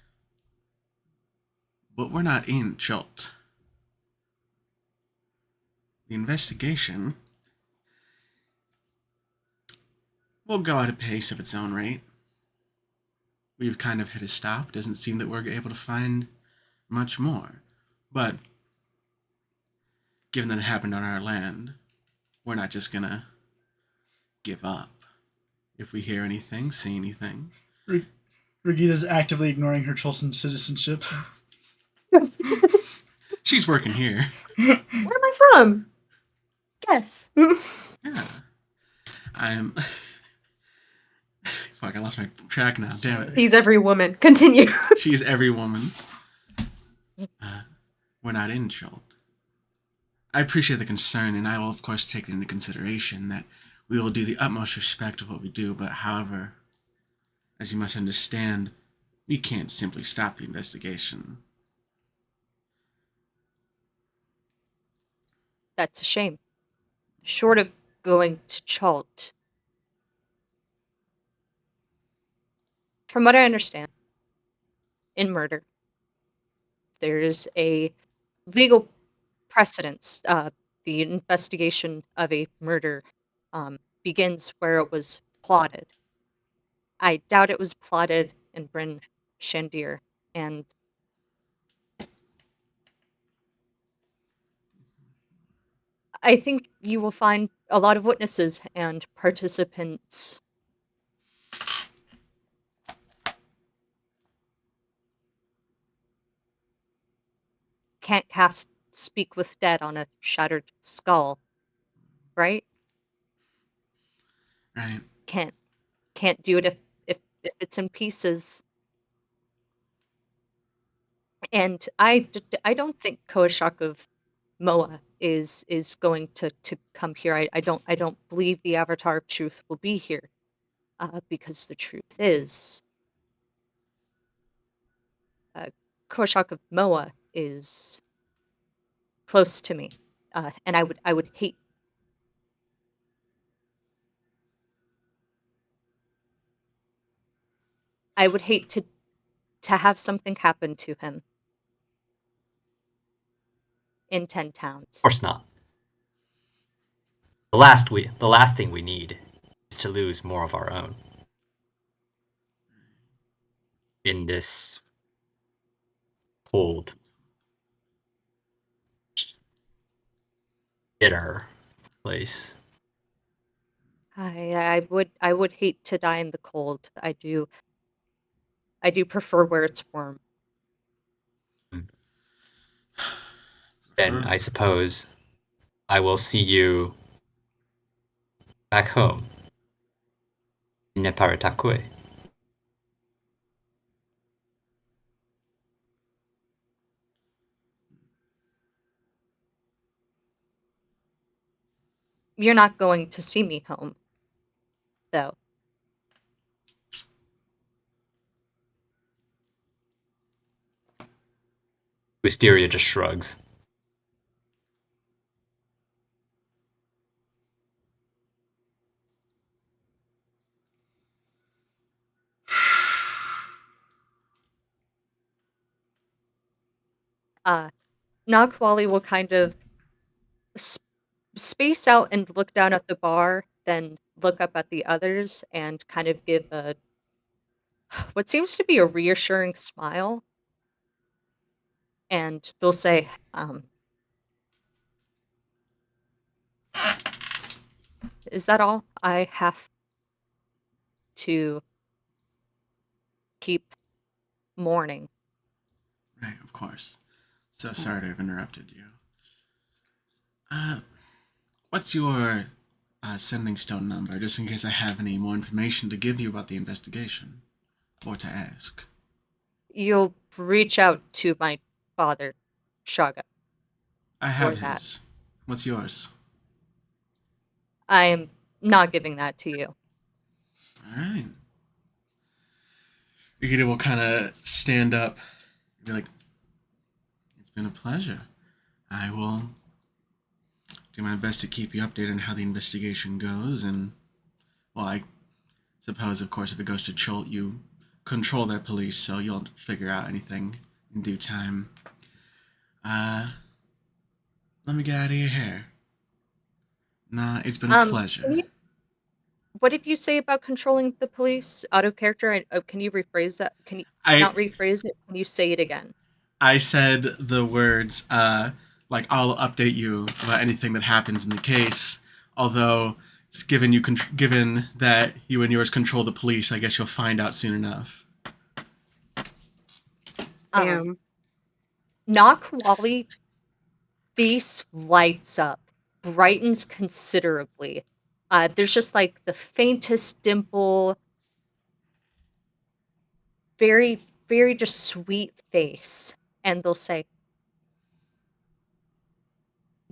But we're not in Chilt. The investigation will go at a pace of its own rate. We've kind of hit a stop. Doesn't seem that we're able to find much more. But given that it happened on our land, we're not just gonna give up. If we hear anything, see anything, Regina's actively ignoring her Cholson citizenship. she's working here. Where am I from? Guess. Yeah. I'm. Fuck, I lost my track now. Damn it. He's every woman. Continue. She's every woman. We're not in Jolt. I appreciate the concern, and I will, of course, take into consideration that we will do the utmost respect of what we do, but however, as you must understand, we can't simply stop the investigation. That's a shame. Short of going to Chult, from what I understand, in murder, there's a legal precedence. The investigation of a murder begins where it was plotted. I doubt it was plotted in Bryn Shandir, and I think you will find a lot of witnesses and participants can't cast Speak with Dead on a shattered skull, right? Right? Can't do it if it's in pieces. And I don't think Koashak of Moa is going to come here. I don't believe the Avatar of Truth will be here, because the truth is, Koashak of Moa is close to me, and I would hate to have something happen to him in 10 towns. Of course not. The last thing we need is to lose more of our own in this cold, bitter place. I would hate to die in the cold. I do prefer where it's warm. Then I suppose I will see you back home in Neparatakwe. You're not going to see me home, though. Wisteria just shrugs. Nagwali will kind of space out and look down at the bar, then look up at the others and kind of give a what seems to be a reassuring smile. And they'll say, is that all? I have to keep mourning. Right, of course. So sorry to have interrupted you. What's your sending stone number, just in case I have any more information to give you about the investigation, or to ask? You'll reach out to my father, Shaga. I have Or that. his. What's yours? I'm not giving that to you. All right. Legato will kind of stand up and be like, "It's been a pleasure. I will do my best to keep you updated on how the investigation goes, and, well, I suppose, of course, if it goes to Cholt, you control that police, so you'll figure out anything in due time. Let me get out of your hair. Nah, it's been a pleasure. What did you say about controlling the police? Out of character, can you rephrase that? Can you I not rephrase it? Can you say it again? I said the words, like, I'll update you about anything that happens in the case, although it's given that you and yours control the police, I guess you'll find out soon enough. Damn. Nagwali face lights up, brightens considerably. There's just like the faintest dimple, very, very just sweet face. And they'll say,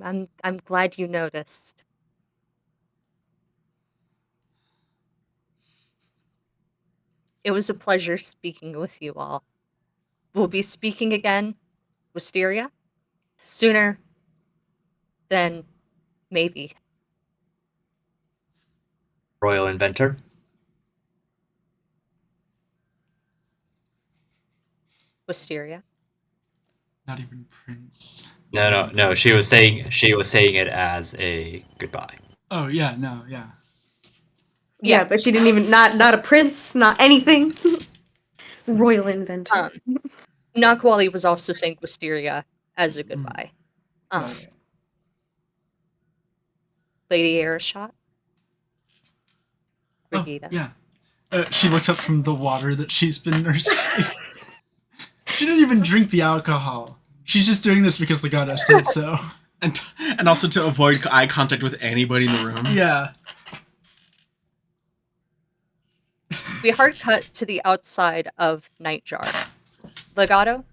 I'm glad you noticed. It was a pleasure speaking with you all. We'll be speaking again, Wisteria, sooner than maybe. Royal Inventor. Wisteria. Not even Prince. No. She was saying it as a goodbye. Oh yeah, no, yeah. Yeah, but she didn't even not a prince, not anything. Royal inventor. Nagwali was also saying Wisteria as a goodbye. Lady Aeroshat. Brigida. Oh, yeah. She looks up from the water that she's been nursing. She didn't even drink the alcohol. She's just doing this because Legato said so. And also to avoid eye contact with anybody in the room. Yeah. We hard cut to the outside of Nightjar. Legato,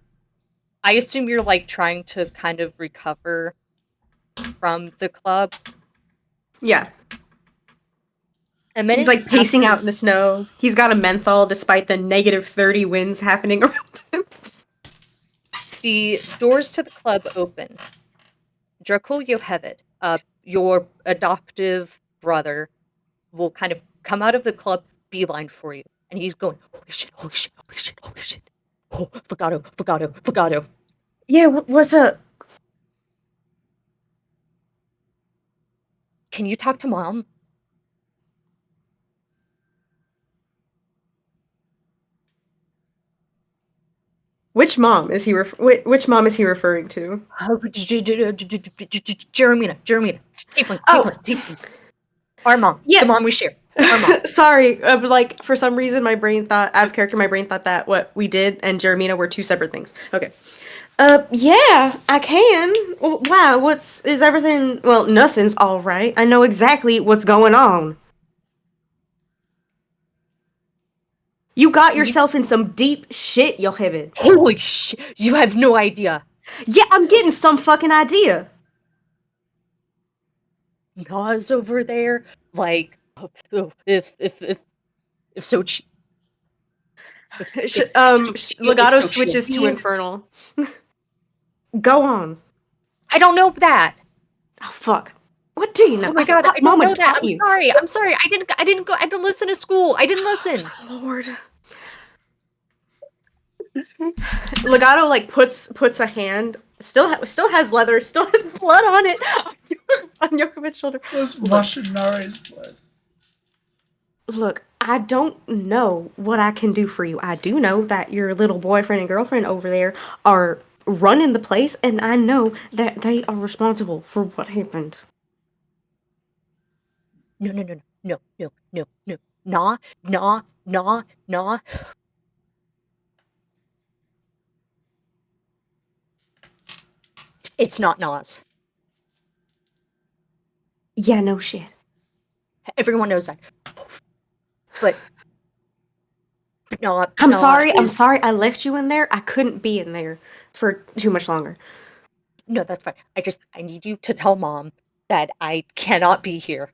I assume you're like trying to kind of recover from the club. Yeah. And He's like pacing out in the snow. He's got a menthol despite the -30 winds happening around him. The doors to the club open. Dracul Yoheved, your adoptive brother, will kind of come out of the club beeline for you. And he's going, holy shit, holy shit, holy shit, holy shit. Oh, Legato, Legato, Legato. Yeah, what's up? Can you talk to Mom? Which mom is he which mom is he referring to? Jeremina. Tiefling. Our mom. Yeah. The mom we share. Our mom. Sorry, like for some reason my brain thought out of character. My brain thought that what we did and Jeremina were two separate things. Okay. Yeah, I can. Wow, is everything? Well, nothing's all right. I know exactly what's going on. You got yourself in some deep shit, Yoheved. Holy shit! You have no idea. Yeah, I'm getting some fucking idea. Nas over there, like, if so cheap. Legato switches to Infernal. Go on. I don't know that. Oh fuck. What do you know? Oh my god, I don't know that. I'm sorry. I didn't listen to school. I didn't listen. Lord. Legato like puts a hand, still has leather, still has blood on it, on Yokovic's shoulder. Let's Look. wash Nari's blood. Look, I don't know what I can do for you. I do know that your little boyfriend and girlfriend over there are running the place, and I know that they are responsible for what happened. No, no, no, no, no, no, no. Nah, nah, nah, nah. It's not Nas. Yeah, no shit. Everyone knows that. But not. I'm sorry. I'm sorry. I left you in there. I couldn't be in there for too much longer. No, that's fine. I need you to tell Mom that I cannot be here.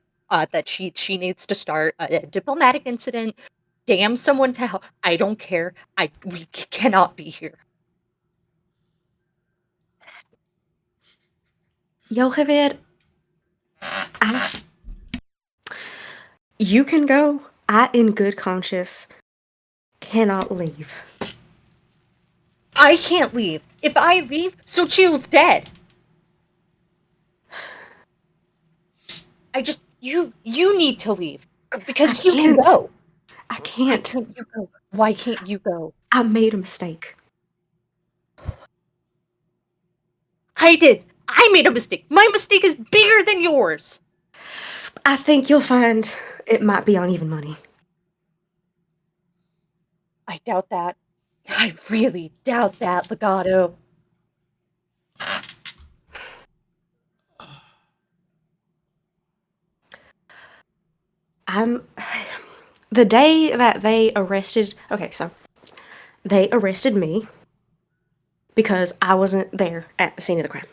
That she needs to start a diplomatic incident. Damn someone to help. I don't care. We cannot be here. Yocheved, you can go. I, in good conscience, cannot leave. I can't leave. If I leave, Sochil's dead. You need to leave because you can can't. go. I Why can't. can't you go? Why can't you go? I made a mistake. I did. I made a mistake. My mistake is bigger than yours. I think you'll find it might be on even money. I doubt that. I really doubt that, Legato. The day that they arrested. Okay, so they arrested me because I wasn't there at the scene of the crime.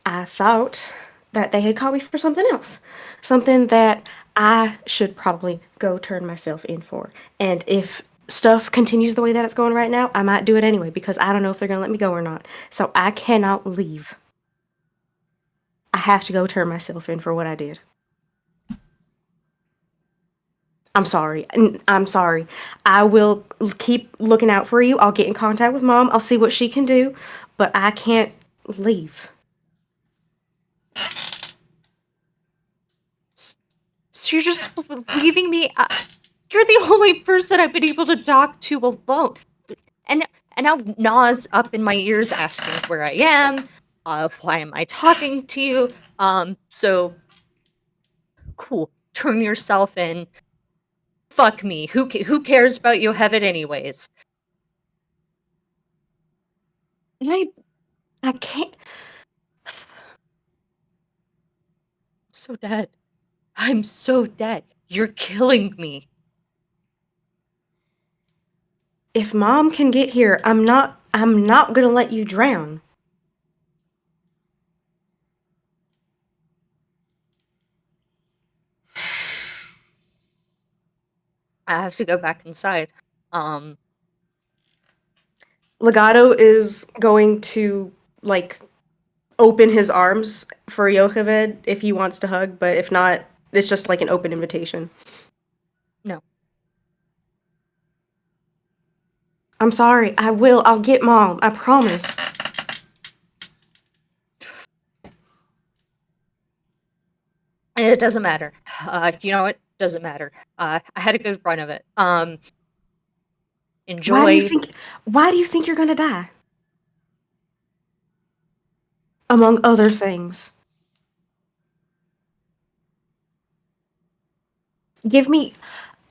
I thought that they had caught me for something else, something that I should probably go turn myself in for. And if stuff continues the way that it's going right now, I might do it anyway because I don't know if they're gonna let me go or not. So I cannot leave. I have to go turn myself in for what I did. I'm sorry. I'm sorry. I will keep looking out for you. I'll get in contact with Mom. I'll see what she can do, but I can't leave. So you're just leaving me. You're the only person I've been able to talk to alone. And now Na's up in my ears asking where I am. Why am I talking to you? So cool. Turn yourself in. Fuck me. Who cares about Yohevit anyways? I can't. I'm so dead. I'm so dead. You're killing me. If Mom can get here, I'm not gonna let you drown. I have to go back inside. Legato is going to like open his arms for Yocheved if he wants to hug, but if not, it's just like an open invitation. No. I'm sorry. I will. I'll get Mom. I promise. It doesn't matter. You know what? Doesn't matter. I had a good run of it. Enjoy. Why do you think you're gonna die? Among other things. Give me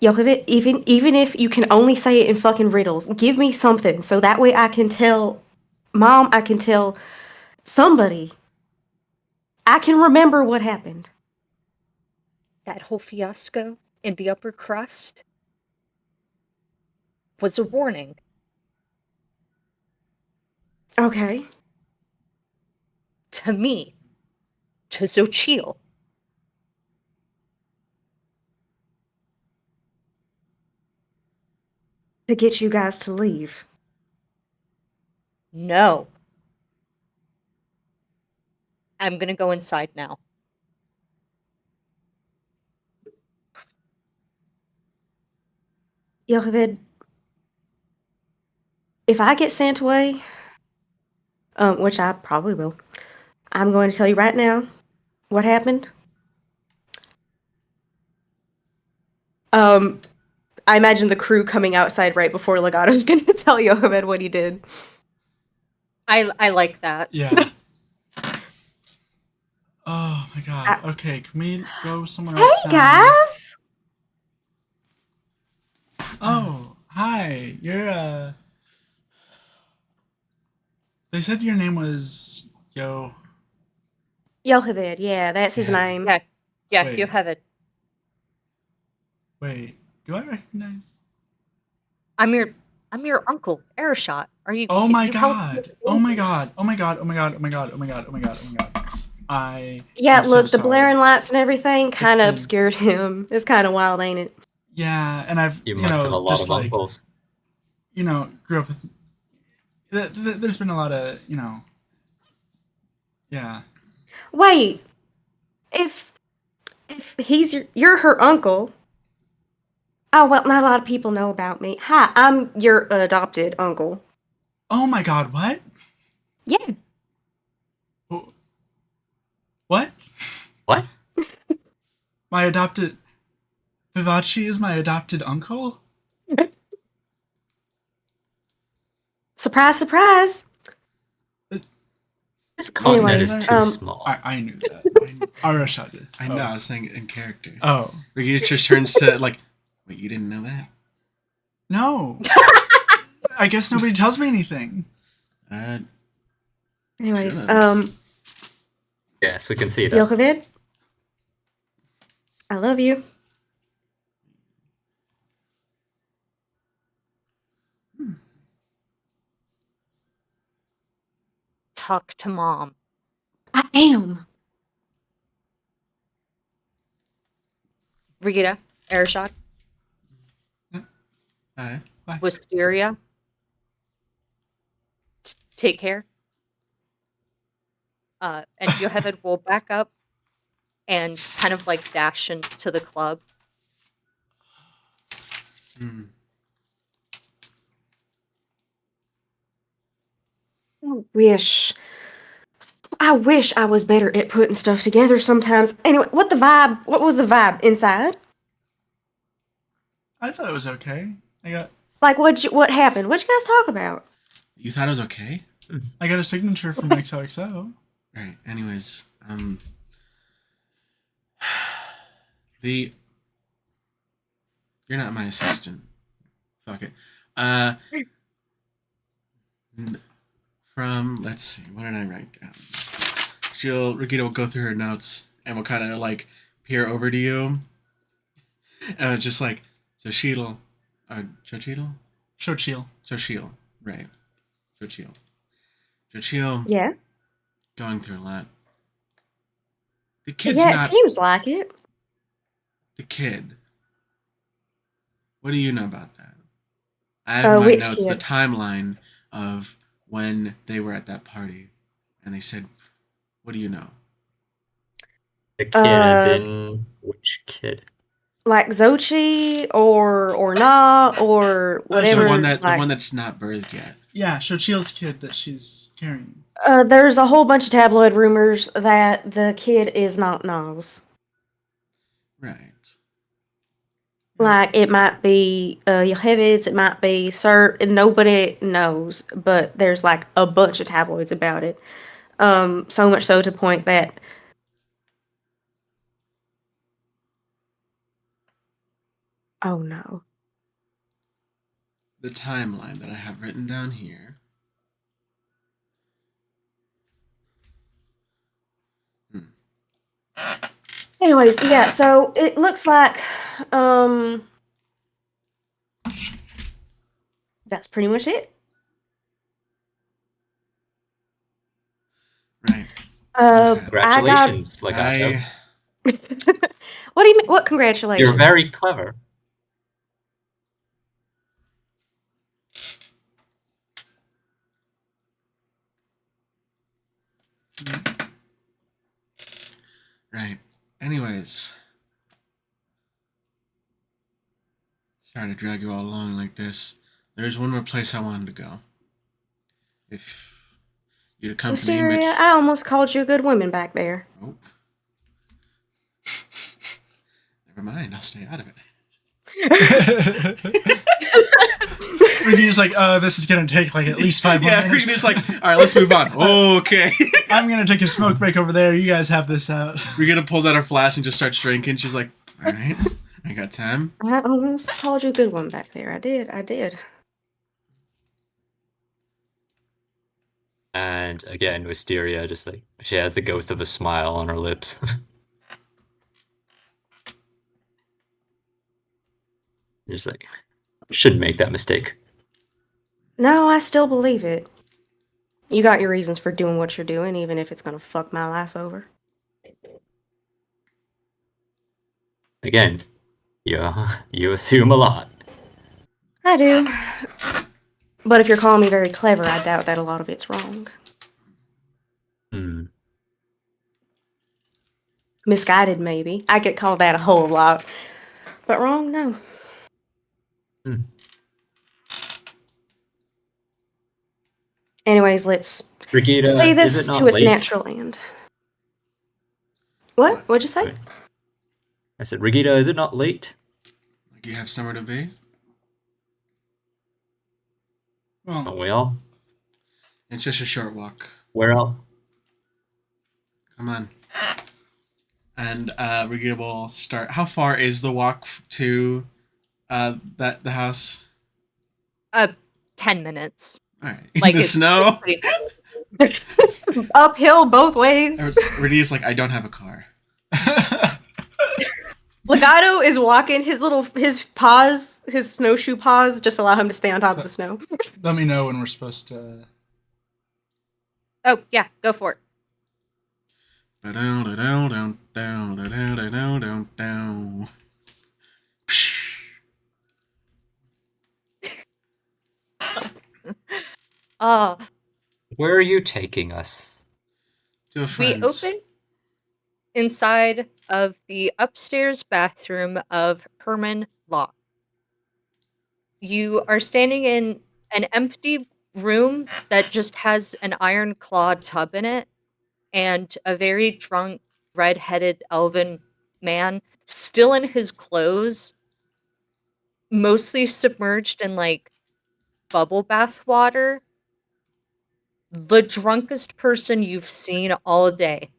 Yocheved, even if you can only say it in fucking riddles, give me something so that way I can tell Mom, I can tell somebody. I can remember what happened. That whole fiasco in the upper crust was a warning. Okay. To me. To Xochitl. To get you guys to leave. No. I'm gonna go inside now. Yocheved, if I get sent away, which I probably will, I'm going to tell you right now what happened. I imagine the crew coming outside right before Legato's going to tell Yohamed what he did. I like that. Yeah. Oh my god. I- Okay, can we go somewhere Hey else now? guys! Oh, hi. They said your name was Yohamed, yeah, that's his Yeah. name. Yeah, Wait. you have it. Wait, do I recognize? I'm your uncle, Arashot. Are you? Oh can my you help me god. with Oh my English? god. Oh my god. Oh my god. Oh my god. Oh my god. Oh my god. Oh my god. I Yeah, am look, so the sorry. blaring lights and everything kind of been- obscured him. It's kind of wild, ain't it? Yeah, and I've You must have a lot just of like uncles. grew up with. There's been a lot of yeah. Wait, if he's you're her uncle. Oh well, not a lot of people know about me. Hi, I'm your adopted uncle. Oh my god, what? Yeah. What? What? My adopted Vivaci is my adopted uncle? Surprise, surprise. This continent Anyways, is too small. I knew that. Arashad did. I know. I was saying it in character. Oh. Ricky just turns to like, wait, you didn't know that? No. I guess nobody tells me anything. Anyways, Goodness. Yes, we can see that. Yocheved, I love you. Talk to mom. I am. Rita, Arashot, Hi. Wisteria. Take care. And Yoheved will back up and kind of like dash into the club. Hmm. I wish I was better at putting stuff together sometimes. Anyway, what was the vibe inside? I thought it was okay. Like what happened? What'd you guys talk about? You thought it was okay? I got a signature from XOXO. Right. Anyways, you're not my assistant. Fuck it. From let's see, what did I write down? Rikita will go through her notes and will kind of like peer over to you, and it's just like Xochitl, Xochitl, Xochitl. right? Xochitl, Yeah. going through a lot. The kid's Yeah, it not seems like it. the kid. What do you know about that? I have in my Which notes the kid? timeline of when they were at that party, and they said, "What do you know?" The kid is in which kid? Like Zochi or not or whatever. The like, one that's not birthed yet. Yeah, Xochitl's kid that she's carrying. there's a whole bunch of tabloid rumors that the kid is not Nas. Right. Like it might be Yohevids, it might be Sir, and nobody knows, but there's like a bunch of tabloids about it. So much so to the point that oh no. The timeline that I have written down here. Anyways, yeah, so it looks like that's pretty much it. Right. Okay. Congratulations, Legato. What do you mean? What congratulations? You're very clever. Right. Anyways. Sorry to drag you all along like this. There's one more place I wanted to go. If you'd accompany me. Wisteria, I almost called you a good woman back there. Oh. Never mind, I'll stay out of it. Regina's like, this is gonna take like at least 5 more Yeah, minutes. Regina's like, all right, let's move on. Okay. I'm gonna take a smoke break over there. You guys have this out. Regina pulls out her flash and just starts drinking. She's like, all right, I got time. I almost called you a good one back there. I did. And again, Wisteria just like she has the ghost of a smile on her lips. Just like shouldn't make that mistake. No, I still believe it. You got your reasons for doing what you're doing, even if it's gonna fuck my life over. Again, you assume a lot. I do. But if you're calling me very clever, I doubt that a lot of it's wrong. Hmm. Misguided, maybe. I get called that a whole lot. But wrong, no. Hmm. Anyways, let's Brigida, say is this it not to its late? natural end. What? What'd you say? What? I said, Regida, is it not late? Like you have somewhere to be? Don't Well, we all? It's just a short walk. Where else? Come on. And Regina will start. How far is the walk to the house? 10 minutes. All right. Like In the it's snow? pretty- Uphill both ways. Regina's like, I don't have a car. Legato is walking his snowshoe paws just allow him to stay on top of the snow. let me know when we're supposed to. Oh, yeah, go for it. Down. Oh, Where are you taking us? To a we friend's. open inside of the upstairs bathroom of Herman Law. You are standing in an empty room that just has an iron-clawed tub in it and a very drunk, red-headed elven man still in his clothes, mostly submerged in like bubble bath water. The drunkest person you've seen all day.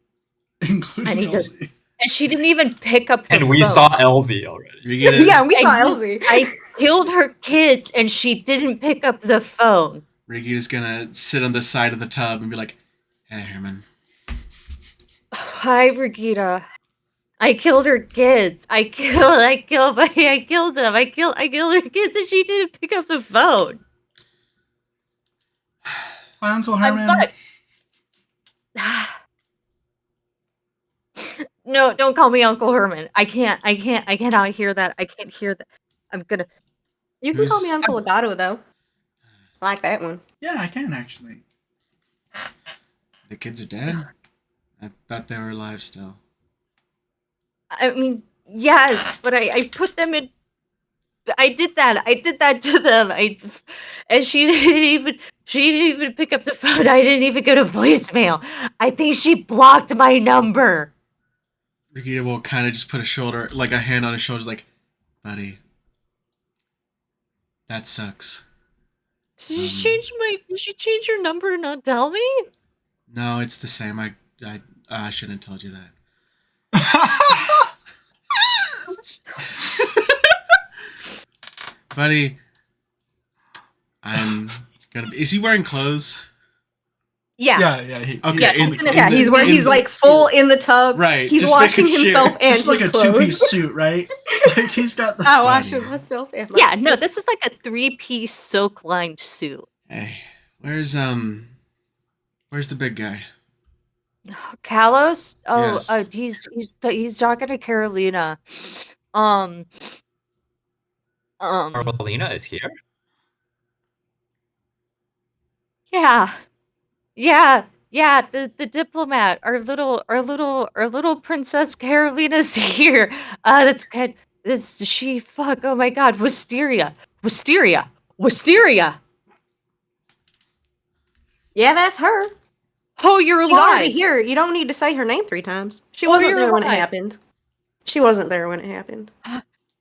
Including And he goes, Elsie. and she didn't even pick up the And we phone. saw Elsie already. Regina, Yeah, we saw And Elsie. I killed her kids and she didn't pick up the phone. Regina's gonna sit on the side of the tub and be like, hey, Herman. Hi, Brigida. I killed her kids. I killed them. I killed her kids and she didn't pick up the phone. Hi, Uncle Herman. No, don't call me Uncle Herman. I cannot hear that. I can't hear that. I'm gonna. You can call me Who's- Uncle Legato, though. I like that one. Yeah, I can actually. The kids are dead? I thought they were alive still. I mean, yes, but I put them in. I did that to them. And she didn't even pick up the phone. I didn't even go to voicemail. I think she blocked my number. Regina will kind of just put a hand on his shoulders, like, buddy, that sucks. Did she change her number and not tell me? No, it's the same. I shouldn't have told you that. Buddy, I'm gonna be. Is he wearing clothes? Yeah. Yeah. He, Okay, Yeah, he's, he's gonna- Yeah, he's like full in the tub. Right, He's just washing making sure. himself and it's like his a clothes. two-piece suit, right? Like he's got the. I washing myself and my Yeah, no, this is like a 3-piece silk-lined suit. Hey, where's the big guy? Kalos? Oh, Yes. he's talking to Carolina. Carolina is here? Yeah, the diplomat, our little Princess Carolina's here. That's good. Oh my God, Wisteria. Yeah, that's her. Oh, you're She's already alive. here. You don't need to say her name 3 times. She Oh, wasn't you're there when it alive. happened. She wasn't there when it happened.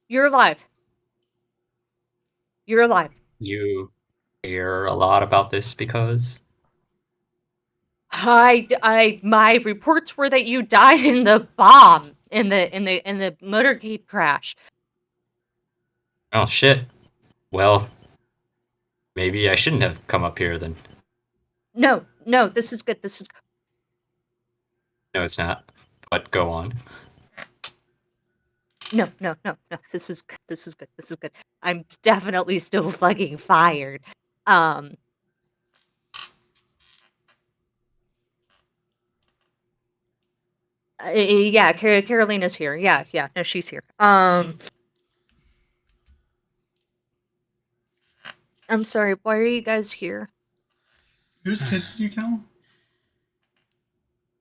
You're alive. You're alive. You hear a lot about this because My reports were that you died in the bomb in the motorcade crash. oh shit. Well, maybe I shouldn't have come up here then. No, this is good. This is No, it's not. But go on. no. This is good. This is good. I'm definitely still fucking fired. Yeah, Carolina's here. Yeah, no, she's here. I'm sorry. Why are you guys here? Whose kids did you kill?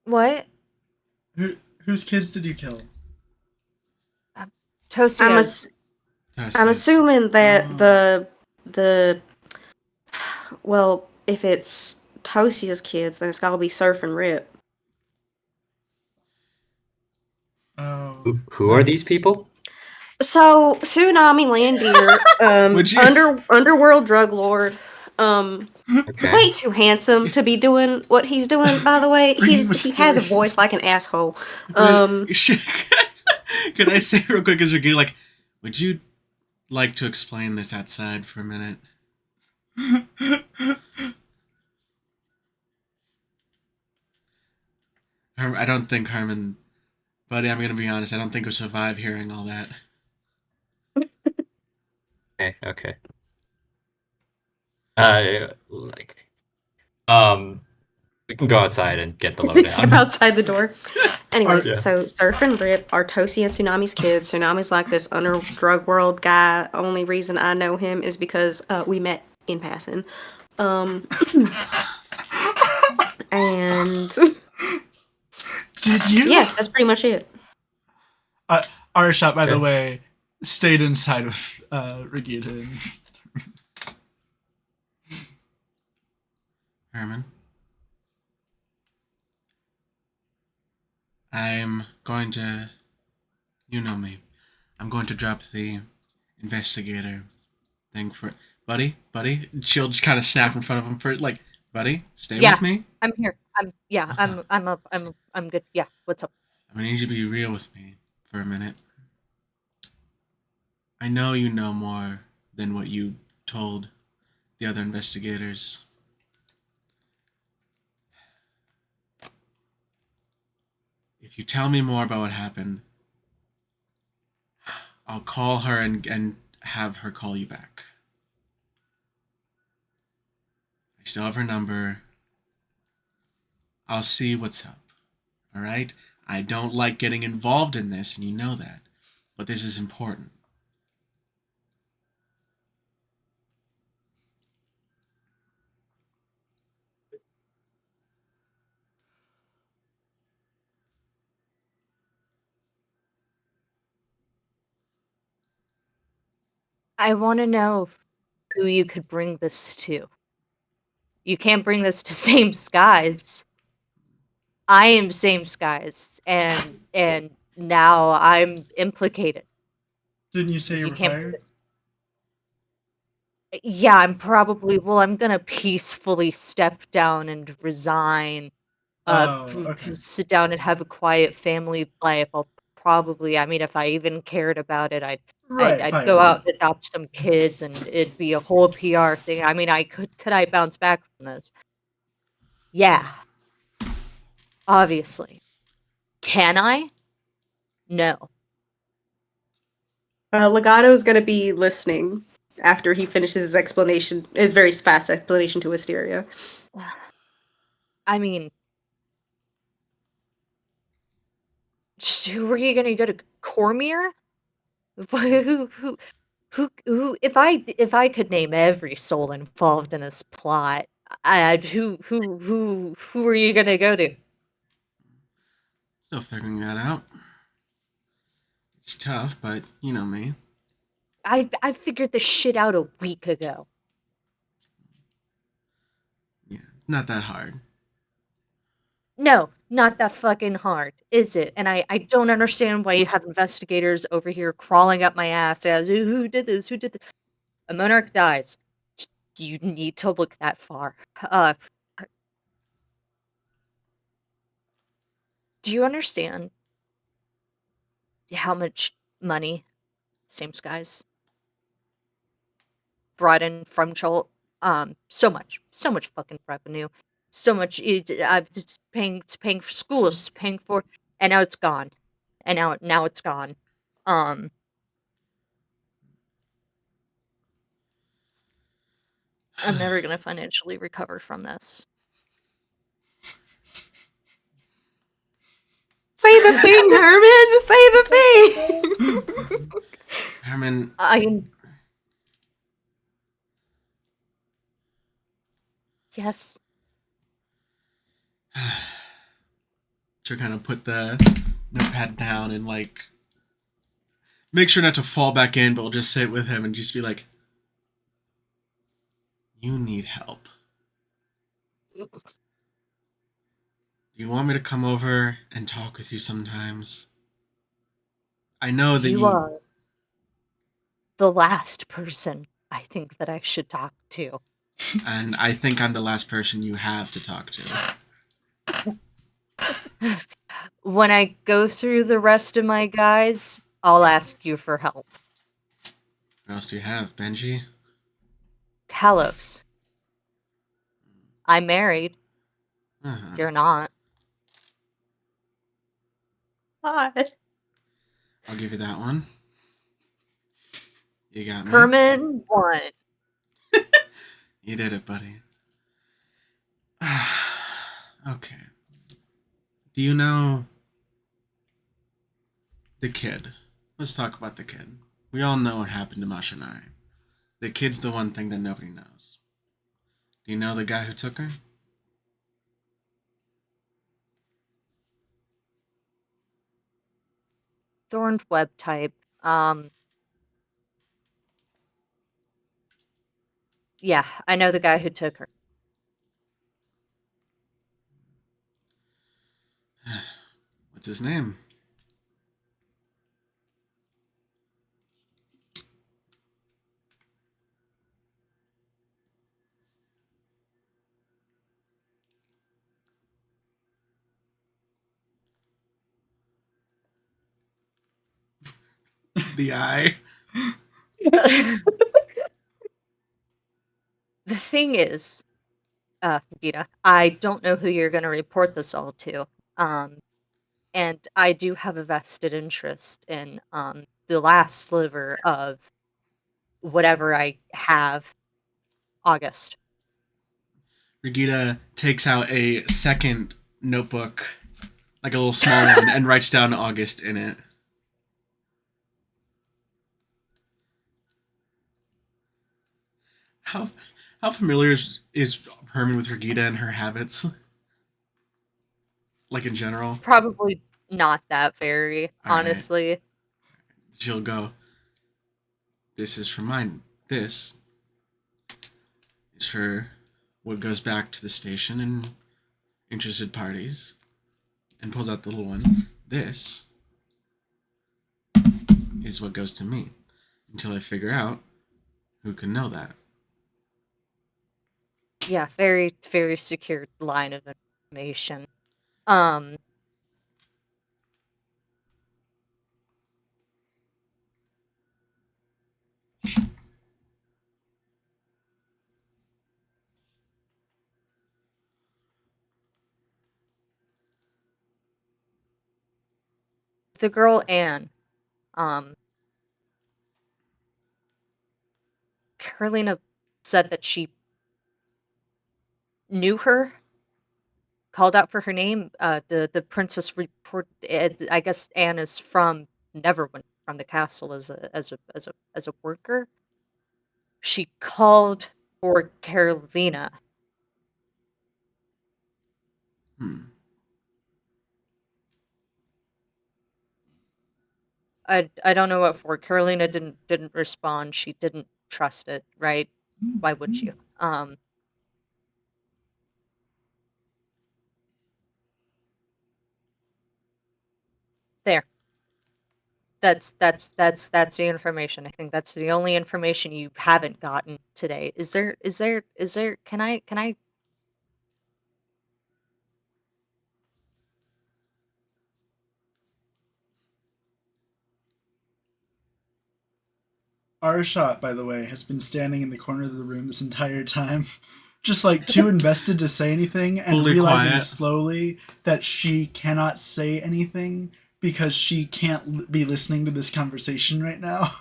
What? Whose kids did you kill? Tosia's. I'm assuming that Oh. the well, if it's Tosia's kids, then it's gotta be Surf and Rip. Oh. Who are these people? So Tsunami Landier, Would you- underworld drug lord, Okay. way too handsome to be doing what he's doing. By the way, Freaking he has a mysterious. voice like an asshole. Could I say real quick as we're getting like, would you like to explain this outside for a minute? I don't think Herman, buddy, I'm gonna be honest, I don't think we'll survive hearing all that. Okay. Like, we can go outside and get the Step lowdown. outside the door. Anyways, Yeah. so Surf and Rip are Tosi and Tsunami's kids. Tsunami's like this under drug world guy. Only reason I know him is because we met in passing. And Did you? yeah, that's pretty much it. Arshot, by the Okay. way, stayed inside with Regita. And... Herman, I'm going to, you know me, I'm going to drop the investigator thing for, buddy. She'll just kind of snap in front of him for like, buddy, stay Yeah. with me. I'm here. I'm good. Yeah. What's up? I'm gonna need you to be real with me for a minute. I know you know more than what you told the other investigators. If you tell me more about what happened, I'll call her and have her call you back. I still have her number. I'll see what's up. Alright? I don't like getting involved in this, and you know that. But this is important. I want to know who you could bring this to. You can't bring this to Same Skies. I am Same Skies, and now I'm implicated. Didn't you say you were can't bring fired? this. Yeah, I'm probably. Well, I'm gonna peacefully step down and resign. Okay. Sit down and have a quiet family life. I'll probably. I mean, if I even cared about it, Right, I'd fire go you. out and adopt some kids, and it'd be a whole PR thing. I mean, could I bounce back from this? Yeah, obviously. Can I? No. Legato's gonna be listening after he finishes his explanation, his very fast explanation to Wisteria. I mean, who are you gonna go to? Cormier? Who? If I could name every soul involved in this plot, who are you gonna go to? Still figuring that out. It's tough, but you know me. I figured this shit out a week ago. Yeah, Not that hard. No, not that fucking hard, is it? And I don't understand why you have investigators over here crawling up my ass as who did this? Who did this? A monarch dies. You need to look that far. Do you understand how much money Same Skies brought in from Jolt? So much fucking revenue, so much. I'm just paying for schools, paying for, and now it's gone, and now it's gone. Um, I'm never gonna financially recover from this. Say the thing, Herman. Say the thing. Herman, I Yes. to kind of put the notepad down and like make sure not to fall back in, but we'll just sit with him and just be like, "You need help. Do you want me to come over and talk with you sometimes? I know that You you, are the last person I think that I should talk to. and I think I'm the last person you have to talk to. When I go through the rest of my guys, I'll ask you for help. What else do you have, Benji? Kalos, I'm married. Uh-huh. You're not. God. I'll give you that one. You got me. Herman won. You did it, buddy. Okay. Do you know the kid? Let's talk about the kid. We all know what happened to Masha and I. The kid's the one thing that nobody knows. Do you know the guy who took her? Thorned web type. Yeah, I know the guy who took her. What's his name? The eye. The thing is, Vita, I don't know who you're going to report this all to. And I do have a vested interest in the last sliver of whatever I have. August. Regita takes out a second notebook, like a little small one, and writes down August in it. How how familiar is Herman with Regita and her habits? Like in general? Probably not that very, All right. honestly. She'll go, this is for mine. This is for what goes back to the station and interested parties. And pulls out the little one. This is what goes to me. Until I figure out who can know that. Yeah, very, very secure line of information. Um, the girl Anne, um, Carolina said that she knew her, called out for her name. The princess report. I guess Anne is from Neverwinter, from the castle as a worker. She called for Carolina. Hmm. I don't know what for. Carolina didn't respond. She didn't trust it, right? Why would you? That's the information. I think that's the only information you haven't gotten today. Is there can I Arshot, by the way, has been standing in the corner of the room this entire time, just like too invested to say anything, and Fully realizing quiet. slowly that she cannot say anything because she can't be listening to this conversation right now.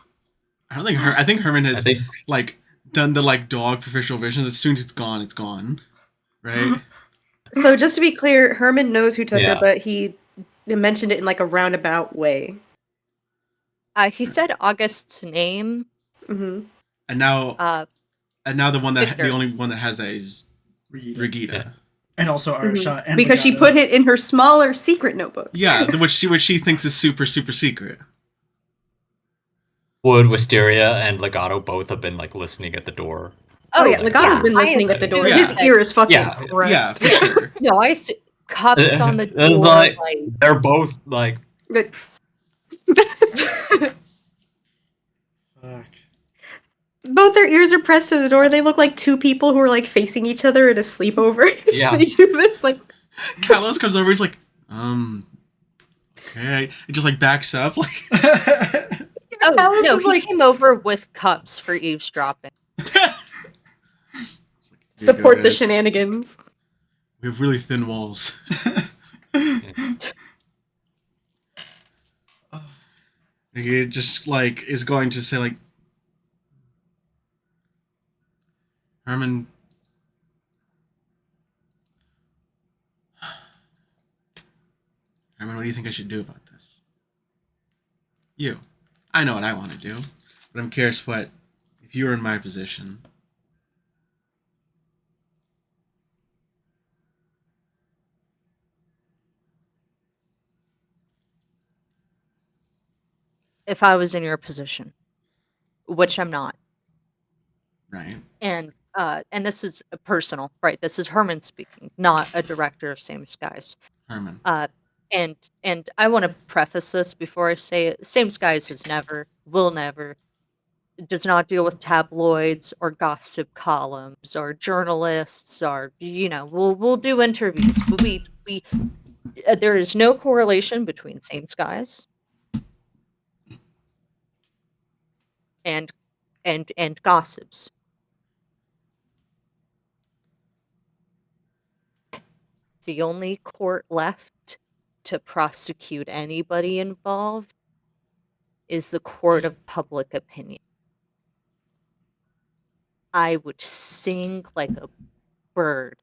I think Herman has I think like done the like dog professional visions. As soon as it's gone, right? So just to be clear, Herman knows who took her, Yeah. but he mentioned it in like a roundabout way. he said August's name. Hmm. And now Uh the Victor. only one that has that is Regina. Regina. Yeah. And also Arshot and Because she Legato. put it in her smaller secret notebook. Yeah, which she thinks is super secret. Wood, Wisteria, and Legato both have been like listening at the door. Oh yeah, Like, Legato's been I listening at the door. assume His that- ear is fucking Yeah. Yeah, pressed. for sure. No, cups on the It's door like, like they're both like But Fuck. both their ears are pressed to the door. They look like two people who are like facing each other at a sleepover. Yeah. They do this like Kalos comes over. He's like, okay. He just like backs up, like. Oh Alice no, is he like came over with cups for eavesdropping. support the guys. shenanigans. We have really thin walls. He just like is going to say like, Herman. Herman, what do you think I should do about this? You. I know what I want to do, but I'm curious what if you were in my position. If I was in your position, which I'm not. Right. And this is personal, right? This is Herman speaking, not a director of Same Skies. Herman. And I want to preface this before I say it. Same Skies has never, will never, does not deal with tabloids or gossip columns or journalists or we'll do interviews, but we there is no correlation between Same Skies and gossips. The only court left to prosecute anybody involved is the court of public opinion. I would sing like a bird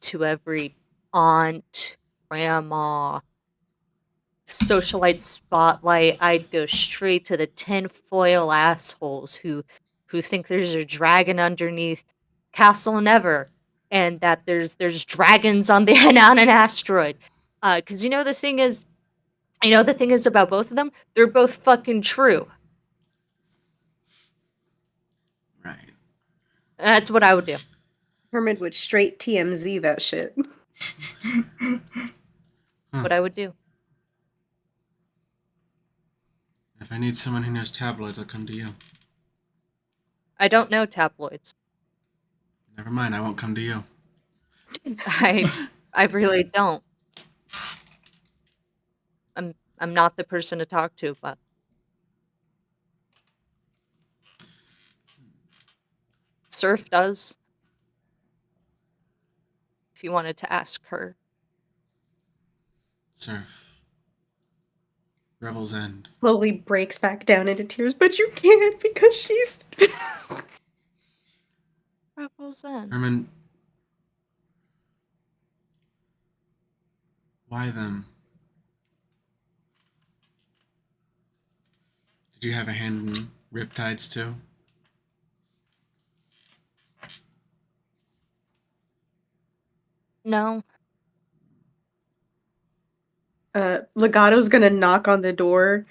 to every aunt, grandma, socialite spotlight. I'd go straight to the tinfoil assholes who think there's a dragon underneath Castle Never and that there's dragons on on an asteroid. Because the thing is about both of them, they're both fucking true. Right. That's what I would do. Herman would straight TMZ that shit. What I would do. If I need someone who knows tabloids, I'll come to you. I don't know tabloids. Never mind, I won't come to you. I really don't. I'm not the person to talk to, but Surf does. If you wanted to ask her. Surf. Revel's End. Slowly breaks back down into tears, but you can't because she's Rebels End. Herman. Why them? Did you have a hand in Riptides too? No. Legato's gonna knock on the door.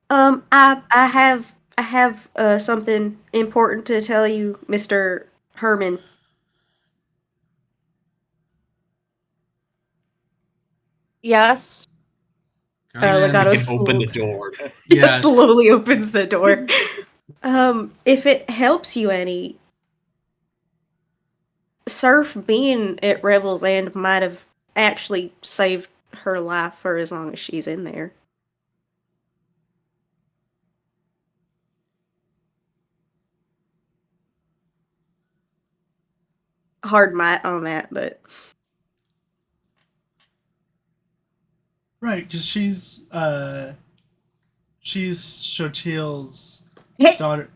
I have something important to tell you, Mr. Herman. Yes. Legato You can open the door. Yeah. slowly opens the door. If it helps you any, Surf being at Rebel's End might have actually saved her life for as long as she's in there. Hard might on that, but Right, because she's Shotil's Hey! daughter.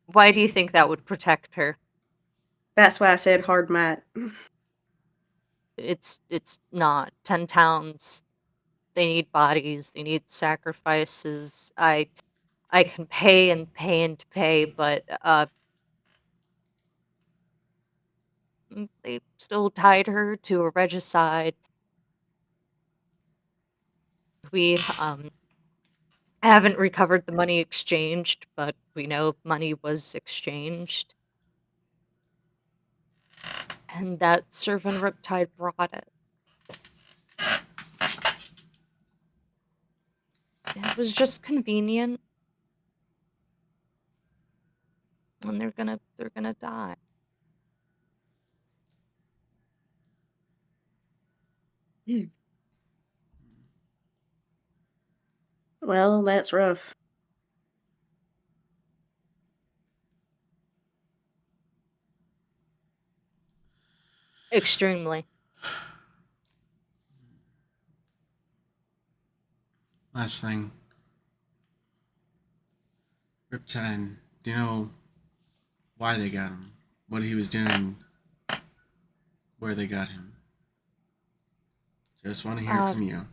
Why do you think that would protect her? that's why I said hard might. It's not. 10 towns, they need bodies, they need sacrifices. I can pay and pay and pay, but they still tied her to a regicide. We haven't recovered the money exchanged, but we know money was exchanged. And that servant Riptide brought it. It was just convenient. And they're gonna die. Well, that's rough. Extremely. Last thing. Riptide, do you know why they got him? What he was doing? Where they got him? Just want to hear it from you.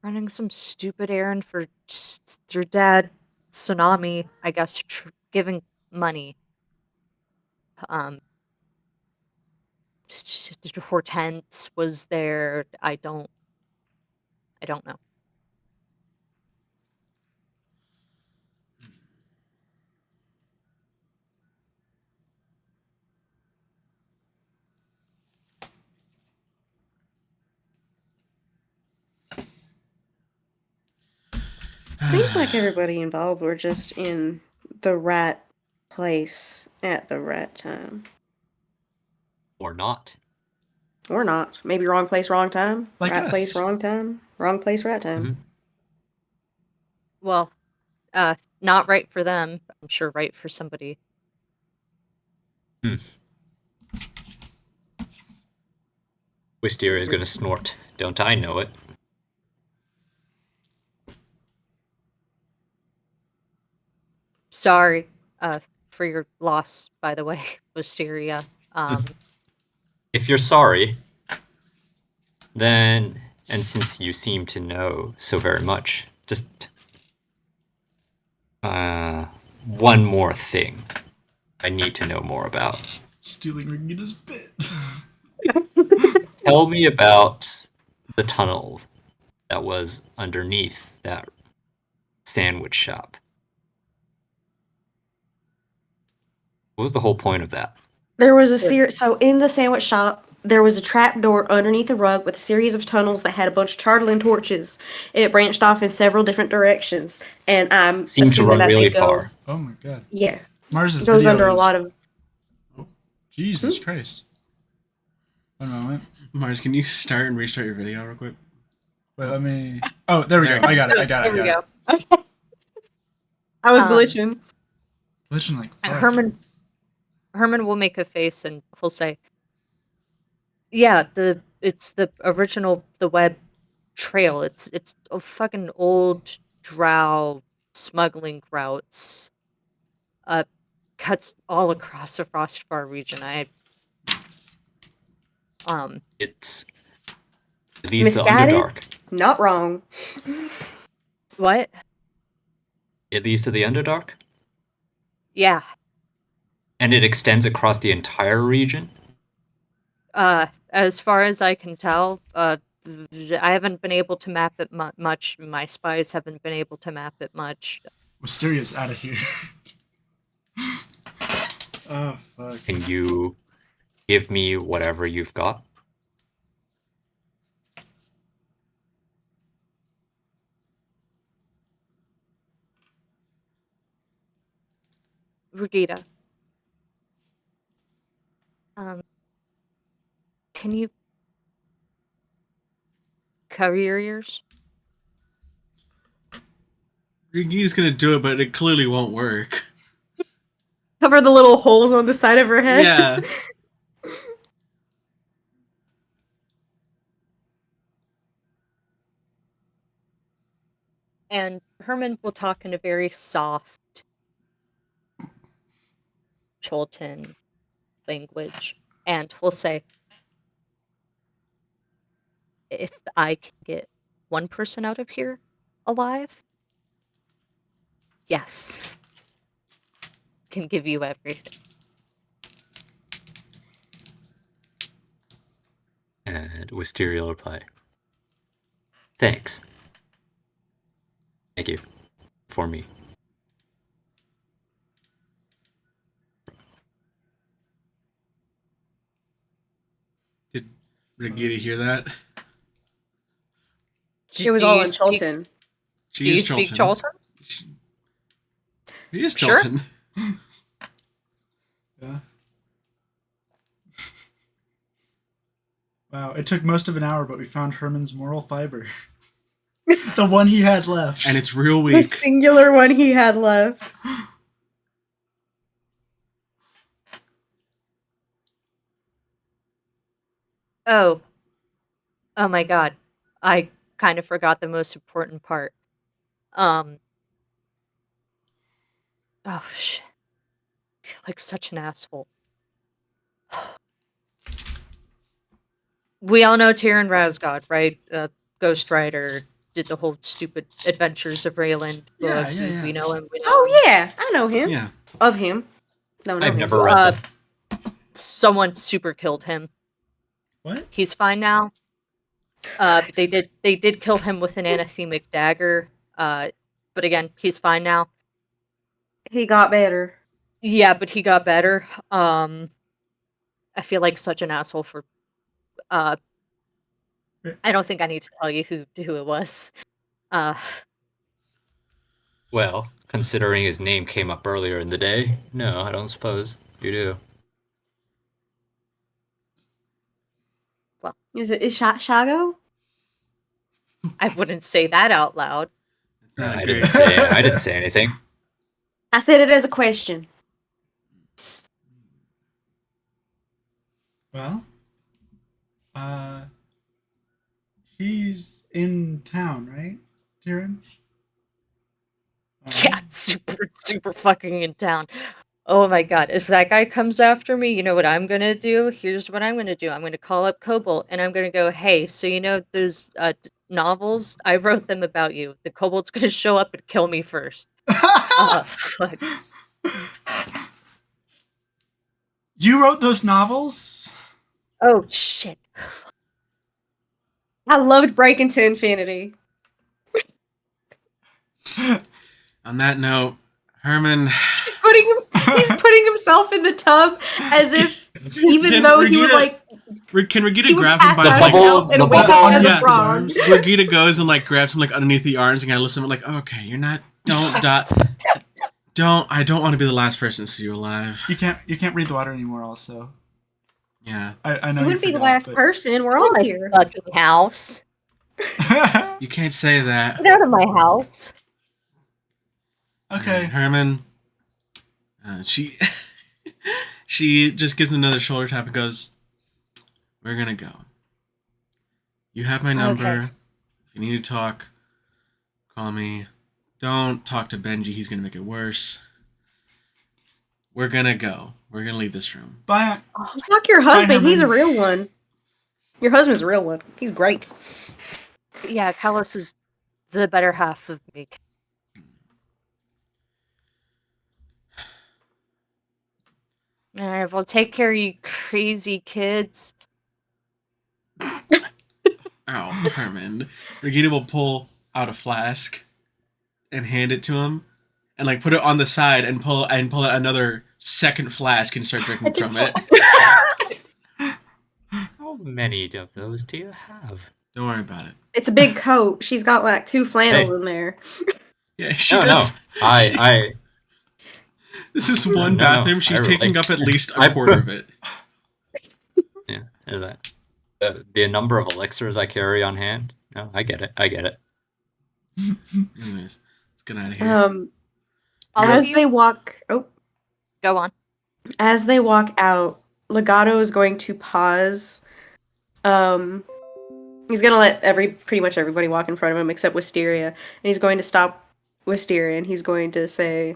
Running some stupid errand for your dad, Tsunami, I guess, giving money. Hortense was there. I don't know. Seems like everybody involved were just in the right place at the right time. Or not. Or not. Maybe wrong place, wrong time. Like right us. place, wrong time. Wrong place, right time. Mhm. Well, not right for them. I'm sure right for somebody. Wisteria is gonna snort. Don't I know it? Sorry, for your loss, by the way, Wisteria. If you're sorry, then, and since you seem to know so very much, just one more thing I need to know more about. Stealing Regina's bit. Tell me about the tunnel that was underneath that sandwich shop. What was the whole point of that? There was a series. So in the sandwich shop, there was a trap door underneath a rug with a series of tunnels that had a bunch of chartling torches. It branched off in several different directions, and I'm Seemed to assuming run that really they go. far. Oh my god. Yeah, Mars's it goes video under a is- lot of. Oh, Jesus Christ. One moment. Mars, can you start and restart your video real quick? Wait, let me. Oh, there we There go. we I got it. There we go. I was Um, glitching. Glitching like fuck. Herman will make a face and he'll say, "Yeah, it's the original the web trail. It's a fucking old drow smuggling routes. Cuts all across the Frostfar region. It's at least the Misguided? Underdark. Not wrong. What? It leads to the Underdark? Yeah. And it extends across the entire region? As far as I can tell, I haven't been able to map it much. My spies haven't been able to map it much. Wisteria's out of here. Oh, fuck. Can you give me whatever you've got? Regita, can you cover your ears? Rigita's gonna do it, but it clearly won't work. Cover the little holes on the side of her head. Yeah. And Herman will talk in a very soft Cholton language, and will say, if I can get one person out of here alive, yes, can give you everything. And Wisteria will reply, thanks. Thank you. For me. Did Rigita hear that? It was Do all you in speak- Cholton. She Do you is speak Cholton. Cholton? She is Sure. Cholton. Yeah. Wow, it took most of an hour, but we found Herman's moral fiber. The one he had left. And it's real The weak. singular one he had left. Oh my god. I kind of forgot the most important part. Oh shit. I feel like such an asshole. We all know Tyrion Razgod, right? Ghost Rider did the whole stupid Adventures of Raylan book. Yeah. We know him. We know Oh him. yeah, I know him. Yeah. Of him. No, I've him. never read them. Someone super killed him. What? He's fine now. But they did kill him with an anathemic dagger. But again, he's fine now. He got better. Yeah, but he got better. I feel like such an asshole for. I don't think I need to tell you who it was. Well, considering his name came up earlier in the day, no, I don't suppose you do. Is it Shago? I wouldn't say that out loud. It's not I great. didn't say anything. I said it as a question. Well, he's in town, right, Tyrion? Yeah, super fucking in town. Oh my god, if that guy comes after me, you know what I'm gonna do? Here's what I'm gonna do. I'm gonna call up Cobalt and I'm gonna go, hey, so you know those novels? I wrote them about you. The Cobalt's gonna show up and kill me first. Fuck. You wrote those novels? Oh shit. I loved Breaking to Infinity. On that note, Herman. He's putting himself in the tub as if even though he would like Can Regita he would grab him pass by out like bubbles, and the wake up bubbles. as Yeah. a frog. Regita goes and like grabs him like underneath the arms and kind of listens to him like, okay, you're not. Don't. I don't want to be the last person to see you alive. You can't read the water anymore. Also, Yeah. I know He you would be the forgot, last but- person. We're all My here. fucking house. You can't say that. Get out of my house. Okay. Herman. She she just gives him another shoulder tap and goes, "We're gonna go. You have my number. Okay. If you need to talk, call me. Don't talk to Benji. He's gonna make it worse. We're gonna go. We're gonna leave this room." Bye. Fuck your husband. He's a Herman. real one. Your husband's a real one. He's great. Yeah, Kalos is the better half of me. Alright, well, take care, you crazy kids. Oh, Herman. Regina will pull out a flask and hand it to him, and like put it on the side and pull out another second flask and start drinking from it. How many of those do you have? Don't worry about it. It's a big coat. She's got like 2 flannels Hey. in there. Yeah, she No, does. no. I This is one No, bathroom. She's I taking relate. up at least a I- quarter of it. yeah, is that the number of elixirs I carry on hand? No, I get it. I get it. Anyways, let's get out of here. All You're- of As you, they walk, go on. as they walk out, Legato is going to pause. He's gonna let pretty much everybody walk in front of him except Wisteria, and he's going to stop Wisteria, and he's going to say,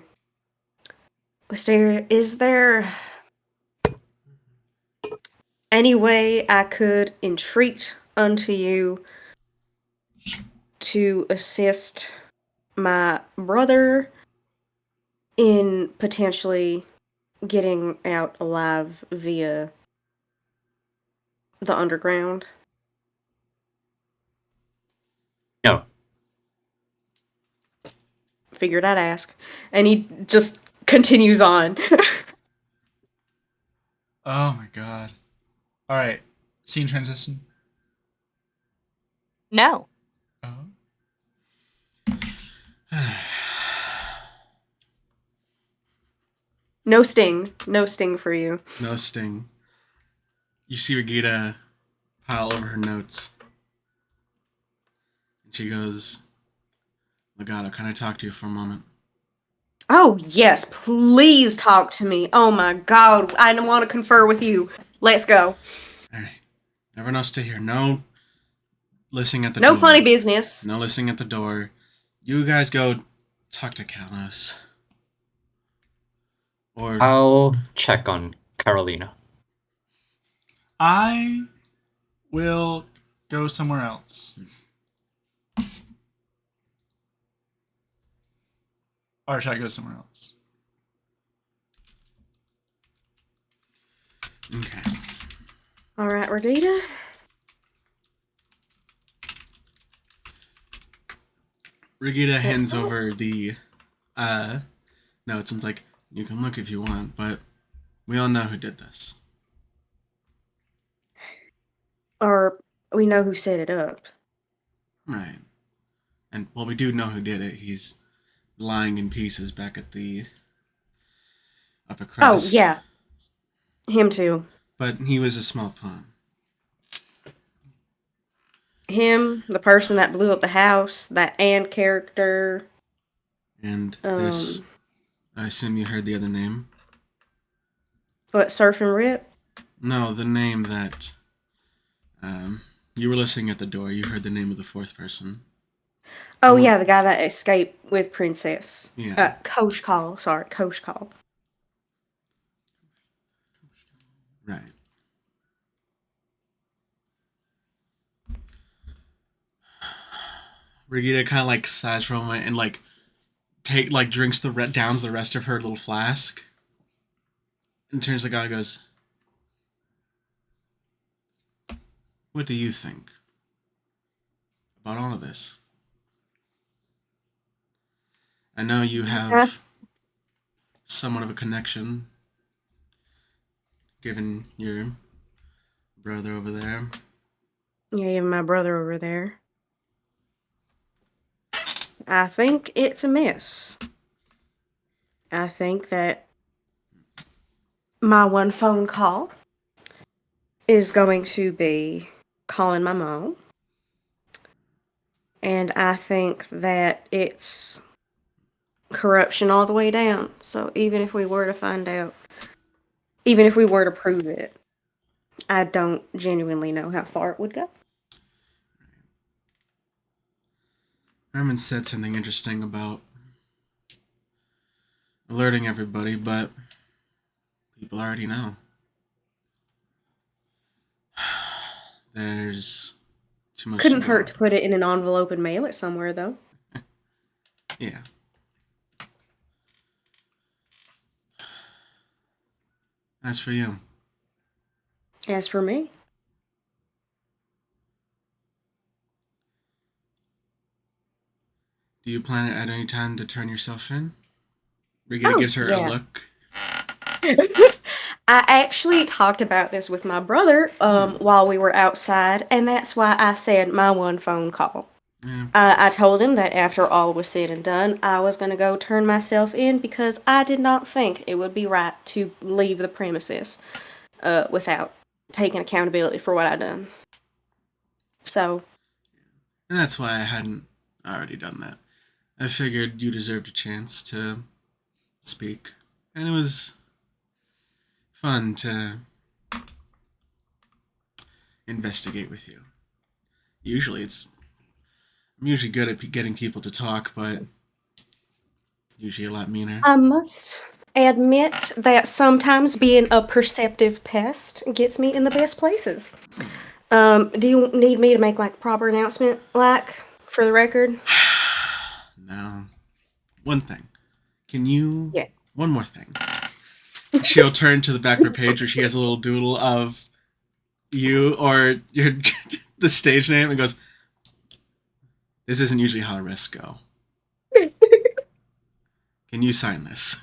"Wisteria, is there any way I could entreat unto you to assist my brother in potentially getting out alive via the underground?" No. Figured I'd ask. And he just continues on. Oh my god. All right. Scene transition. No. Oh. No sting. No sting for you. No sting. You see Regina pile over her notes. And she goes, Legato, can I talk to you for a moment? Oh, yes, please talk to me. Oh my god, I want to confer with you. Let's go. Alright. Everyone else stay here. No listening at the door. No funny business. No listening at the door. You guys go talk to Kalos. Or I'll check on Carolina. I will go somewhere else. Or should I go somewhere else? okay. Alright, Regina. Regina hands go. over the notes and's like, you can look if you want, but we all know who did this. Or we know who set it up. Right. And well, we do know who did it. He's lying in pieces back at the upper crust. Oh, yeah. Him too. But he was a small pawn. Him, the person that blew up the house, that Anne character. And this, I assume you heard the other name? What, Surf and Rip? No, the name that you were listening at the door. You heard the name of the fourth person. Oh, Well- yeah, the guy that escaped with Princess. Yeah. Coach Call. Sorry, Coach Call. Right. Regina kind of like sighs for a moment and like drinks downs the rest of her little flask, and turns to the guy and goes, "What do you think about all of this? I know you have somewhat of a connection, given your brother over there. Yeah, even my brother over there. I think it's a miss. I think that my one phone call is going to be calling my mom. And I think that it's corruption all the way down. So even if we were to find out, even if we were to prove it, I don't genuinely know how far it would go. Herman said something interesting about alerting everybody, but people already know. There's too much Couldn't to go hurt to on. put it in an envelope and mail it somewhere, though. Yeah. As for you, As for me, Do you plan at any time to turn yourself in? Brigida Oh, gives her a yeah. look. I actually talked about this with my brother while we were outside, and that's why I said my one phone call. Yeah. I told him that after all was said and done, I was going to go turn myself in because I did not think it would be right to leave the premises without taking accountability for what I done. So, And that's why I hadn't already done that. I figured you deserved a chance to speak. And it was fun to investigate with you. Usually I'm usually good at getting people to talk, but usually a lot meaner. I must admit that sometimes being a perceptive pest gets me in the best places. Do you need me to make like proper announcement, like for the record? Now, one thing. Can you? Yeah. One more thing. She'll turn to the back of her page where she has a little doodle of you or your the stage name and goes, "This isn't usually how arrests go. Can you sign this?"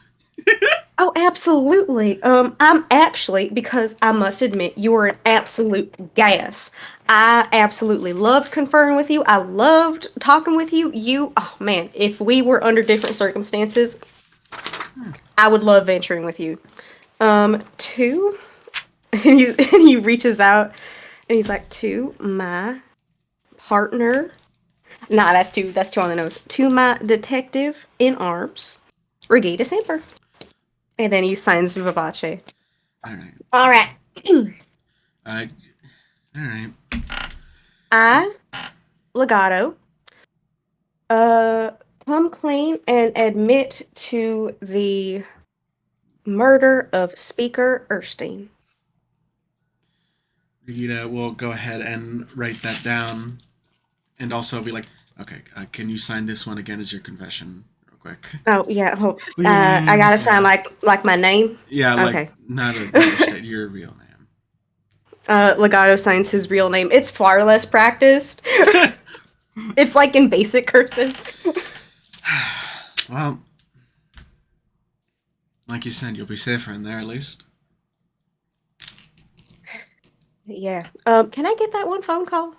Oh, absolutely. I'm actually, because I must admit, you are an absolute gas. I absolutely loved conferring with you. I loved talking with you. Oh man, if we were under different circumstances, I would love venturing with you. Two, and he reaches out and he's like, to my partner. Nah, that's two on the nose. To my detective in arms, Regina Semper. And then he signs Vivace. All right. All right. All right. I, Legato, come clean and admit to the murder of Speaker Erstein. Rita will go ahead and write that down, and also be like, "Okay, can you sign this one again as your confession, real quick?" Oh yeah, Legal I name. gotta sign like my name. Yeah, like Okay. not a state, your real name. Legato signs his real name. It's far less practiced. It's like in basic cursive. Well, like you said, you'll be safer in there at least. Yeah. Can I get that one phone call?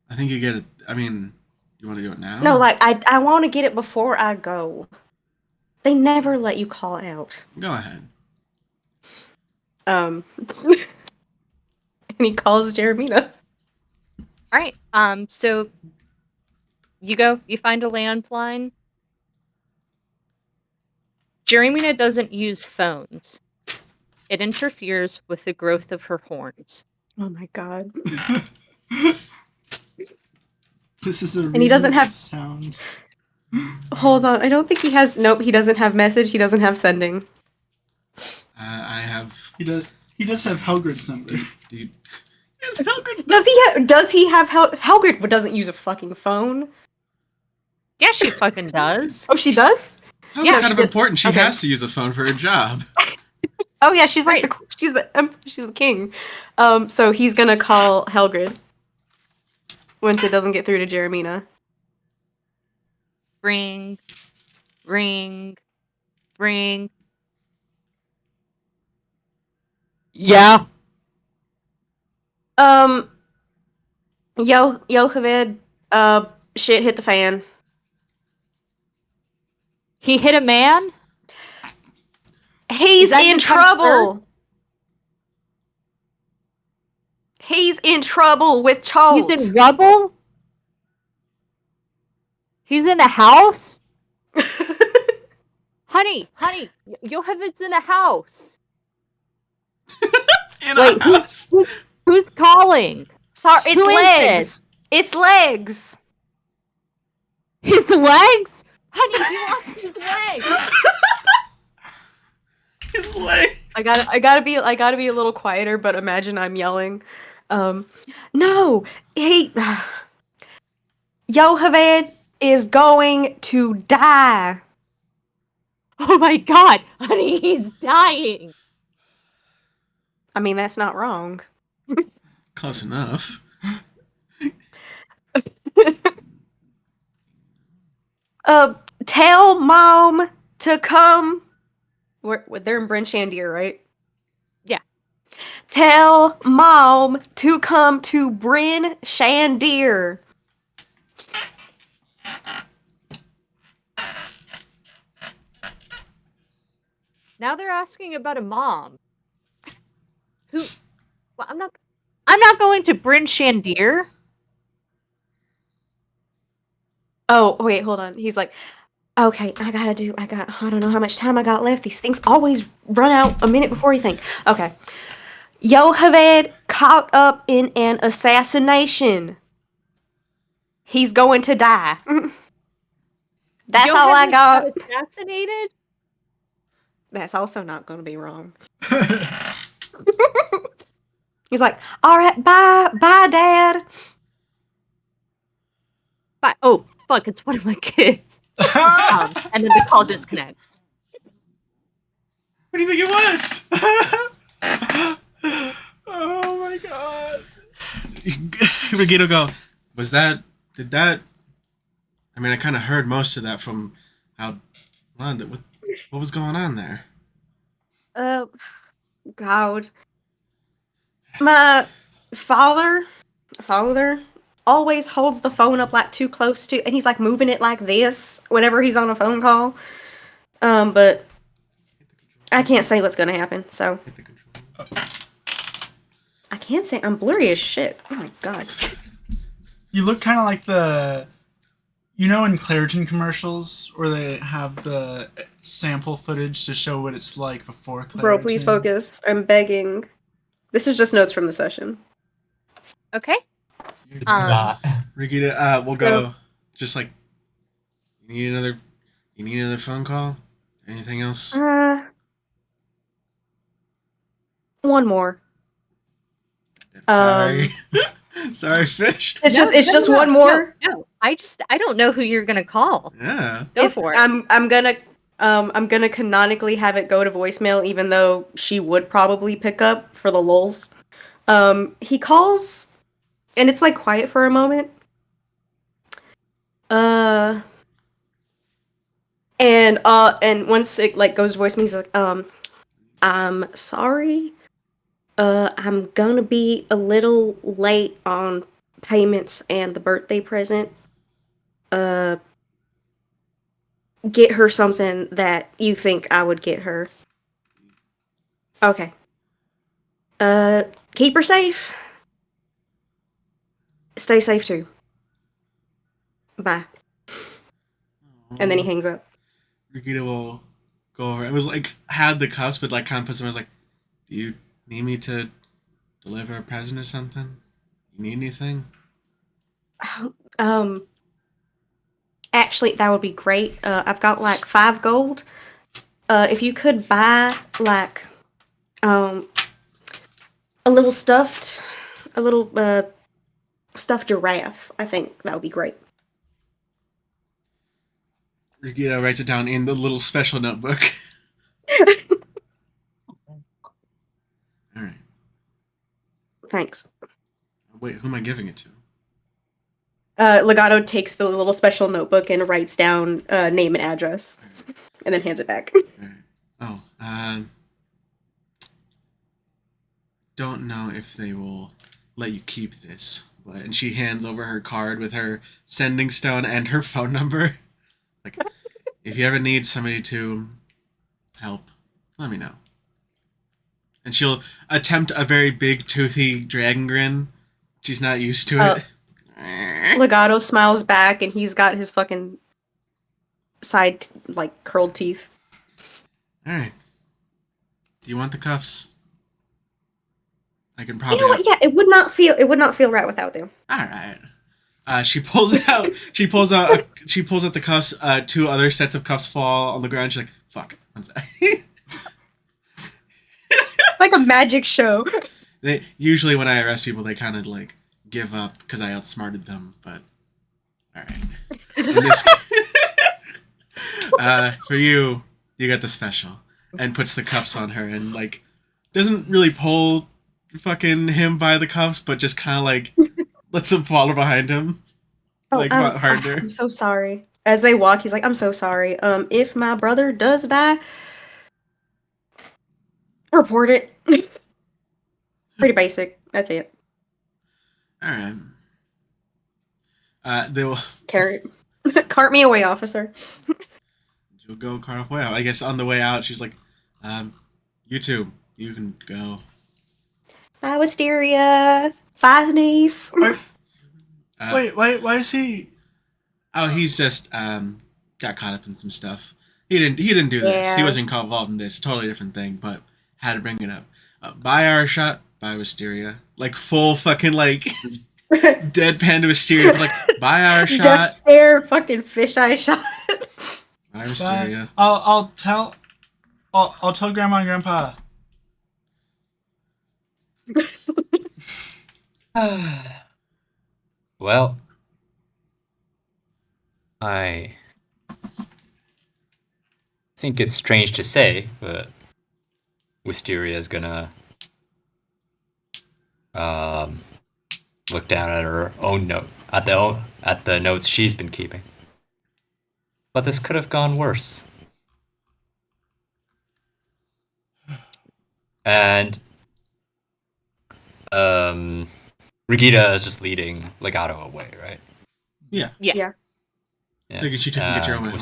I think you get it. I mean, you want to do it now? No, like I want to get it before I go. They never let you call out. Go ahead. And he calls Jeremina. All right. So you find a landline. Jeremina doesn't use phones. It interferes with the growth of her horns. Oh my god. This is a he doesn't reasonable have- sound. Hold on. I don't think he has. Nope. He doesn't have message. He doesn't have sending. I have. He does have Helgrid's number. Dude. Yes, Helgrid. Does he have Helgrid doesn't use a fucking phone? Yeah, she fucking does. Oh, she does? Helgrid's Yeah, kind of she- important. She okay. has to use a phone for her job. Oh yeah, she's like Right. she's the king. So he's gonna call Helgrid once it doesn't get through to Jeremina. Ring, ring, ring. Yeah. Jochebed, shit hit the fan. He hit a man? He's that in your trouble. He's in trouble with Charles. He's in rubble? He's in a house? Honey, Jochebed's in a house. In Wait, a house. Who's calling? Sorry, it's Who is legs. It's legs. His legs? Honey, he lost his legs. His leg. I gotta be a little quieter, but imagine I'm yelling. No, Jochebed is going to die. Oh my god, honey, he's dying. I mean, that's not wrong. Close enough. Tell mom to come. They're in Bryn Shandir, right? Yeah. Tell mom to come to Bryn Shandir. Now they're asking about a mom. Who? Well, I'm not going to Bryn Shandir. Oh, wait, hold on. He's like, okay, I don't know how much time I got left. These things always run out a minute before you think. Okay. Yocheved caught up in an assassination. He's going to die. That's all I Yocheved got. got assassinated. That's also not going to be wrong. He's like, all right, bye, Dad. But oh fuck, it's one of my kids. And then the call disconnects. What do you think it was? Oh my god. Legato go, did that, I mean, I kind of heard most of that from how, what was going on there? God. My father always holds the phone up like too close to, and he's like moving it like this whenever he's on a phone call. But I can't say what's gonna happen, so Hit the controller. I can't say. I'm blurry as shit. Oh my god. You look kind of like you know, in Claritin commercials where they have the sample footage to show what it's like before Claritin. Bro, please focus. I'm begging. This is just notes from the session. Okay. It's not. Regina, we'll So- go. Just like, you need another phone call? Anything else? One more. Sorry. Sorry, fish. It's No, just no, one more. No, I don't know who you're gonna call. Yeah. Go for it. I'm gonna canonically have it go to voicemail, even though she would probably pick up for the lulz. He calls, and it's like quiet for a moment. And once it like goes to voicemail, he's like, I'm sorry. I'm gonna be a little late on payments and the birthday present. Get her something that you think I would get her. Okay. Keep her safe. Stay safe too. Bye. And then he hangs up. Regina will go over. It was like, had the cuffs, but like kind of puts him. I was like, do you need me to deliver a present or something? You need anything? Actually, that would be great. I've got like 5 gold. If you could buy like, a little stuffed giraffe, I think that would be great. Regina writes it down in the little special notebook. All right. Thanks. Wait, who am I giving it to? Legato takes the little special notebook and writes down name and address, and then hands it back. All right. Oh, don't know if they will let you keep this. And she hands over her card with her sending stone and her phone number. Like, if you ever need somebody to help, let me know. And she'll attempt a very big, toothy dragon grin. She's not used to it. Legato smiles back, and he's got his fucking side, like, curled teeth. All right. Do you want the cuffs? I can probably. You know what? Yeah, it would not feel right without them. All right. She pulls out the cuffs. 2 other sets of cuffs fall on the ground. She's like, "Fuck." One sec. Like a magic show. They usually, when I arrest people, they kind of like give up because I outsmarted them. But all right. In this, for you, you got the special, and puts the cuffs on her, and like doesn't really pull fucking him by the cuffs, but just kind of like lets him follow behind him. Like, harder. I'm so sorry. As they walk, he's like, "I'm so sorry. If my brother does die, report it." Pretty basic. That's it. All right. They will. Carrot. Cart me away, officer. She'll go car off way out. I guess on the way out, she's like, "You two, you can go." Bye, Wisteria. Bye, niece. Wait, why is he? Oh, he's just got caught up in some stuff. He didn't do this. He Yeah. wasn't involved in this. Totally different thing, but had to bring it up. Bye, our shot. Bye, Wisteria. Like full fucking like deadpan to Wisteria, but like bye, our shot. Death stare, fucking fisheye shot. Bye, Wisteria. I'll tell Grandma and Grandpa. Well, I think it's strange to say, but Wisteria is gonna look down at her own note at the notes she's been keeping. But this could have gone worse. And Regita is just leading Legato away, right? Yeah. Yeah. Yeah. I guess you can get your own way home.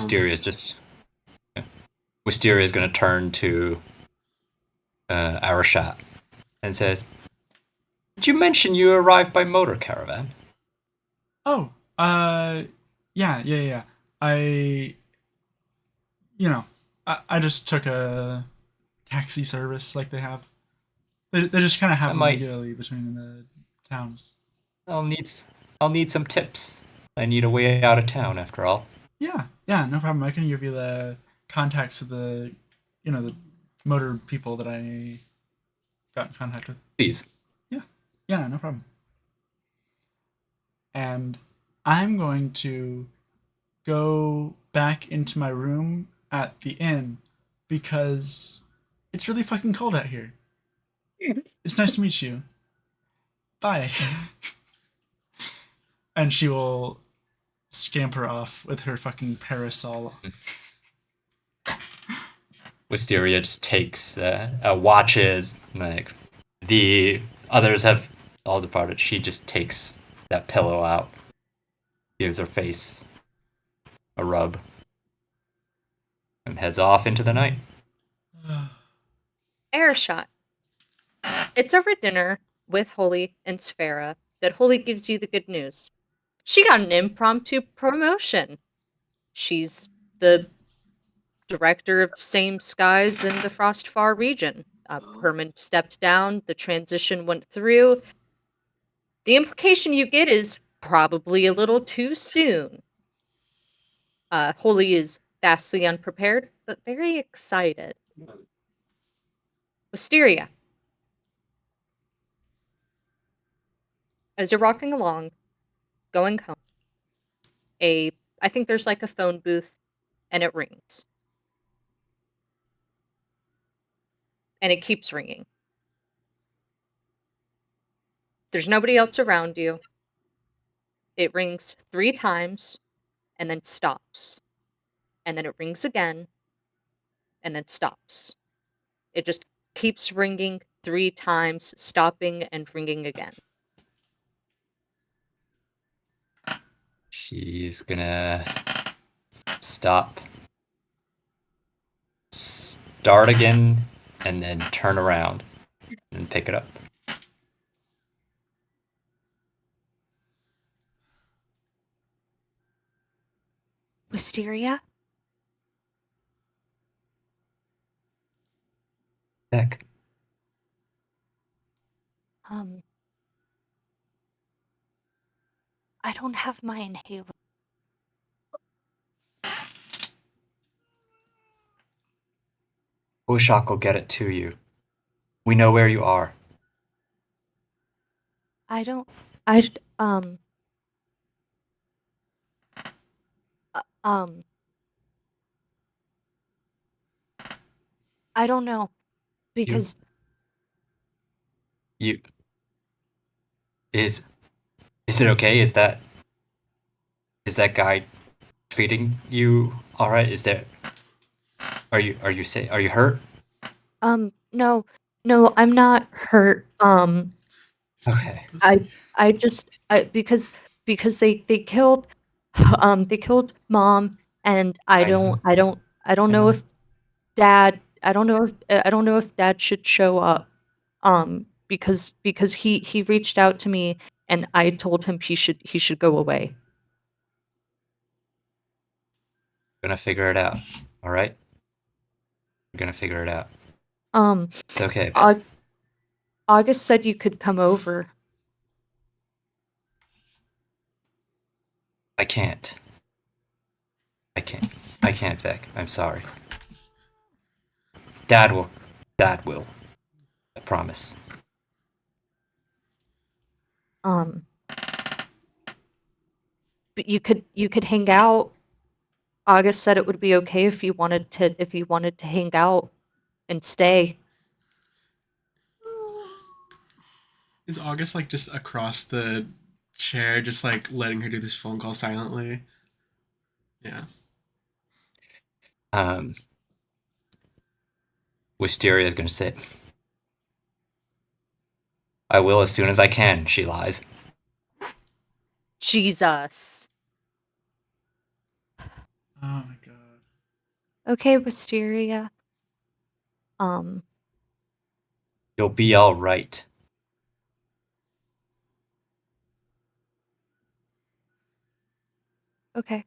Wisteria is going to turn to Arashat and says, "Did you mention you arrived by motor caravan?" Oh, yeah. I just took a taxi service like they have. They just kind of have them regularly between the towns. I'll need some tips. I need a way out of town, after all. Yeah, no problem. I can give you the contacts of the motor people that I got in contact with. Please. Yeah, no problem. And I'm going to go back into my room at the inn because it's really fucking cold out here. It's nice to meet you. Bye. And she will scamper off with her fucking parasol. Wisteria just takes watches. Like the others have all departed. She just takes that pillow out, gives her face a rub, and heads off into the night. Airshot. It's over dinner with Holy and Sphera that Holy gives you the good news. She got an impromptu promotion. She's the director of Same Skies in the Frostfar region. Herman stepped down, the transition went through. The implication you get is probably a little too soon. Holy is vastly unprepared, but very excited. Wisteria. As you're walking along, going home, I think there's like a phone booth, and it rings. And it keeps ringing. There's nobody else around you. It rings 3 times, and then stops. And then it rings again, and then stops. It just keeps ringing 3 times, stopping and ringing again. She's gonna stop, start again, and then turn around and pick it up. Wisteria? Heck. I don't have my inhaler. Oshak will get it to you. We know where you are. I don't know because You is it okay? Is that guy treating you all right? Is there? Are you are you hurt? No, no, I'm not hurt. Okay. I just because they killed they killed mom, and I know. I don't I know know. if I don't know if I don't know if dad should show up. Because he reached out to me, and I told him he should go away. We're gonna figure it out. All right. We're gonna figure it out. Um, It's okay. Au- August said you could come over. I can't. I can't. I can't, Vic. I'm sorry. Dad will. Dad will. I promise. Um, but you could hang out. August said it would be okay if you wanted to hang out and stay. Is August like just across the chair, just like letting her do this phone call silently? Yeah. Um, Wisteria is gonna say, "I will as soon as I can." She lies. Jesus. Oh my god. Okay, Wisteria. Um, You'll be all right. okay.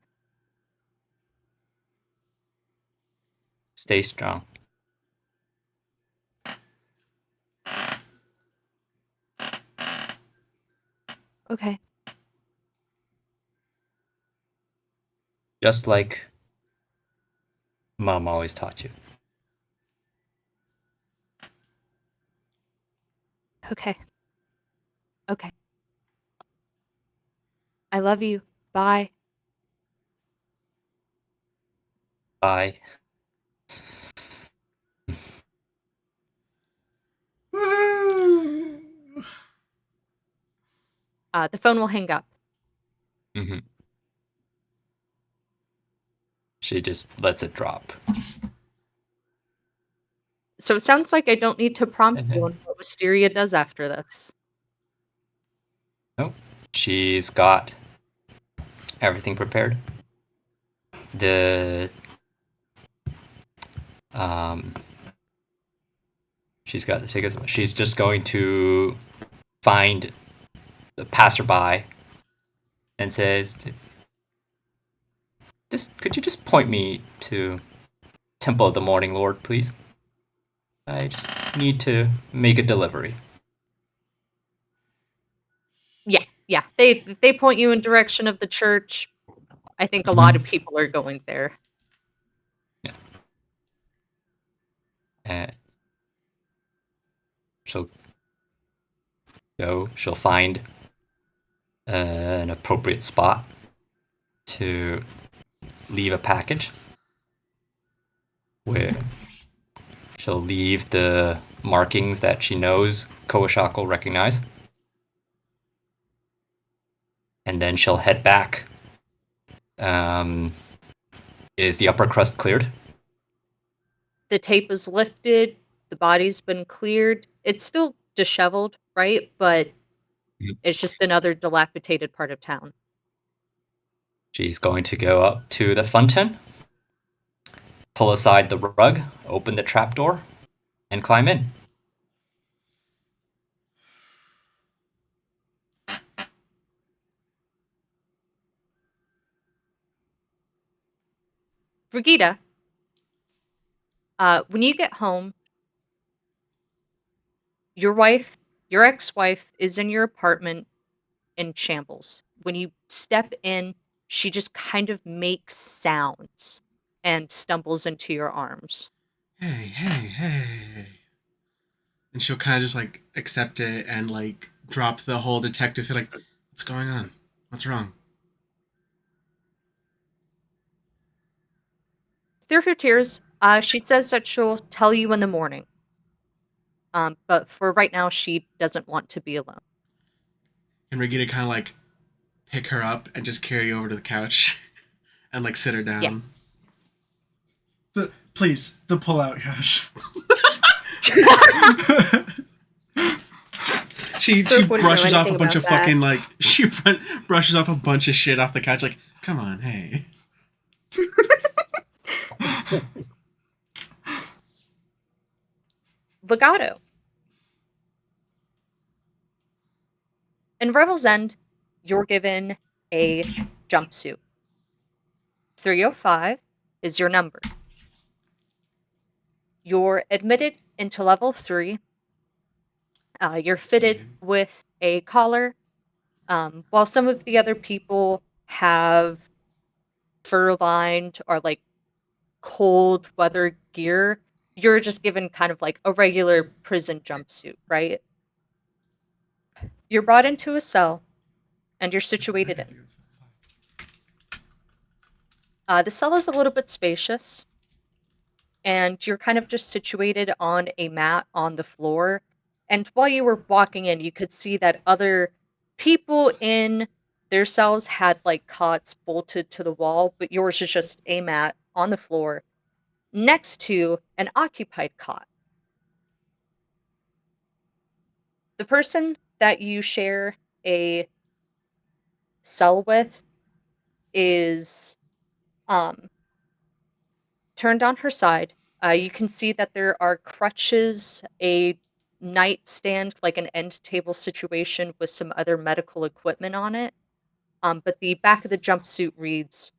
Stay strong. Okay. Just like Mom always taught you. Okay. Okay. I love you. Bye. Bye. The phone will hang up. Hmm. She just lets it drop. So it sounds like I don't need to prompt you on what Wisteria does after this. Nope. She's got everything prepared. The um she's got the tickets. She's just going to find the passerby and says, "Just could you just point me to Temple of the Morning Lord, please? I just need to make a delivery." Yeah, yeah. They point you in direction of the church. I think a lot of people are going there. Yeah. And she'll go. She'll find an appropriate spot to leave a package where she'll leave the markings that she knows Kowashak will recognize. And then she'll head back. Is the upper crust cleared? The tape is lifted, the body's been cleared. It's still disheveled, right? But Mhm. it's just another dilapidated part of town. She's going to go up to the fountain, pull aside the rug, open the trapdoor, and climb in. Brigida, when you get home, your wife, your ex-wife, is in your apartment in shambles. When you step in, she just kind of makes sounds and stumbles into your arms. Hey, hey, hey. And she'll kind of just like accept it and like drop the whole detective hit. Like, what's going on? What's wrong? Through her tears, she says that she'll tell you in the morning. But for right now, she doesn't want to be alone. And Regina kind of like pick her up and just carry her over to the couch and like sit her down. Please, the pull out cash. She Surf wouldn't know brushes off a anything bunch of about that. fucking like brushes off a bunch of shit off the couch. Like, come on, hey. Legato. In Revel's End, you're given a jumpsuit. 305 is your number. You're admitted into level 3. You're fitted with a collar. While some of the other people have fur-lined or like cold weather gear, you're just given kind of like a regular prison jumpsuit, right? You're brought into a cell and you're situated in. The cell is a little bit spacious, and you're kind of just situated on a mat on the floor. And while you were walking in, you could see that other people in their cells had like cots bolted to the wall, but yours is just a mat on the floor next to an occupied cot. The person that you share a cell with is turned on her side. You can see that there are crutches, a nightstand, like an end table situation with some other medical equipment on it. But the back of the jumpsuit reads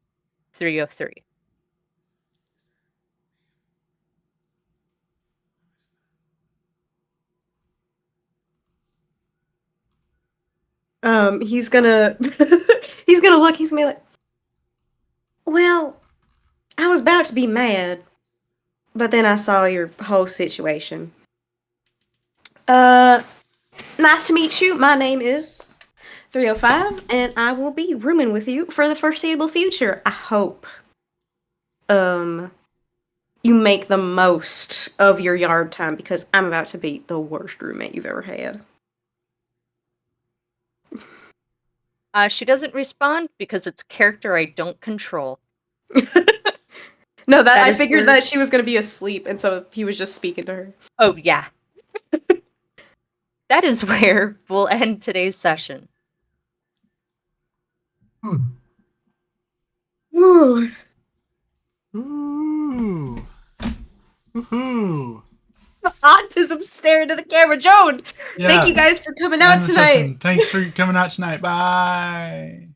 303. He's gonna he's gonna look, he's gonna be like, well, I was about to be mad, but then I saw your whole situation. Nice to meet you. My name is 305, and I will be rooming with you for the foreseeable future. I hope you make the most of your yard time, because I'm about to be the worst roommate you've ever had. She doesn't respond because it's a character I don't control. No, that That I is figured where- that she was gonna be asleep, and so he was just speaking to her. Oh, yeah. That is where we'll end today's session. Ooh. Ooh. Woohoo. Autism staring to the camera. Joan, Yeah. thank you guys for coming End out the tonight. session. Thanks for coming out tonight. Bye.